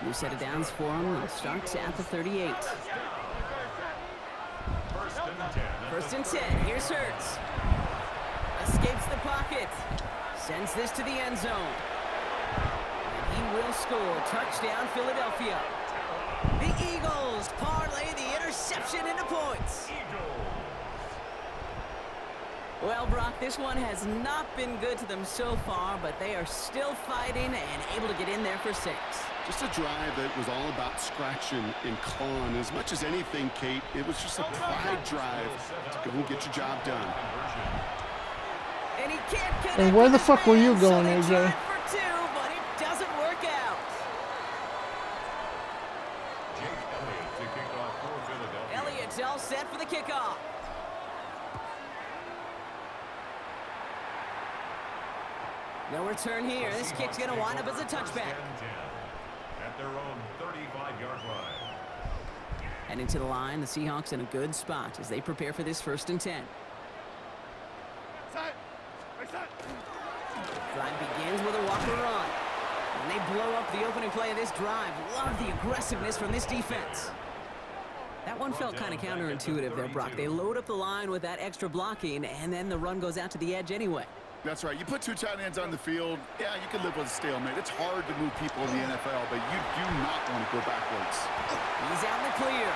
New set of downs for him. It starts at the 38. 1st and 10. Here's Hurts. Escapes the pocket. Sends this to the end zone. And he will score. Touchdown, Philadelphia. The Eagles parlay the interception into points. Well, Brock, this one has not been good to them so far, but they are still fighting and able to get in there for 6. Just a drive that was all about scratching and clawing. As much as anything, Kate, it was just a pride drive to go and get your job done. And he can't connect. And where the with his fuck were you man, so going, they AJ? tried for 2, but it doesn't work out. Elliott's all set for the kickoff. No return here. This kick's going to wind up as a touchback. At their own 35-yard line. Heading to the line, the Seahawks in a good spot as they prepare for this 1st and 10. Drive begins with a walker run. And they blow up the opening play of this drive. Love the aggressiveness from this defense. That one felt kind of counterintuitive there, Brock. They load up the line with that extra blocking, and then the run goes out to the edge anyway. That's right. You put 2 tight ends on the field, yeah, you can live with a stalemate. It's hard to move people in the NFL, but you do not want to go backwards. He's out in the clear.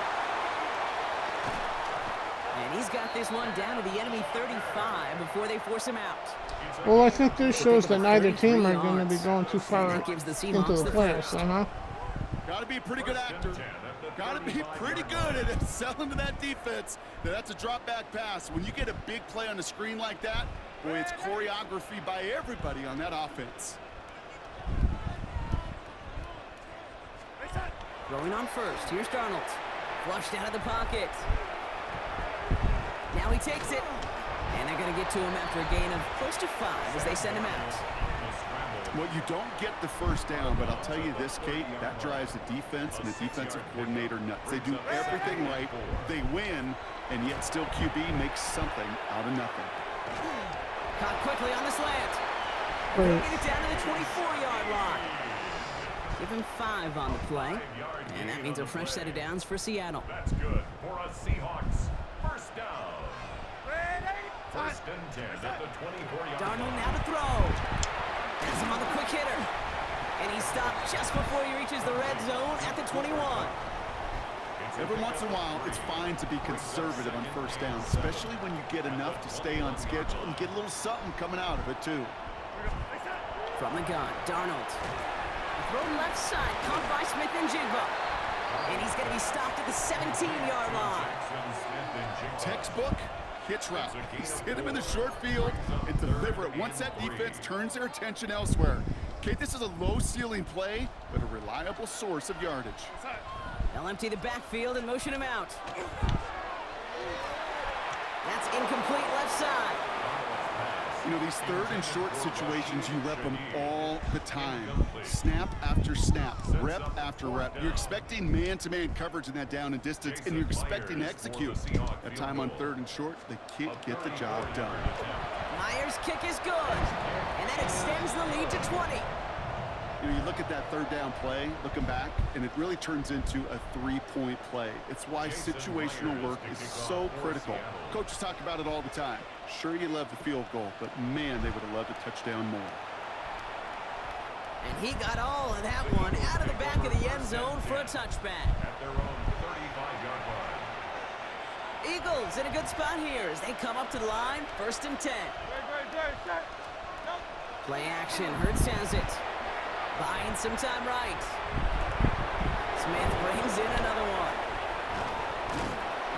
And he's got this one down to the enemy 35 before they force him out. Well, I think this shows that neither team are going to be going too far That gives the into Seahawks the the playoffs, first. Got to be a pretty good actor. Got to be pretty good at selling to that defense. Now, that's a drop back pass. When you get a big play on the screen like that, boy, it's choreography by everybody on that offense. Throwing on first. Here's Darnold. Flushed out of the pocket. Now he takes it. And they're going to get to him after a gain of close to 5 as they send him out. Well, you don't get the first down, but I'll tell you this, Kate, that drives the defense and the defensive coordinator nuts. They do everything right, they win, and yet still QB makes something out of nothing. Caught quickly on the slant. Great. Get it down to the 24-yard line. Give him 5 on the play. And that means a fresh set of downs for Seattle. That's good for a Seahawks first down. First and 10 at the 24-yard Darnold line. now to throw. Has him on the quick hitter. And he stopped just before he reaches the red zone at the 21. Every once in a while, it's fine to be conservative on first down, especially when you get enough to stay on schedule and get a little something coming out of it, too. From the gun, Darnold. Throw left side, caught by Smith and Jigba. And he's going to be stopped at the 17-yard line. Textbook hitch route. He's hit him in the short field and deliver it once that defense turns their attention elsewhere. Okay, this is a low-ceiling play, but a reliable source of yardage. They'll empty the backfield and motion him out. That's incomplete left side. You know, these third and short situations, you rep them all the time. Snap after snap, rep after rep. You're expecting man-to-man coverage in that down and distance, and you're expecting to execute. That time on third and short, they can't get the job done. Myers' kick is good. And that extends the lead to 20. You know, you look at that third down play, looking back, and it really turns into a three-point play. It's why situational work is so critical. Coaches talk about it all the time. Sure, you love the field goal, but man, they would have loved a touchdown more. And he got all of that one out of the back of the end zone for a touchback. At their own 35-yard line. Eagles in a good spot here as they come up to the line, first and 10. Play action, Hurts has it. Buying some time right. Smith brings in another one.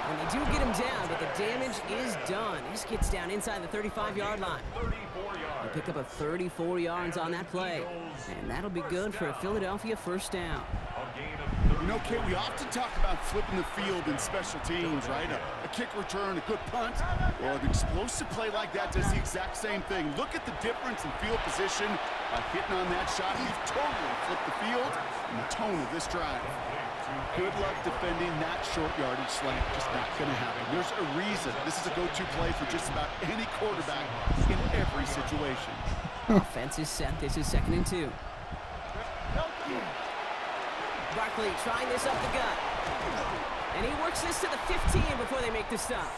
And they do get him down, but the damage is done. This gets down inside the 35-yard line. 34 They yards. pick up a 34 yards on that play. And that'll be good for a Philadelphia first down. A gain of 30. You know, Kate, we often talk about flipping the field in special teams, right? A kick return, a good punt. Well, an explosive play like that does the exact same thing. Look at the difference in field position by hitting on that shot. He's totally flipped the field and the tone of this drive. Good luck defending that short yardage slant. Just not going to happen. There's a reason this is a go-to play for just about any quarterback in every situation. Offense is set. This is 2nd and 2. Barkley trying this up the gut. And he works this to the 15 before they make the stop.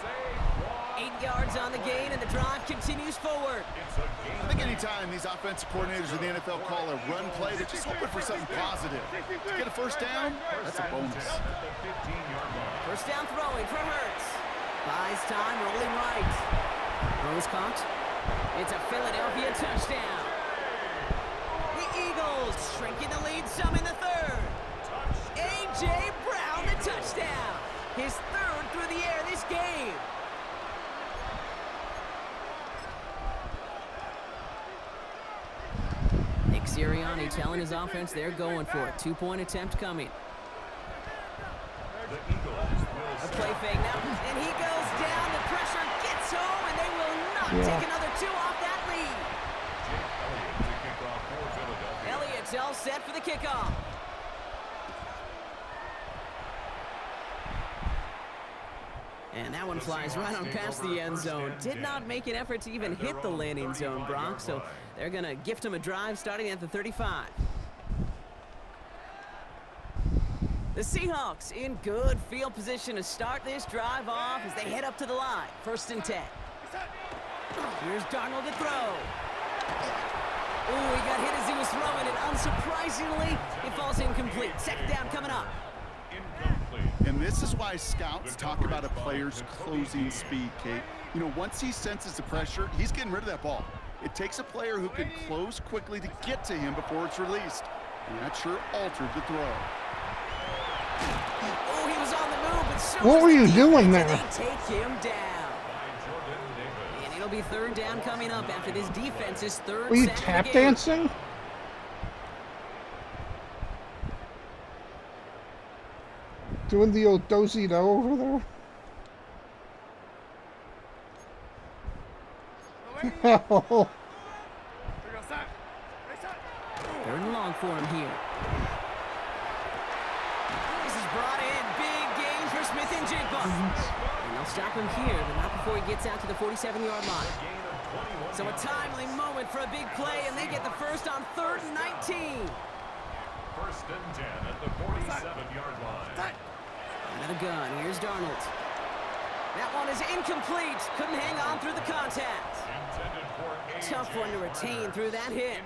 8 yards on the gain, and the drive continues forward. I think anytime these offensive coordinators in the NFL call a run play, they're just hoping for something positive. To get a first down, that's a bonus. At the 15-yard line. First down throwing for Hurts. Buys time, rolling right. Throws caught. It's a Philadelphia touchdown. The Eagles shrinking the lead some in the third. A.J. Brown, the touchdown. His third through the air this game. Nick Sirianni telling his offense they're going for it. 2-point attempt coming. The Eagles will A play fake now, and he goes down. The pressure gets home, and they will not take another 2 off that lead. Jake Elliott to kick off for Philadelphia. Elliott's all set for the kickoff. And that one flies right on past the end zone. Did not make an effort to even hit the landing zone, Brock, so they're going to gift him a drive starting at the 35. The Seahawks in good field position to start this drive off as they head up to the line. First and 10. Here's Darnold to throw. Ooh, he got hit as he was throwing, and unsurprisingly, it falls incomplete. Second down coming up. Incomplete. And this is why scouts talk about a player's closing speed, Kate. You know, once he senses the pressure, he's getting rid of that ball. It takes a player who can close quickly to get to him before it's released. And that sure altered the throw. Oh, he was on the move, but so What was were the you doing defense, there? and they take him down. And it'll be third down coming up after this defense's third Were you sack of the tap game. dancing? Doing the old do-si-do over there? Oh, Third and long for him here. This is brought in. Big gain for Smith and Jigba. And they'll stop him here, but not before he gets out to the 47-yard line. So a timely moment for a big play, and they get the first on 3rd and 19. First and 10 at the 47-yard line. Another gun. Here's Darnold. That one is incomplete. Couldn't hang on through the contact. Intended for a Tough one to retain through that hit.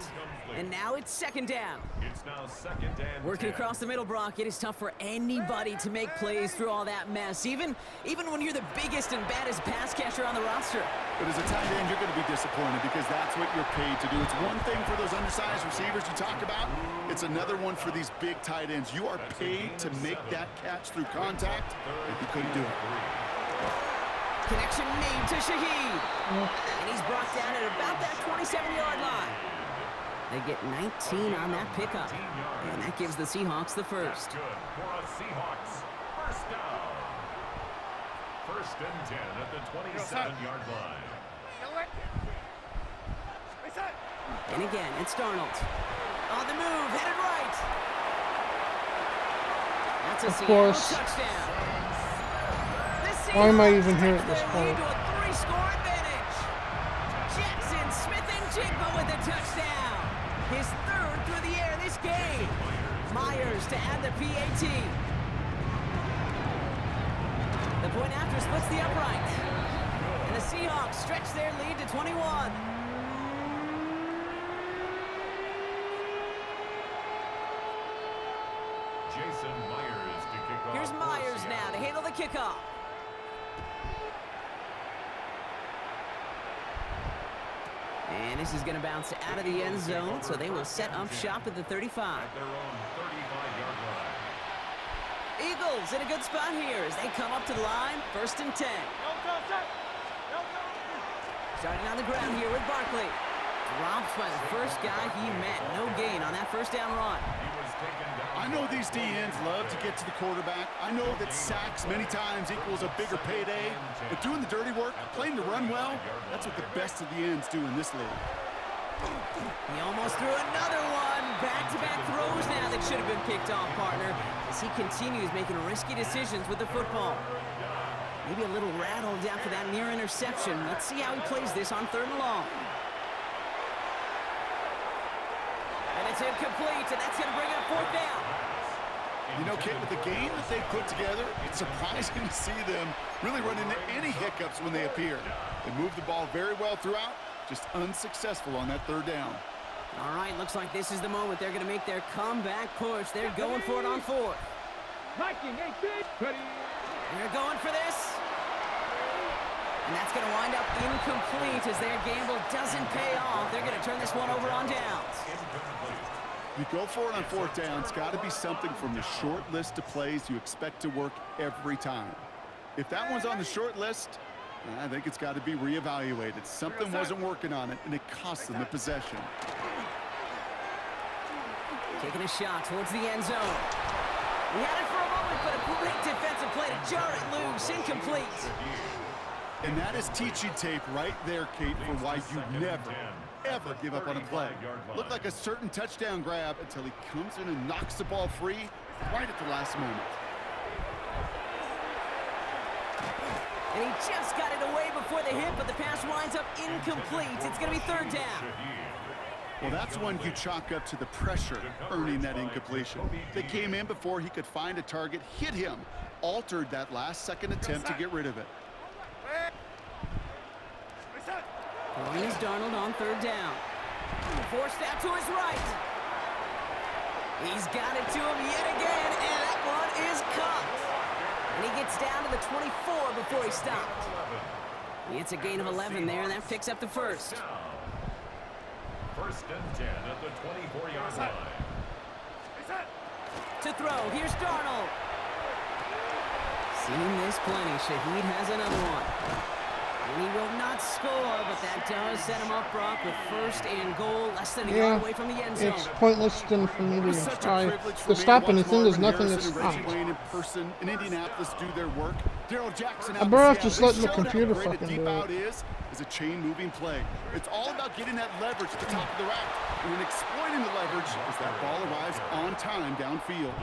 And now it's second down. It's now second and Working 10. across the middle, Brock, it is tough for anybody to make plays through all that mess, even when you're the biggest and baddest pass catcher on the roster. But as a tight end, you're going to be disappointed because that's what you're paid to do. It's one thing for those undersized receivers you talk about. It's another one for these big tight ends. You are paid to make that catch through contact, and you couldn't do it. Connection made to Shaheed. And he's brought down at about that 27-yard line. They get 19 on that pickup. And that gives the Seahawks the first. Good for a Seahawks first down. First and 10 at the 27-yard line. And again, it's Darnold. On the move, headed right. That's a Of Seattle course. touchdown. The Why am I even Seahawks here at take this their point? lead to a 3-score advantage. Jackson, Smith, and Jigba with the touchdown. His third through the air this game. Myers to add the PAT. The point after splits the upright. And the Seahawks stretch their lead to 21. Jason Myers to kick off. Here's for Myers now Seattle. to handle the kickoff. And this is going to bounce out of the end zone, so they will set up shop at the 35. At their own 35-yard line. Eagles in a good spot here as they come up to the line, 1st and 10. Starting on the ground here with Barkley. Dropped by the first guy he met. No gain on that first down run. He was taken down. I know these DNs love to get to the quarterback. I know that sacks many times equals a bigger payday. But doing the dirty work, playing to run well, that's what the best of the ends do in this league. He almost threw another one. Back-to-back throws now that should have been picked off, partner, as he continues making risky decisions with the football. Maybe a little rattled after that near interception. Let's see how he plays this on 3rd and long. And it's incomplete, and that's going to bring up 4th down. You know, Kate, with the game that they put together, it's surprising to see them really run into any hiccups when they appear. They move the ball very well throughout, just unsuccessful on that 3rd down. All right, looks like this is the moment they're going to make their comeback push. They're going for it on 4th. They're going for this. And that's going to wind up incomplete as their gamble doesn't pay off. They're going to turn this one over on downs. You go for it on 4th down, it's got to be something from the short list of plays you expect to work every time. If that one's on the short list, I think it's got to be reevaluated. Something wasn't working on it, and it cost them the possession. Taking a shot towards the end zone. We had it for a moment, but a great defensive play to jar it loose. Incomplete. And that is teaching tape right there, Kate, for why you never, ever give up on a play. Looked like a certain touchdown grab until he comes in and knocks the ball free right at the last moment. And he just got it away before the hit, but the pass winds up incomplete. It's going to be 3rd down. Well, that's one you chalk up to the pressure earning that incompletion. They came in before he could find a target, hit him, altered that last-second attempt to get rid of it. Throwing is Darnold on 3rd down. Forced out to his right. He's got it to him yet again, and that one is caught. And he gets down to the 24 before he stopped. It's a gain of 11 there, and that picks up the first. First and 10 at the 24-yard line. To throw, here's Darnold. Seen this plenty. Shaheed has another one. And he will not score, but that does set him up, Brock, with first and goal, less than a yard away from the end zone. It's pointless then for me to even try to stop anything. There's nothing that's stopped. In person in Indianapolis do their work. Daryl Jackson I better have just letting the computer fucking do it. Is a chain moving play. It's all about getting that leverage at the top of the rack and then exploiting the leverage as that ball arrives on time downfield.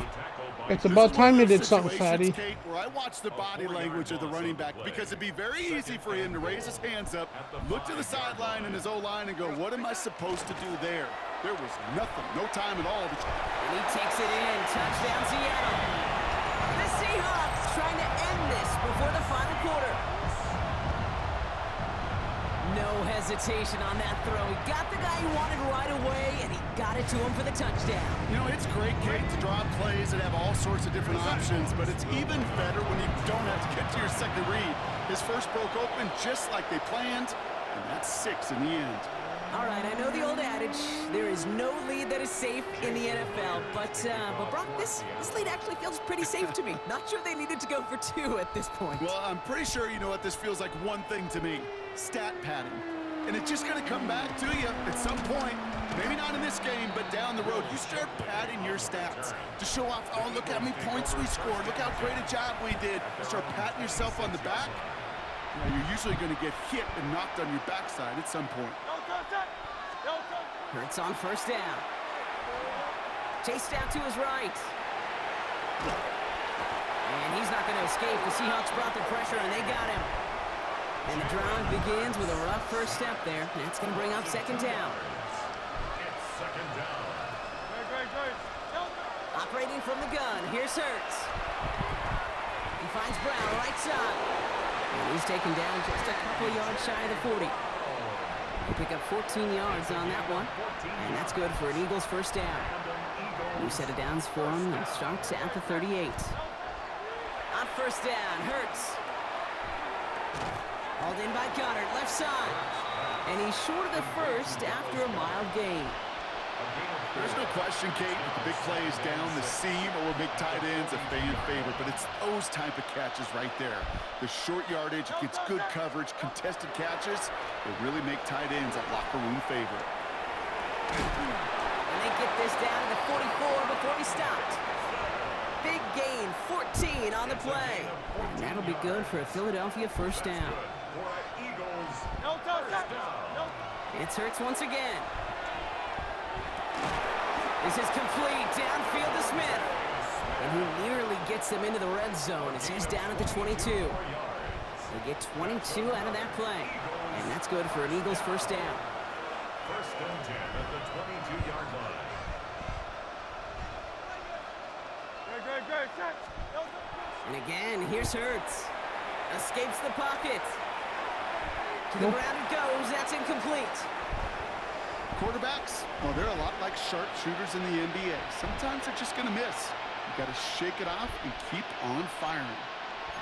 It's about time you did something, Fatty. Kate, where I watch the body language of the running back, because it'd be very easy for him to raise his hands up, look to the sideline and his O-line and go, what am I supposed to do there? There was nothing, no time at all. And he takes it in. Touchdown, Seattle. The Seahawks trying to end this before the final quarter. No hesitation on that throw. He got the guy he wanted right away, and he got it to him for the touchdown. You know, it's great, Kate, to draw plays and have all sorts of different options, but it's even better when you don't have to get to your second read. His first broke open just like they planned, and that's 6 in the end. All right, I know the old adage, there is no lead that is safe in the NFL, but Brock, this lead actually feels pretty safe to me. Not sure they needed to go for 2 at this point. Well, I'm pretty sure you know what this feels like one thing to me. Stat padding. And it's just going to come back to you at some point. Maybe not in this game, but down the road. You start padding your stats to show off, oh, look how many points we scored. Look how great a job we did. You start patting yourself on the back. You're usually going to get hit and knocked on your backside at some point. Hurts on first down. Chased out to his right. And he's not going to escape. The Seahawks brought the pressure, and they got him. And the drive begins with a rough first step there. That's going to bring up second down. It's second down. Operating from the gun. Here's Hurts. He finds Brown right side. And he's taken down just a couple yards shy of the 40. They pick up 14 yards on that one. And that's good for an Eagles first down. New set of downs for him. It starts at the 38. On first down, Hurts. Hauled in by Goddard, left side. And he's short of the first after a mild gain. There's no question, Kate, the big plays down the seam or big tight ends a fan favorite, but it's those type of catches right there. The short yardage, it gets good coverage, contested catches, they really make tight ends a locker room favorite. And they get this down to the 44 before he stopped. Big gain, 14 on the play. And that'll be good for a Philadelphia first down. It's Hurts once again. This is complete, downfield to Smith. And he nearly gets them into the red zone as he's down at the 22. They get 22 out of that play. And that's good for an Eagles first down. First and 10 at the 22-yard line. And again, here's Hurts. Escapes the pocket. To the ground it goes. That's incomplete. Quarterbacks, well, they're a lot like sharpshooters in the NBA. Sometimes they're just going to miss. You got to shake it off and keep on firing.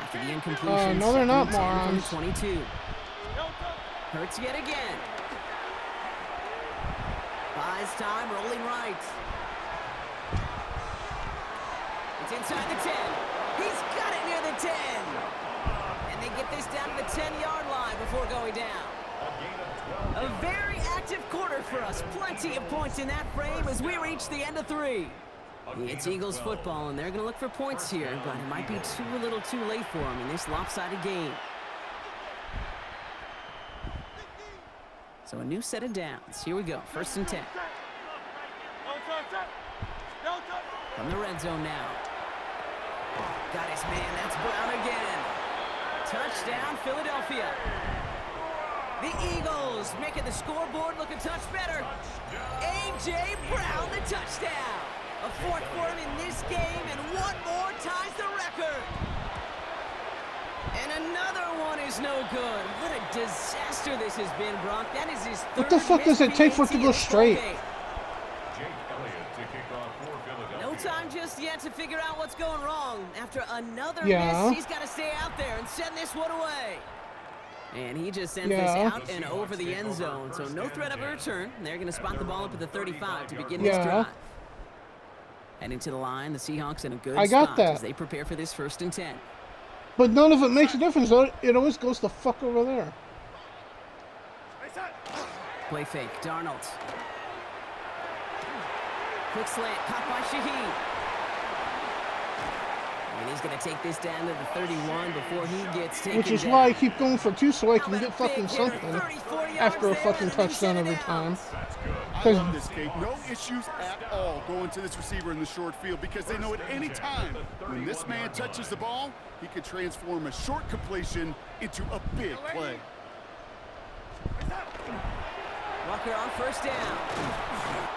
After the incompletion, no, they're not morons. 22. Hurts yet again. Buys time, rolling right. It's inside the 10. He's got it near the 10. And they get this down to the 10-yard line before going down. A very active quarter for us. Plenty of points in that frame as we reach the end of 3. It's Eagles football, and they're going to look for points here, but it might be a little too late for them in this lopsided game. So a new set of downs. Here we go. First and 10. From the red zone now. Got his man. That's Brown again. Touchdown, Philadelphia. The Eagles making the scoreboard look a touch better. A.J. Brown, the touchdown. A fourth for him in this game, and one more ties the record. And another one is no good. What a disaster this has been, Brock. That is his third. What the fuck does it take for it to go straight? Elliott to kick off for Philadelphia. No time just yet to figure out what's going wrong. After another Yeah. miss, he's got to stay out there and send this one away. And he just sends Yeah. this out and over the end zone. So no threat of a return. They're going to spot the ball up at the 35 to begin this Yeah. drive. Heading to the line, the Seahawks in a good I got spot that. as they prepare for this 1st and 10. But none of it makes a difference. It always goes the fuck over there. Play fake, Darnold. Quick slant, caught by Shaheed. And he's going to take this down to the 31 before he gets taken Which is down. why I keep going for 2 so I How can about get a fucking big hitter, something 30-40 yards after a there, fucking and then they touchdown set it every out. time. That's good. I love this, Kate. No issues at all going to this receiver in the short field because they know at any time when this man touches the ball, he could transform a short completion into a big play. Walker on 1st down.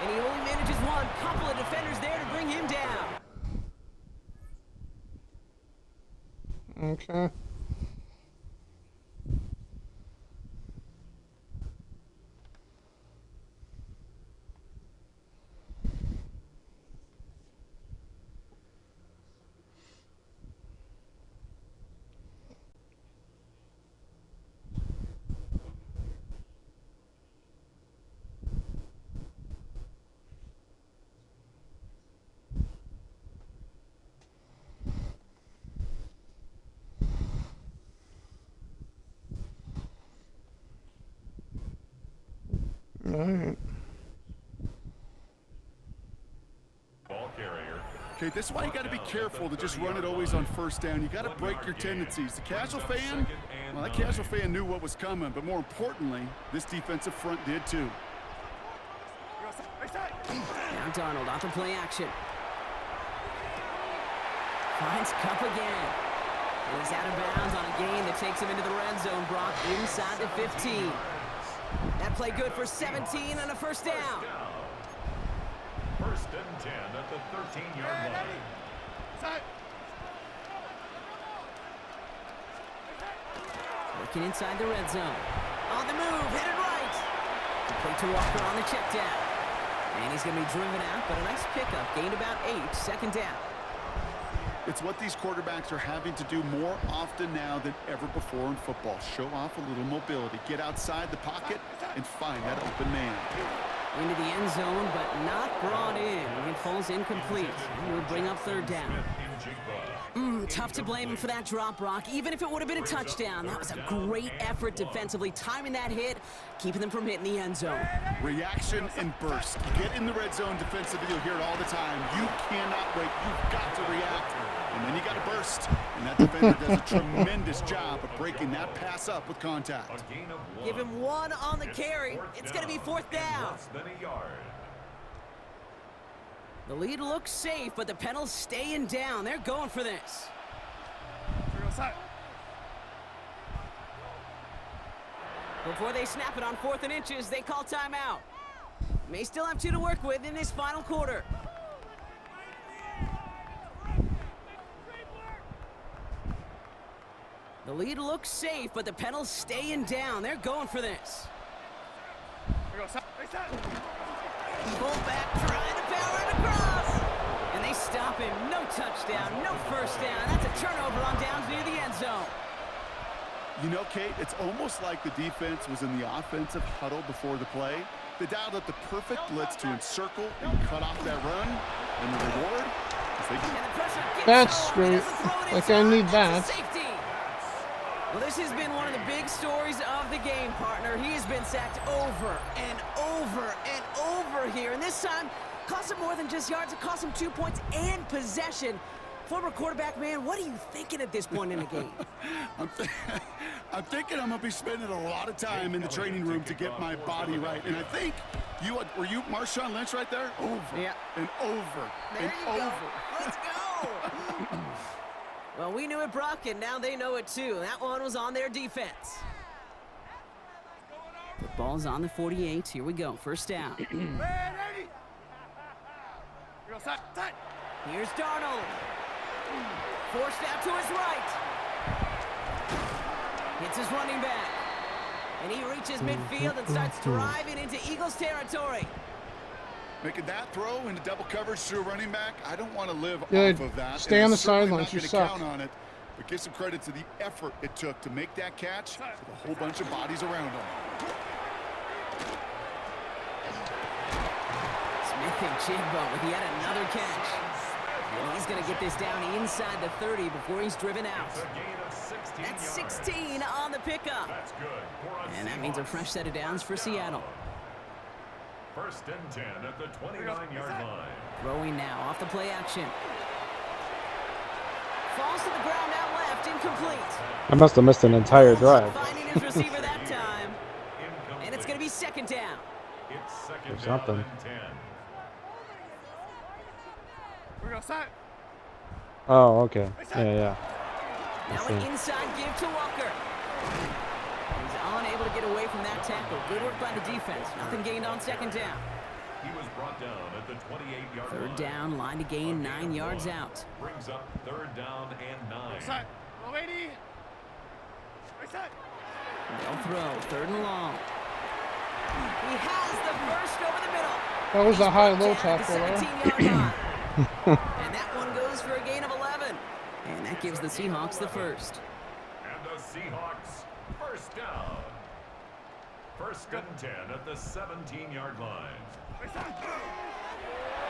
And he only manages one. Couple of defenders there to bring him down. Okay. Alright. Ball carrier. Okay, this is why you got to be careful to just run it always on 1st down. You got to break your tendencies. The casual fan, well, that casual fan knew what was coming, but more importantly, this defensive front did too. Now Darnold off the play action. Finds Cup again. And he's out of bounds on a gain that takes him into the red zone, Brock, inside the 15. That play good for 17 and a 1st down. 1st and 10 at the 13-yard line. Working inside the red zone. On the move, hit it right. Complete to Walker on the check down. And he's going to be driven out, but a nice pickup. Gained about 8, 2nd down. It's what these quarterbacks are having to do more often now than ever before in football. Show off a little mobility. Get outside the pocket and find that open man. Into the end zone, but not brought in. It falls incomplete. And we'll bring up 3rd down. Tough to blame him for that drop, Brock. Even if it would have been a touchdown, that was a great effort defensively, timing that hit, keeping them from hitting the end zone. Reaction and burst. You get in the red zone defensively, you'll hear it all the time. You cannot wait. You've got to react. And then you got to burst. And that defender does a tremendous job of breaking that pass up with contact. Give him 1 on the carry. It's going to be 4th down. Less than a yard. The lead looks safe, but the Penals staying down. They're going for this. Before they snap it on 4th and inches, they call timeout. May still have 2 to work with in this final quarter. The lead looks safe, but the Penals staying down. They're going for this. Fullback trying to power it across. And they stop him. No touchdown, no 1st down. That's a turnover on downs near the end zone. You know, Kate, it's almost like the defense was in the offensive huddle before the play. They dialed up the perfect blitz to encircle and cut off that run. And the reward is they And the pressure gets That's on. great. He doesn't throw it Like, I inside. need That's a that. safety. Well, this has been one of the big stories of the game, partner. He has been sacked over and over and over here. And this time, cost him more than just yards. It cost him 2 points and possession. Former quarterback, man, what are you thinking at this point in the game? I'm thinking I'm going to be spending a lot of time in the training room to get my body right. And I think were you Marshawn Lynch right there? Over Yeah. and over There and you go. over. Let's go. Well, we knew it, Brock, and now they know it too. That one was on their defense. The ball's on the 48. Here we go. 1st down. Here's Darnold. Forced out to his right. Hits his running back. And he reaches midfield and starts driving into Eagles territory. Making that throw into double coverage to a running back, I don't want to live Good. off of that. Stay and on I'm the certainly sidelines. not You gonna suck. count on it, but give some credit to the effort it took to make that catch with a whole bunch of bodies around him. Smith and Jigbo with yet another catch. And he's going to get this down inside the 30 before he's driven out. It's a gain of 16 That's yards. 16 on the pickup. That's good. For And that means a fresh set of downs for Seattle. First and 10 at the 29-yard line. Throwing now off the play action. Falls to the ground out left, incomplete. I must have missed an entire drive. Finding his receiver that time. And it's going to be second down. It's second Or down something. and 10. We're going to set. Oh, okay. Yeah. Now see. an inside give to Walker. He's unable to get away from that tackle. Good work by the defense. Nothing gained on second down. He was brought down at the 28-yard line. Third down, line to gain 9 yards out. Brings up third down and 9. Set. Go, lady. Set. They'll throw, third and long. He has the first over the middle. That was a high-low Down at the tackle there. 17-yard line. And that one goes for a gain of 11. And that gives the Seahawks the first. And the Seahawks first down. First and 10 at the 17-yard line.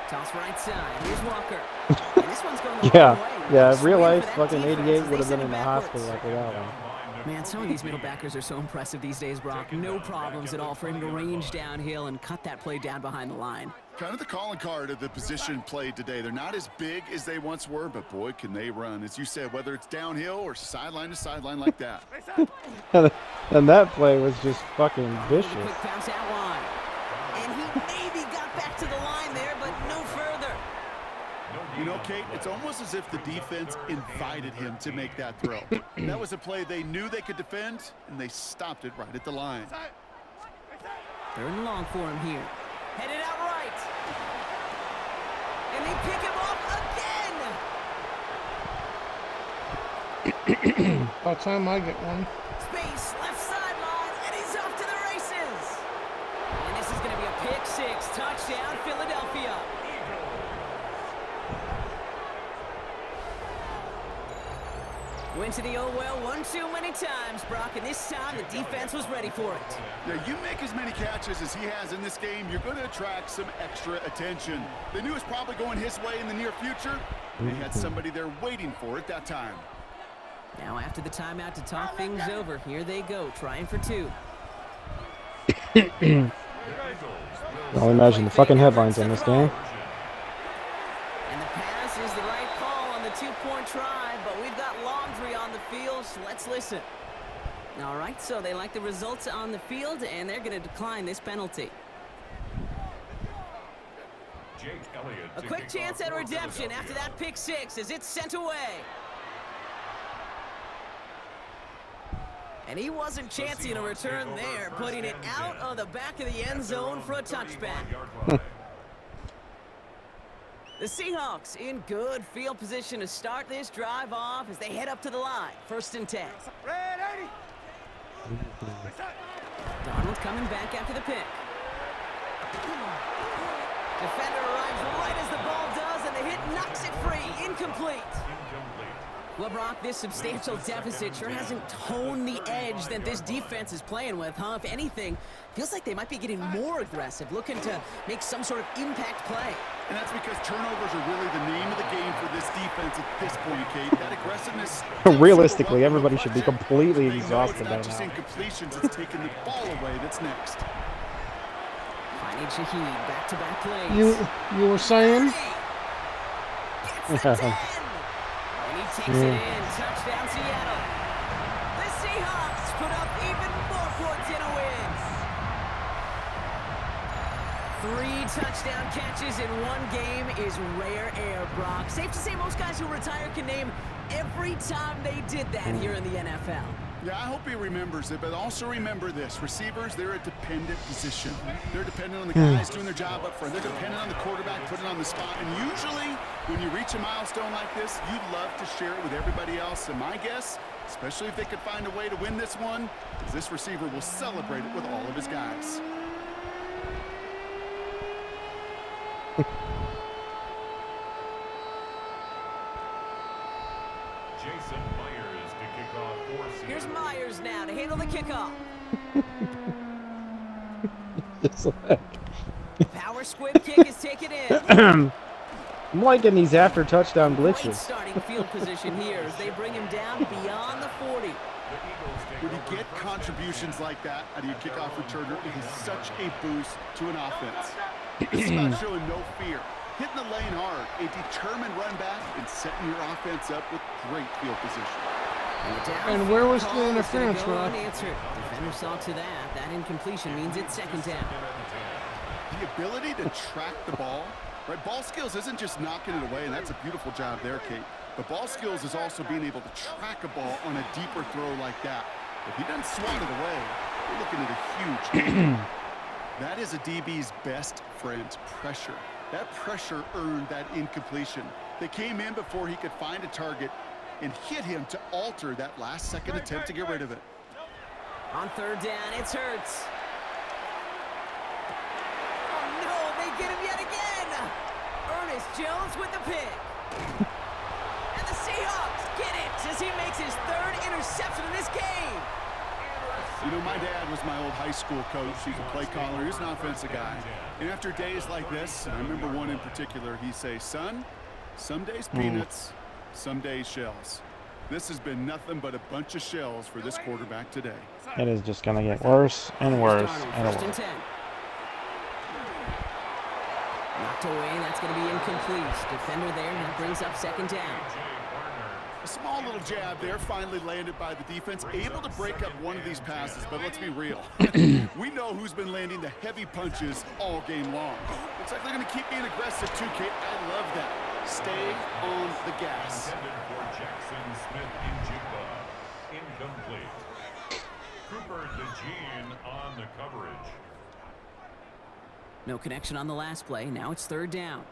Toss right side. Here's Walker. And this one's going the wrong way. Yeah. Real Swing life, for that fucking defense 88 as they would have send been in it the backwards. hospital after that one. Man, some of these middle backers are so impressive these days, Brock. No problems at all for him to range downhill and cut that play down behind the line. Kind of the calling card of the position played today. They're not as big as they once were, but boy, can they run. As you said, whether it's downhill or sideline to sideline like that. And that play was just fucking Quick vicious. bounce out wide. And he maybe got back to the line there, but no further. You know, Kate, it's almost as if the defense invited him to make that throw. That was a play they knew they could defend, and they stopped it right at the line. Third and long for him here. Headed out right. And they pick him off again. About time I get one. Space, left sideline, and he's off to the races. And this is going to be a pick six. Touchdown, Philadelphia. Went to the oh-well one too many times, Brock, and this time the defense was ready for it. Yeah, you make as many catches as he has in this game, you're going to attract some extra attention. They knew it was probably going his way in the near future. They had somebody there waiting for it that time. Now after the timeout to talk things over, here they go, trying for two. I'll imagine the fucking headlines on this game. And the pass is the right call on the two-point try, but we've got laundry on the field, so let's listen. All right, so they like the results on the field, and they're going to decline this penalty. Jake Elliott A to quick kick chance off at for redemption after Philadelphia. that pick six as it's sent away. And he wasn't chancing a return there, putting it out of the back of the end zone for a touchback. The Seahawks in good field position to start this drive off as they head up to the line. First and 10. Ready. Donald coming back after the pick. Defender arrives right as the ball does, and the hit knocks it free. Incomplete. Well, Brock, this substantial deficit sure hasn't toned the edge that this defense is playing with, huh? If anything, feels like they might be getting more aggressive, looking to make some sort of impact play. And that's because turnovers are really the name of the game for this defense at this point, Kate. That aggressiveness... Realistically, everybody should be completely They know exhausted it's by not just now. incompletions, it's taking the ball away that's next. Finding Shaheed, back-to-back plays. You were saying? Gets the 10! And he takes it in. Touchdown, Seattle. The Seahawks put up even more points in a win. 3 touchdown catches in one game is rare air, Brock. Safe to say most guys who retire can name every time they did that here in the NFL. Yeah, I hope he remembers it, but also remember this. Receivers, they're a dependent position. They're dependent on the guys doing their job up front. They're dependent on the quarterback putting it on the spot. And usually, when you reach a milestone like this, you'd love to share it with everybody else. And my guess, especially if they could find a way to win this one, is this receiver will celebrate it with all of his guys. Jason Myers to kick off for Seattle. Here's Myers now to handle the kickoff. Just like- Power squib kick is taken in. I'm liking these after touchdown Great glitches. starting field position here as they bring him down beyond the 40. The Eagles take When you over get first contributions down. like that out of your kickoff returner, it is such a boost to an offense. It's about showing no fear, hitting the lane hard, a determined run back, and setting your offense up with great field position. And where was the Call is gonna interference, go Rod? unanswered. Defender saw to that. That incompletion means it's second down. The ability to track the ball, right? Ball skills isn't just knocking it away, and that's a beautiful job there, Kate. But ball skills is also being able to track a ball on a deeper throw like that. If he doesn't swat it away, you're looking at a huge gain. That is a DB's best friend, pressure. That pressure earned that incompletion. They came in before he could find a target and hit him to alter that last-second attempt to get rid of it. On third down, it's Hurts. Oh no, they get him yet again. Ernest Jones with the pick. And the Seahawks get it as he makes his third interception in this game. You know, my dad was my old high school coach. He's a play caller. He's an offensive guy. And after days like this, and I remember one in particular, he'd say, son, some days peanuts, some days shells. This has been nothing but a bunch of shells for this quarterback today. It is just going to get worse and worse Darnold, and first and worse. 10. Knocked away, that's going to be incomplete. Defender there, that brings up second down. A small little jab there, finally landed by the defense, able to break up one of these passes, but let's be real. We know who's been landing the heavy punches all game long. Looks like they're going to keep being aggressive too, Kate. I love that. Stay on the gas. Intended for Jackson Smith in Jigba. Incomplete. Cooper DeJean on the coverage. No connection on the last play. Now it's third down.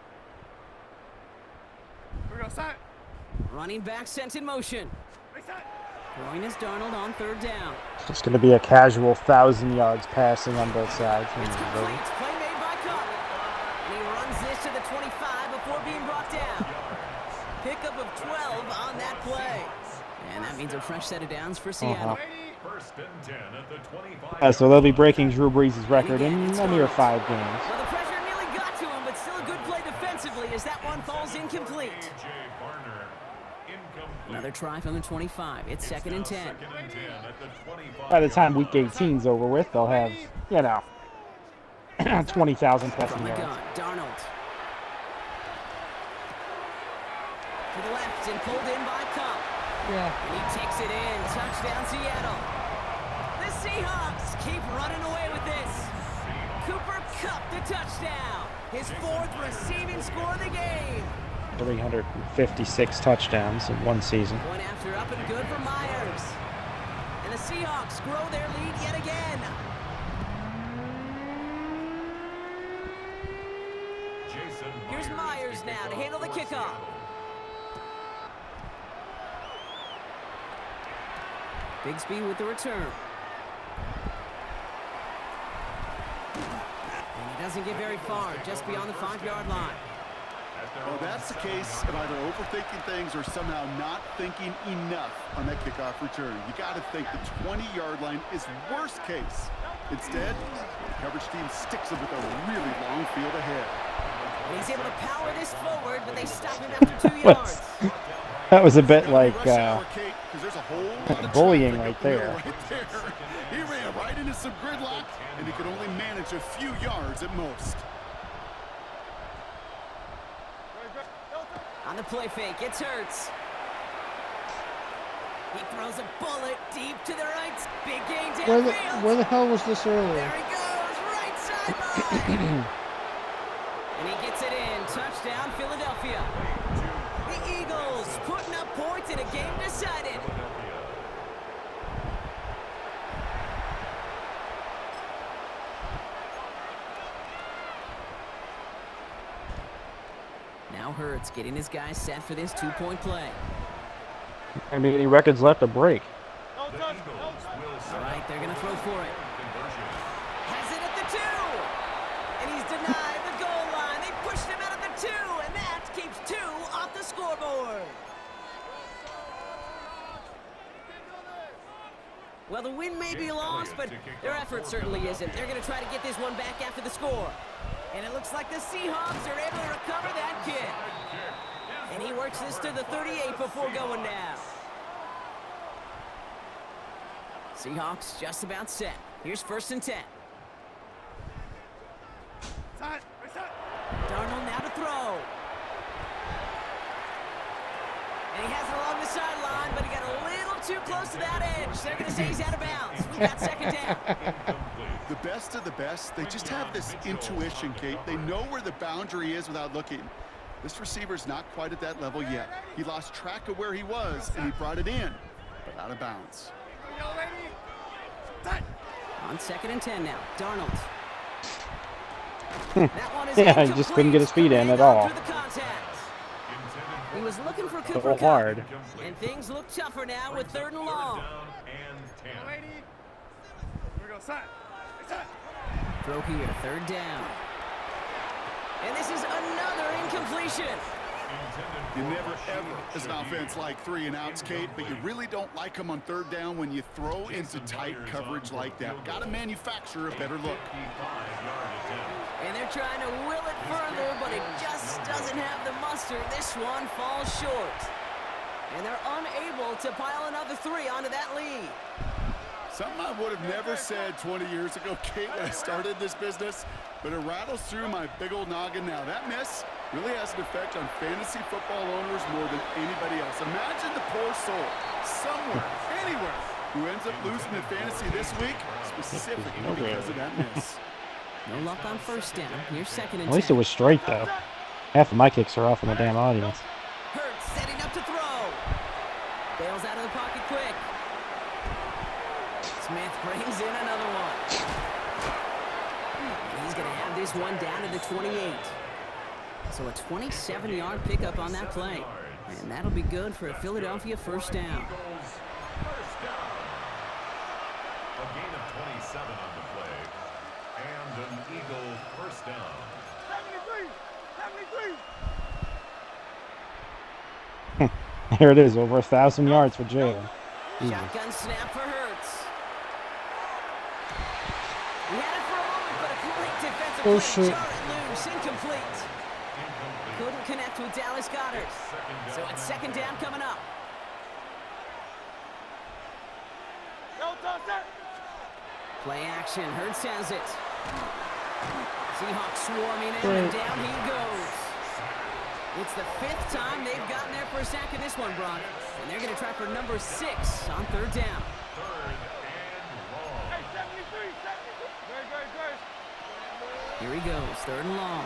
We're going side. Running back sent in motion. Right side. Throwing is Darnold on third down. It's going to be a casual 1,000 yards passing on both sides. It's complete. Play made by Cup. And he runs this to the 25 before being brought down. Pickup of 12 on that play. And that means a fresh set of downs for Seattle. First and 10 at the 25. So they'll be breaking Drew Brees' record in a mere 5 games. Well, the pressure nearly got to him, but still a good play defensively as that one falls incomplete. A.J. Barner, incomplete. Another try from the 25. It's second and 10. Second and 10 at the 25. By the time week 18's over with, they'll have, 20,000 From passing the yards. gun, Darnold. To the left and pulled in by Cup. Yeah. And he takes it in. Touchdown, Seattle. The Seahawks keep running away with this. Cooper Kupp the touchdown. His fourth receiving score of the game. 356 touchdowns in one season. One after up and good for Myers. And the Seahawks grow their lead yet again. Jason Here's Myers now to handle the kickoff. Bigsby with the return. And he doesn't get very far, just beyond the 5-yard line. Well, that's the case of either overthinking things or somehow not thinking enough on that kickoff return. You got to think the 20-yard line is worst case. Instead, the coverage team sticks him with a really long field ahead. And he's able to power this forward, but they stop him after 2 yards. That was a bit like Rush hour, Kate, 'cause there's a whole lot of bullying traffic right up the middle there. right there. He ran right into some gridlock, and he could only manage a few yards at most. On the play fake, it's Hurts. He throws a bullet deep to the right. Big gain downfield. Where the hell was this earlier? There he goes, right sideline. And he gets it in. Touchdown, Philadelphia. The Eagles putting up points in a game decided. Now Hurts getting his guys set for this 2-point play. I mean, any records left to break. The Eagles will set All right, they're going to throw for it. conversion. Has it at the 2. And he's denied the goal line. They pushed him Well, the win may be lost, but their effort certainly isn't. They're going to try to get this one back after the score. And it looks like the Seahawks are able to recover that kick. And he works this to the 38 before going down. Seahawks just about set. Here's 1st and 10. Darnold now to throw. And he has it along the sideline, but he got a little too close to that edge. They're going to say he's out of bounds. We got 2nd down. The best of the best, they just have this intuition, Kate. They know where the boundary is without looking. This receiver's not quite at that level yet. He lost track of where he was, and he brought it in, but out of bounds. On 2nd and 10 now, Darnold. That one is Yeah, he just couldn't get his feet in at all. He was looking for Cooper So Kupp, hard. and things look tougher now with 3rd and long. Throw here, 3rd down. And this is another incompletion. You never, ever, as an offense, like 3 and outs, Kate, but you really don't like them on 3rd down when you throw into tight coverage like that. Got to manufacture a better look. And they're trying to will it further, but it just doesn't have the muster. This one falls short. And they're unable to pile another 3 onto that lead. Something I would have never said 20 years ago, Kate, when I started this business, but it rattles through my big old noggin now. That miss really has an effect on fantasy football owners more than anybody else. Imagine the poor soul somewhere, anywhere, who ends up losing in fantasy this week, specifically because of that miss. No luck on 1st down. Here's 2nd and 10. At least it was straight, though. Half of my kicks are off in the damn audience. Hurts setting up to throw. Bails out of the pocket quick. Smith brings in another one. And he's going to have this one down to the 28. So a 27-yard pickup on that play. And that'll be good for a Philadelphia 1st down. A gain of 27 on the play. And an Eagle 1st down. 73! Here it is, over 1,000 yards for Jalen. Shotgun snap for Hurts. He had it for a moment, but a great defensive play. Jar it loose, incomplete. Couldn't connect with Dallas Goedert. So it's 2nd down coming up. Play action. Hurts has it. Seahawks swarming in, and down he goes. It's the 5th time they've gotten there for a sack in this one, Brock. And they're going to try for number 6 on 3rd down. 3rd and long. Hey, 73! Good. Here he goes, 3rd and long.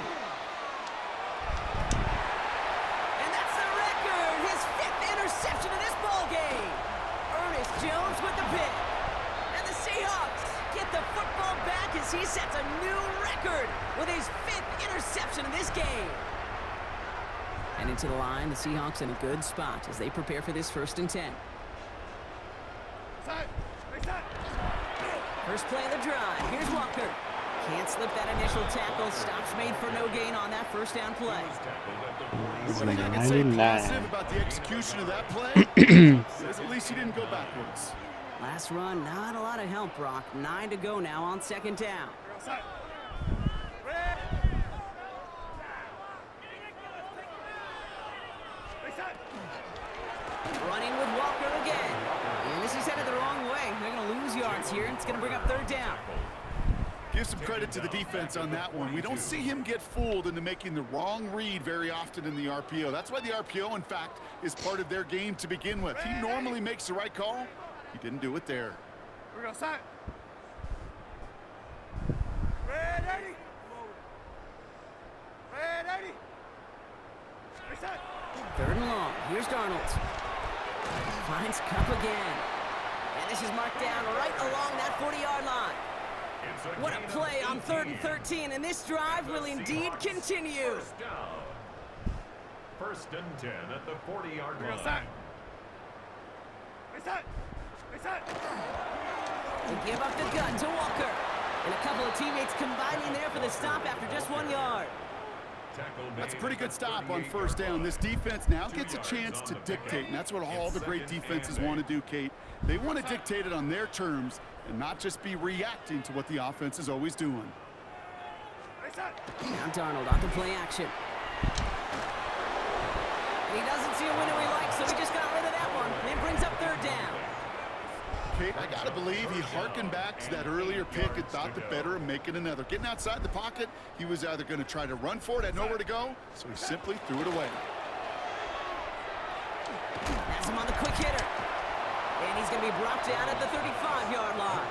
And that's the record! His 5th interception in this ballgame! Ernest Jones with the pick. And the Seahawks get the football back as he sets a new record with his 5th interception in this game. And into the line, the Seahawks in a good spot as they prepare for this 1st and 10. First play of the drive. Here's Walker. Can't slip that initial tackle. Stops made for no gain on that 1st down play. One thing I can say 99. positive about the execution of that play is at least he didn't go backwards. Last run, not a lot of help, Brock. 9 to go now on 2nd down. Running with Walker again. And this is headed the wrong way. They're going to lose yards here. It's going to bring up 3rd down. Give some credit to the defense on that one. We don't see him get fooled into making the wrong read very often in the RPO. That's why the RPO, in fact, is part of their game to begin with. He normally makes the right call. He didn't do it there. We're going to sign. Red 80. Red 80. Reset. 3rd and long. Here's Darnold. Finds Kupp again. And this is marked down right along that 40-yard line. What a play on 3rd and 13, and this drive will indeed continue. 1st and 10 at the 40-yard We're going to line. sign. Reset. Reset. They give up the gun to Walker. And a couple of teammates combining there for the stop after just 1 yard. That's a pretty good stop on first down. This defense now gets a chance to dictate, and that's what all the great defenses want to do, Kate. They want to dictate it on their terms and not just be reacting to what the offense is always doing. Now Darnold on to play action. And he doesn't see a winner he likes, so he just got rid of that one. And it brings up third down. Kate, I got to believe he harkened back to that earlier pick and thought the better of making another. Getting outside the pocket, he was either going to try to run for it, had nowhere to go, so he simply threw it away. Has him on the quick hitter. And he's going to be brought down at the 35-yard line.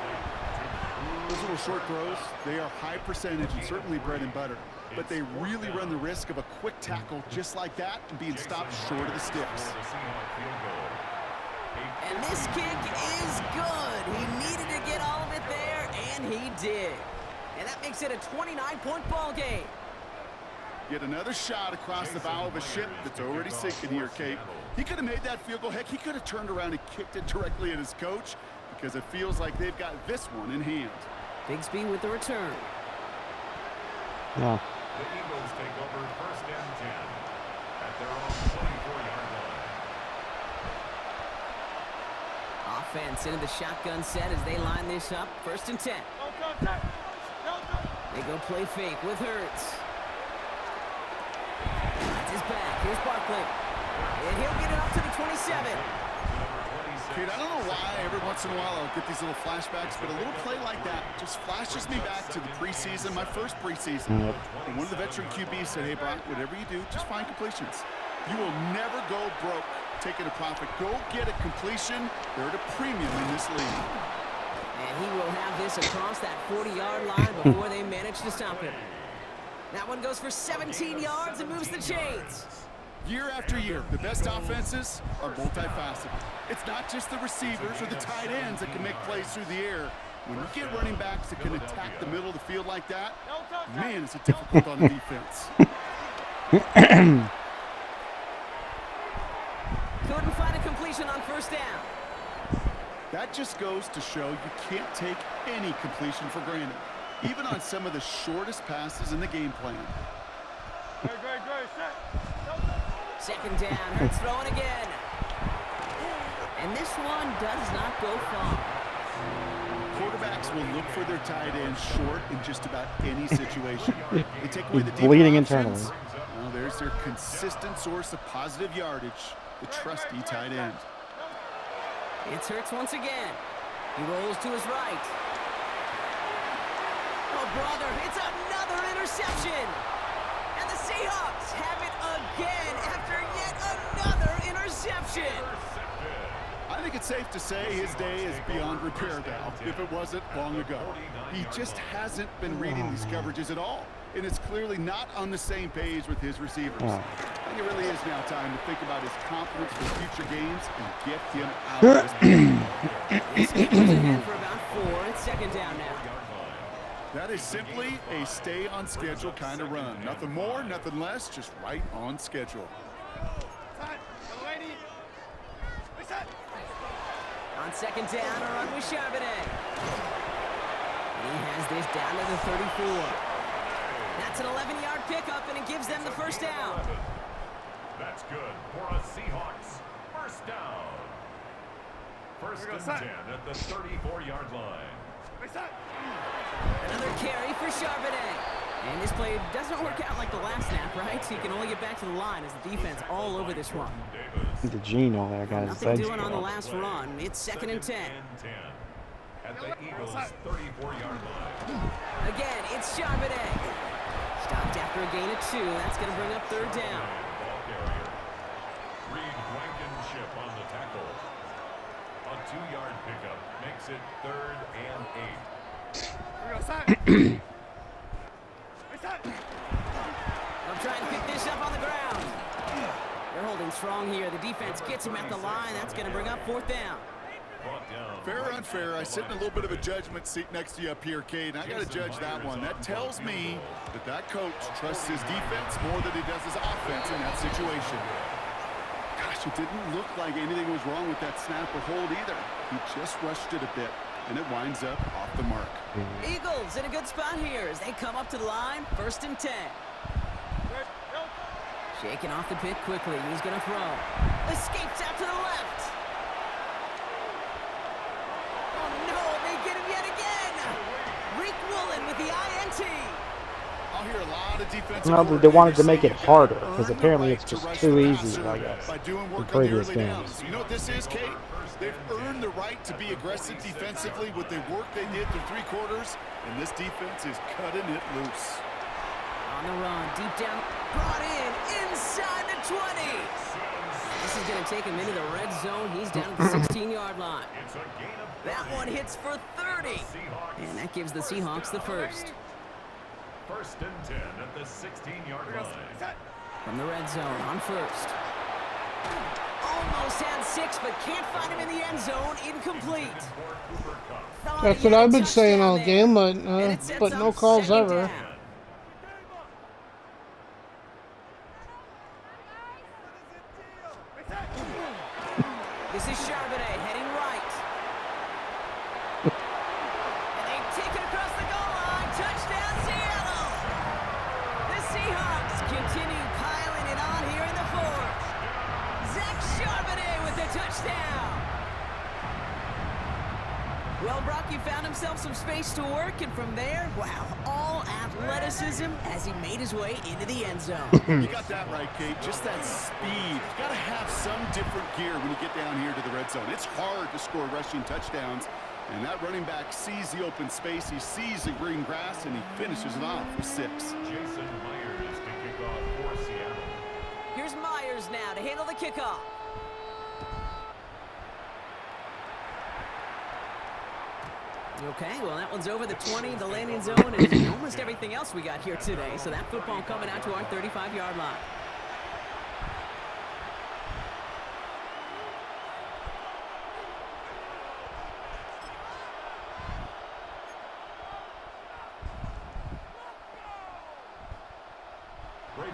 Those little short throws, they are high percentage and certainly bread and butter. But they really run the risk of a quick tackle just like that and being stopped short of the sticks. And this kick is good. He needed to get all of it there, and he did. And that makes it a 29-point ball game. Yet another shot across the bow of a ship that's already sinking here, Kate. He could have made that field goal. Heck, he could have turned around and kicked it directly at his coach because it feels like they've got this one in hand. Bigsby with the return. Yeah. The Eagles take over first and 10 at their own 24-yard line. Offense into the shotgun set as they line this up. First and 10. They go play fake with Hurts. That's his back. Here's Barkley. And he'll get it up to the 27. Kate, I don't know why every once in a while I'll get these little flashbacks, but a little play like that just flashes me back to the preseason, my first preseason. And one of the veteran QBs said, hey, Brock, whatever you do, just find completions. You will never go broke taking a profit. Go get a completion. They're at a premium in this league. And he will have this across that 40-yard line before they manage to stop him. That one goes for 17 yards and moves the chains. Year after year, the best offenses are multifaceted. It's not just the receivers or the tight ends that can make plays through the air. When you get running backs that can attack the middle of the field like that, man, is it difficult on the defense. Couldn't find a completion on first down. That just goes to show you can't take any completion for granted, even on some of the shortest passes in the game plan. Second down, Hurts throwing again. And this one does not go far. Quarterbacks will look for their tight end short in just about any situation. They take away the deep Bleeding options. internally. Well, there's their consistent source of positive yardage, the trusty tight end. It's Hurts once again. He rolls to his right. Oh, brother, it's another interception. And the Seahawks have it again after yet another interception. I think it's safe to say his day is beyond repair now, if it wasn't long ago. He just hasn't been reading these coverages at all, and it's clearly not on the same page with his receivers. I think it really is now time to think about his confidence for future games and get him out of this game. This kick goes ahead for about 4. It's second down now. That is simply a stay-on-schedule kind of run. Nothing more, nothing less, just right on schedule. On second down, a run with Charbonnet. He has this down to the 34. That's an 11-yard pickup, and it gives them the first down. That's good for a Seahawks first down. First and 10 at the 34-yard line. Another carry for Charbonnet. And this play doesn't work out like the last snap, right? So he can only get back to the line as the defense all over this one. The Geno there, guys. Nothing doing on the last run. It's second and 10. At the Eagles' 34-yard line. Again, it's Charbonnet. Stopped after a gain of 2. That's going to bring up third down. Ball carrier. Reed Blankenship on the tackle. A 2-yard pickup makes it 3rd and 8. I'm trying to pick this up on the ground. They're holding strong here. The defense gets him at the line. That's going to bring up 4th down. Fair or unfair, I sit in a little bit of a judgment seat next to you up here, Cade, and I got to judge that one. That tells me that coach trusts his defense more than he does his offense in that situation. Gosh, it didn't look like anything was wrong with that snap or hold either. He just rushed it a bit, and it winds up off the mark. Eagles in a good spot here as they come up to the line. First and 10. Shaking off the pit quickly. He's going to throw. Escapes out to the left. Oh, no. They get him yet again. Rick Woolen with the INT. I'll hear a lot of defensive Well, they wanted to coordinators make say it you harder earn because the apparently right it's to just rush too the easy, passer I guess, by doing in work on the previous early games. downs. You know what this is, Kate? They've earned the right to be aggressive defensively with the work they did through 3 quarters, and this defense is cutting it loose. On the run, deep down, brought in, inside the 20. This is going to take him into the red zone. He's down at the 16-yard line. That one hits for 30. And that gives the Seahawks the first. 1st and 10 at the 16-yard line. From the red zone, on first. Almost had 6, but can't find him in the end zone. Incomplete. Thought That's he what had a I've been saying touchdown all there. game, And it sets but no up calls 2nd ever. down. This is Charbonnet heading right. And they take it across the goal line. Touchdown, Seattle! The Seahawks continue piling it on here in the 4th. Zach Charbonnet with the touchdown. Well, Brock, he found himself some space to work, and from there, wow, all athleticism as he made his way into the end zone. You got that right, Kate. Just that speed. You got to have some different gear when you get down here to the red zone. It's hard to score rushing touchdowns, and that running back sees the open space, he sees the green grass, and he finishes it off with 6. Jason Myers to kick off for Seattle. Here's Myers now to handle the kickoff. Okay, well, that one's over the 20, the landing zone, and almost everything else we got here today. So that football coming out to our 35-yard line.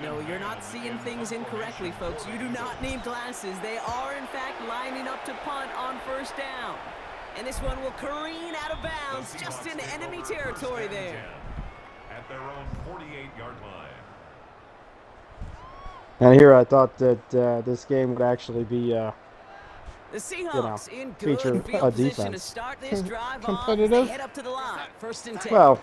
No, you're not seeing things incorrectly, folks. You do not need glasses. They are, in fact, lining up to punt on 1st down. And this one will careen out of bounds just into enemy territory there. At their own 48-yard line. And here I thought that this game would actually be, The Seahawks in good feature field a position to defense. start this drive off. Competitive. They head up to the line. 1st and 10. Well,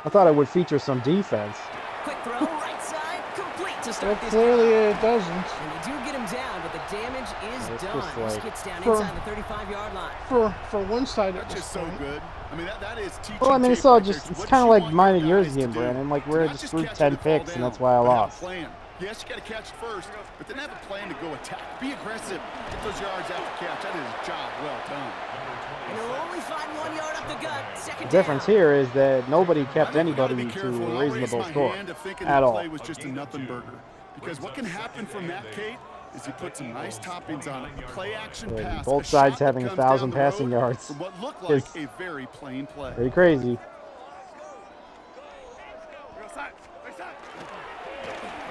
I thought it would feature some defense. Quick throw, right side, complete to start But this clearly drive. it doesn't. And they do get him down, but the damage is It's done. just This like- gets down For- inside the 35-yard line. For one side at That's this just so point. good. I mean, that is teaching. Well, I mean, it's tape all right there. just, it's what kind of you like want mine your and yours guys game, to do. Brandon. Like, To we're not just just through catch it 10 and fall picks, and down, that's why I but have a lost. plan. Yes, you got to catch first, but then have a plan to go attack. Be aggressive. Get those yards after catch. That is a job well done. And he'll only find 1 yard up the gut. Second The difference down. here is that nobody kept I think we gotta anybody be to careful. a I'll raise reasonable my score hand of thinking at the all. play was just a nothing burger. Because what can happen from that, Kate, is he put some nice toppings on it. A play-action Yeah, pass. both a sides shot that having comes 1,000 down the passing road yards from what looked like is a very plain play. Pretty crazy.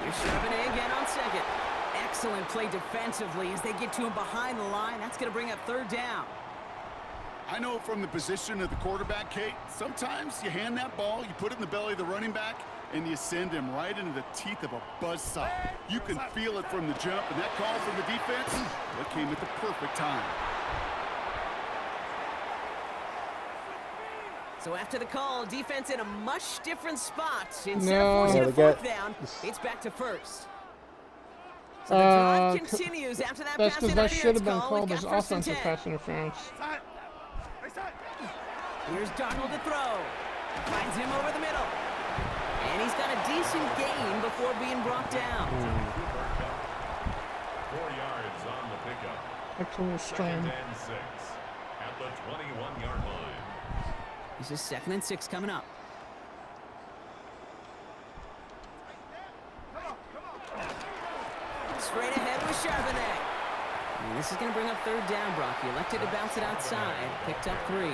Here's Charbonnet again on 2nd. Excellent play defensively as they get to him behind the line. That's going to bring up 3rd down. I know from the position of the quarterback, Kate, sometimes you hand that ball, you put it in the belly of the running back, and you send him right into the teeth of a buzzsaw. You can feel it from the jump, and that call from the defense, that came at the perfect time. So after the call, defense in a much different spot. Instead No. of forcing Yeah, a they got- 4th down, it's back to 1st. So the drive continues after that That's pass because that should interference have been call. called It as got 1st and offensive 10. pass interference. Here's Darnold to throw. Finds him over the middle. And he's got a decent gain before being brought down. 4 yards on the pickup. Excellent 2nd strain. and 6 at the 21-yard line. This is 2nd and 6 coming up. Straight ahead with Charbonnet. And this is going to bring up 3rd down, Brock. He elected to bounce it outside. Picked up 3.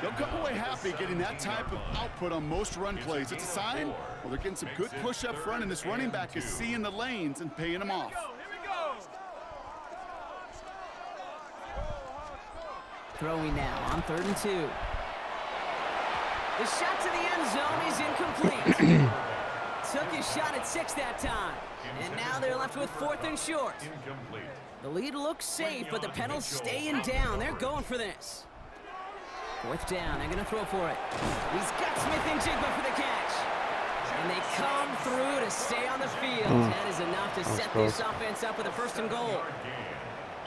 They'll come away happy getting that type of output on most run plays. It's a sign, well, they're getting some good push up front, and this running back is seeing the lanes and paying them off. Throwing now on 3rd and 2. The shot to the end zone is incomplete. took his shot at 6 that time. And now they're left with 4th and short. Incomplete. The lead looks safe, but the penalty's staying down. They're going for this. 4th down. They're going to throw for it. He's got Smith and Jigba for the catch. And they come through to stay on the field. That is enough to set this offense up with a 1st and goal.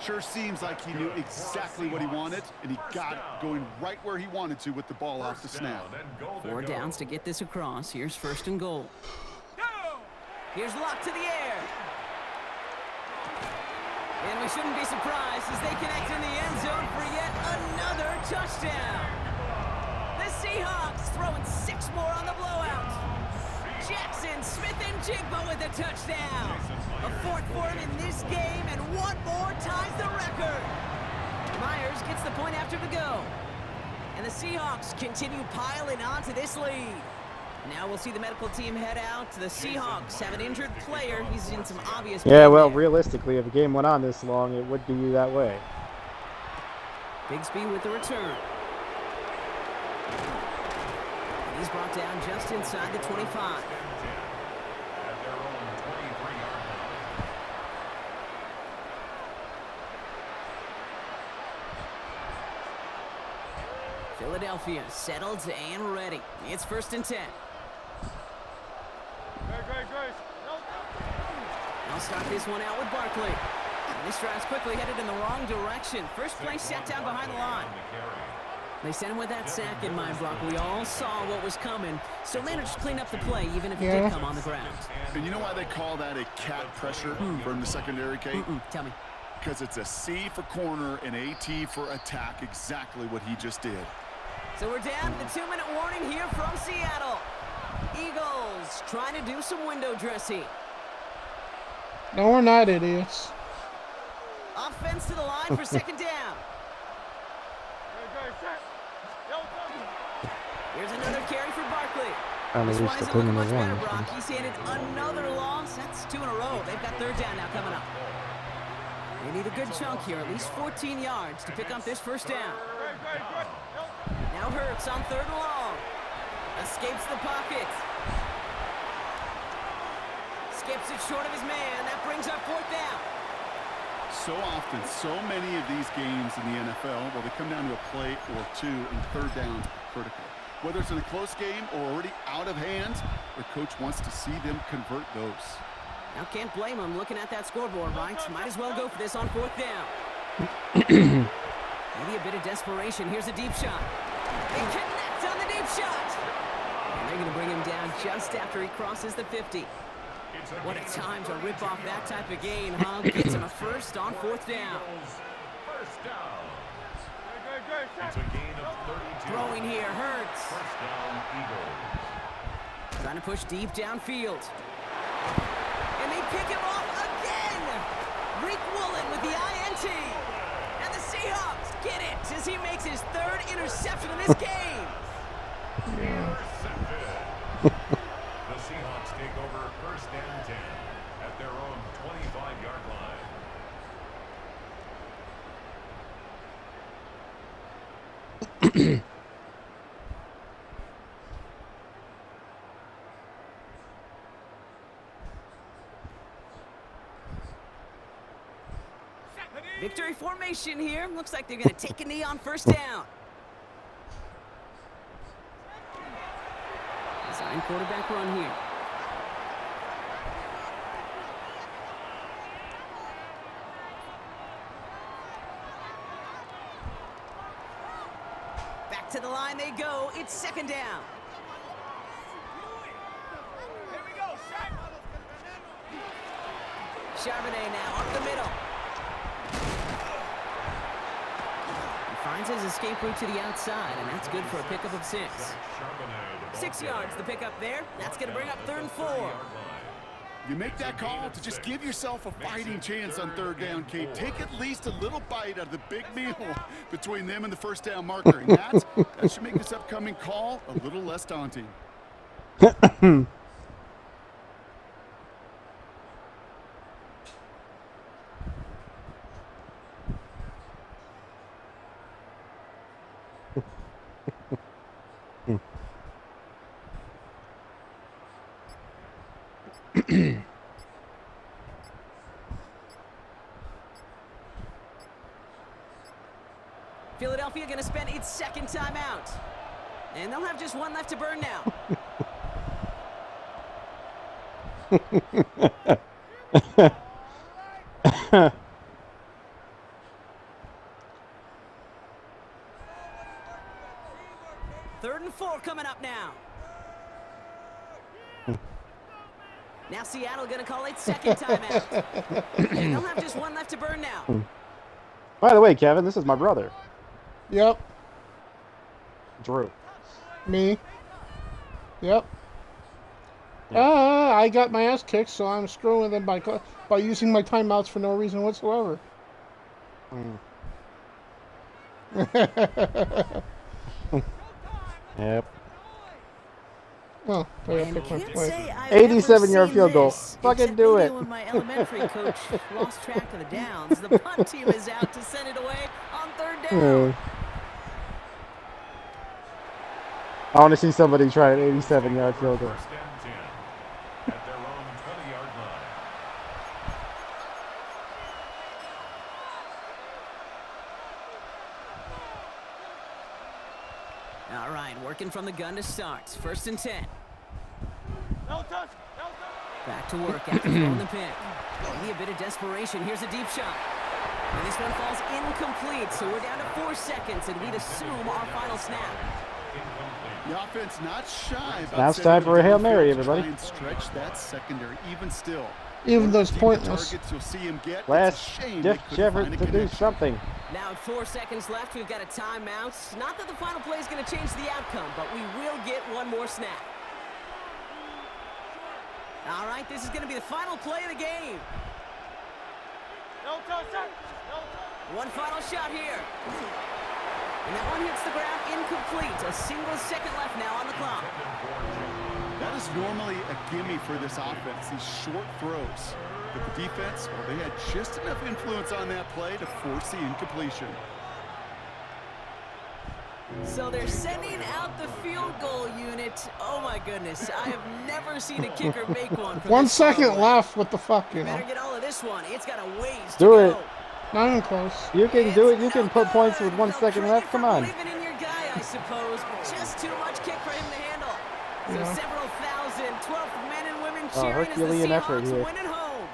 Sure seems like he knew exactly what he wanted, and he got it going right where he wanted to with the ball off the snap. 4 downs to get this across. Here's 1st and goal. Here's Locke to the air. And we shouldn't be surprised as they connect in the end zone for yet another touchdown. The Seahawks throwing 6 more on the blowout. Jackson, Smith, and Jigba with a touchdown. A 4th for him in this game, and 1 more ties the record. Myers gets the point after to go. And the Seahawks continue piling on to this lead. Now we'll see the medical team head out. The Seahawks have an injured player. He's in some obvious pain Yeah, well, there. realistically, if a game went on this long, it would be that way. Bigsby with the return. And he's brought down just inside the 25. At their own 23-yard line. Philadelphia settled and ready. It's 1st and 10. I'll start this one out with Barkley. This drive's quickly headed in the wrong direction. First play set down behind the line. They sent him with that sack in mind, Brock. We all saw what was coming, so managed to clean up the play, even if it did come on the ground. And you know why they call that a cat pressure from the secondary, Kate? Tell me. Because it's a C for corner and a T for attack, exactly what he just did. So we're down to the 2-minute warning here from Seattle. Eagles trying to do some window dressing. No, we're not idiots. Offense to the line for 2nd down. Here's another carry for Barkley. This one isn't looking much better, Brock. He's handed another loss. That's 2 in a row. They've got 3rd down now coming up. They need a good chunk here, at least 14 yards to pick up this 1st down. Now Hurts on 3rd and long. Escapes the pocket. Skips it short of his man. That brings up 4th down. So often, so many of these games in the NFL, well, they come down to a play or 2, and 3rd downs are critical. Whether it's in a close game or already out of hand, their coach wants to see them convert those. Now can't blame him looking at that scoreboard, right? Might as well go for this on 4th down. Maybe a bit of desperation. Here's a deep shot. They connect on the deep shot. And they're going to bring him down just after he crosses the 50. What a time to rip off that type of gain, huh? Gets him a 1st on 4th down. 1st down. It's a gain of 32. Throwing here, Hurts. 1st down, Eagles. Trying to push deep downfield. And they pick him off again. Reek Woolen with the INT. And the Seahawks get it as he makes his 3rd interception in this game. Intercepted. The Seahawks take over 1st and 10 at their own 25-yard line. Victory formation here. Looks like they're going to take a knee on 1st down. Design quarterback run here. Back to the line they go. It's 2nd down. Charbonnet now up the middle. He finds his escape route to the outside, and that's good for a pickup of 6. 6 yards the pickup there. That's going to bring up 3rd and 4. You make that call to just give yourself a fighting chance on 3rd down, Kate. Take at least a little bite out of the big meal between them and the 1st down marker. And that should make this upcoming call a little less daunting. Philadelphia going to spend its second timeout. And they'll have just one left to burn now. Third and 4 coming up now. Now Seattle going to call its second timeout. And they'll have just one left to burn now. By the way, Kevin, this is my brother, Yep. Drew. Me. Yep. I got my ass kicked, so I'm screwing them by using my timeouts for no reason whatsoever. Yep. Oh, I picked my play. 87-yard field goal. Fucking do it. When my elementary coach lost track of the downs, the punt team is out to send it away on third down. I want to see somebody try an 87-yard field goal. First and 10 at their own 20-yard line. All right, working from the gun to start. First and 10. Back to work after throwing the pick. Maybe a bit of desperation. Here's a deep shot. And this one falls incomplete, so we're down to 4 seconds, and we'd assume our final snap. The offense not shy about Now it's time for a Hail Mary, everybody. Try and stretch that secondary even still. Even though it's pointless. Targets you'll see him get. Last ditch effort to do something. Now with 4 seconds left, we've got a timeout. Not that the final play is going to change the outcome, but we will get one more snap. All right, this is going to be the final play of the game. One final shot here. And that one hits the ground incomplete. A single second left now on the clock. That is normally a gimme for this offense, these short throws. But the defense, well, they had just enough influence on that play to force the incompletion. So they're sending out the field goal unit. Oh my goodness, I have never seen a kicker make one. 1 second left. What the fuck, you Better know? get all of this one. It's got a ways Do to it. go. Not even close. You can do it. You can put points with 1 They'll second trade left. it Come for on. believing in your guy, I suppose, but just too much kick for him to handle. So Yeah. several thousand 12th men and women Oh, cheering as the Herculean effort Seahawks here. win at home.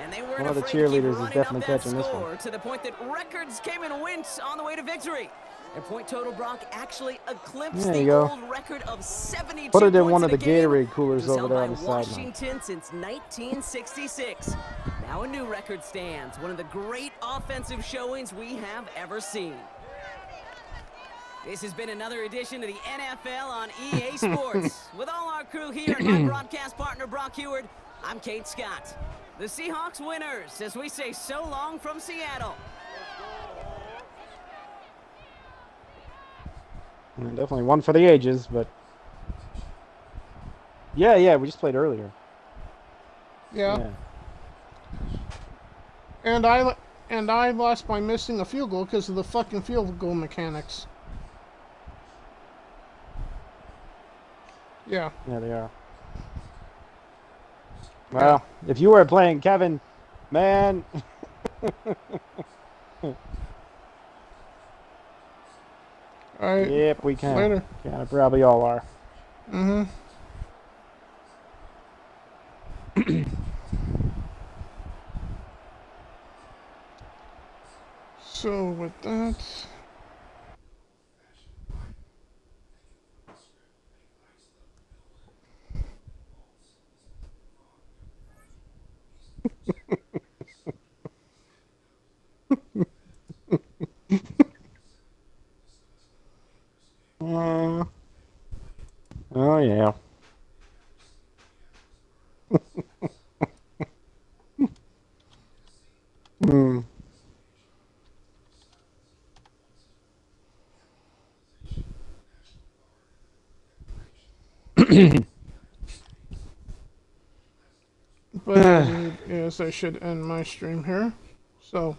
And they weren't One of the afraid to keep cheerleaders is running definitely up that catching this score one. to the point that records came and went on the way to victory. Their point total, Brock, actually eclipsed There the you go. old record of 72 Put it in points one of a the game, Gatorade which coolers was over held there by on the sideline. Washington since 1966. Now a new record stands, one of the great offensive showings we have ever seen. This has been another edition of the NFL on EA Sports. With all our crew here and my broadcast partner, Brock Heward, I'm Kate Scott. The Seahawks winners, as we say so long from Seattle. Definitely one for the ages, but yeah, we just played earlier. Yeah. And I lost by missing a field goal because of the fucking field goal mechanics. Yeah. Yeah, they are. Well, if you were playing Kevin, man. All right. Yep, we can. Later. Yeah, probably all are. Mm-hmm. So with that, Oh yeah. Hmm. but yes, I should end my stream here. So.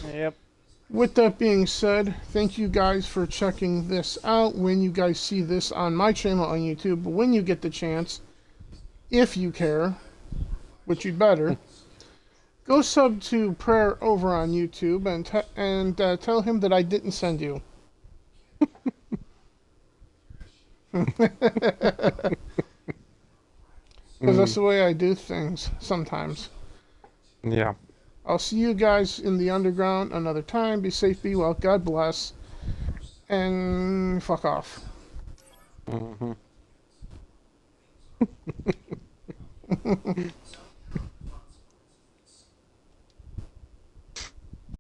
Yep. With that being said, thank you guys for checking this out. When you guys see this on my channel on YouTube, when you get the chance, if you care, which you'd better, Go sub to Prayer over on YouTube and tell him that I didn't send you. Because that's the way I do things sometimes. Yeah. I'll see you guys in the underground another time. Be safe, be well, God bless, and fuck off. Mm-hmm.